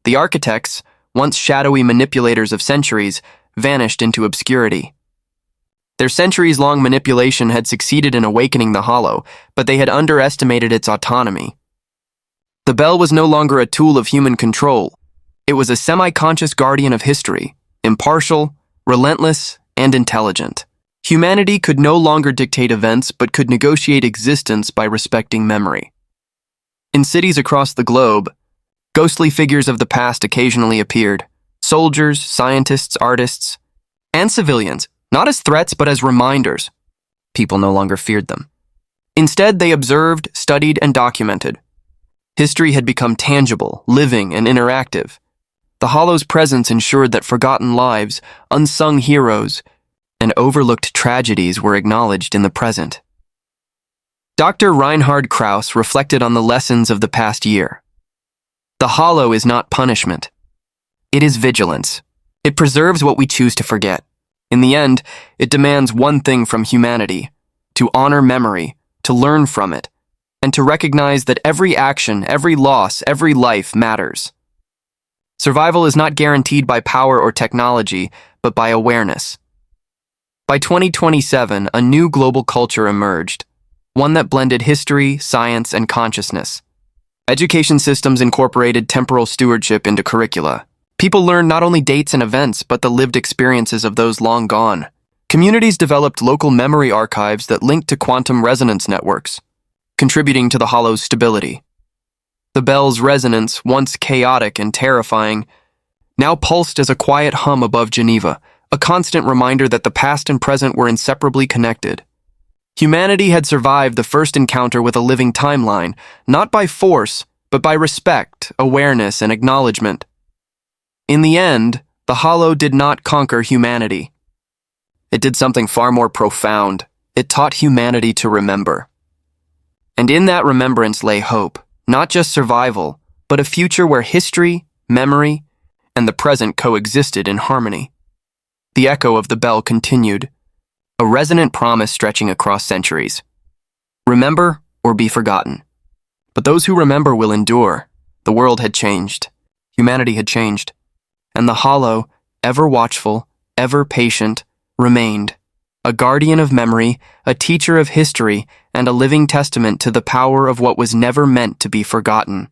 The architects, once shadowy manipulators of centuries, vanished into obscurity. Their centuries-long manipulation had succeeded in awakening the hollow, but they had underestimated its autonomy. The bell was no longer a tool of human control. It was a semi-conscious guardian of history, impartial, relentless, and intelligent. Humanity could no longer dictate events, but could negotiate existence by respecting memory. In cities across the globe, ghostly figures of the past occasionally appeared. Soldiers, scientists, artists, and civilians, not as threats but as reminders. People no longer feared them. Instead, they observed, studied, and documented. History had become tangible, living, and interactive. The Hollow's presence ensured that forgotten lives, unsung heroes, and overlooked tragedies were acknowledged in the present. Dr. Reinhard Krauss reflected on the lessons of the past year. The Hollow is not punishment. It is vigilance. It preserves what we choose to forget. In the end, it demands one thing from humanity: to honor memory, to learn from it, and to recognize that every action, every loss, every life matters. Survival is not guaranteed by power or technology, but by awareness. By 2027, a new global culture emerged, one that blended history, science, and consciousness. Education systems incorporated temporal stewardship into curricula. People learned not only dates and events, but the lived experiences of those long gone. Communities developed local memory archives that linked to quantum resonance networks, contributing to the Hollow's stability. The bell's resonance, once chaotic and terrifying, now pulsed as a quiet hum above Geneva, a constant reminder that the past and present were inseparably connected. Humanity had survived the first encounter with a living timeline, not by force, but by respect, awareness, and acknowledgement. In the end, the Hollow did not conquer humanity. It did something far more profound. It taught humanity to remember. And in that remembrance lay hope, not just survival, but a future where history, memory, and the present coexisted in harmony. The echo of the bell continued, a resonant promise stretching across centuries. Remember or be forgotten. But those who remember will endure. The world had changed. Humanity had changed. And the Hollow, ever watchful, ever patient, remained, a guardian of memory, a teacher of history, and a living testament to the power of what was never meant to be forgotten.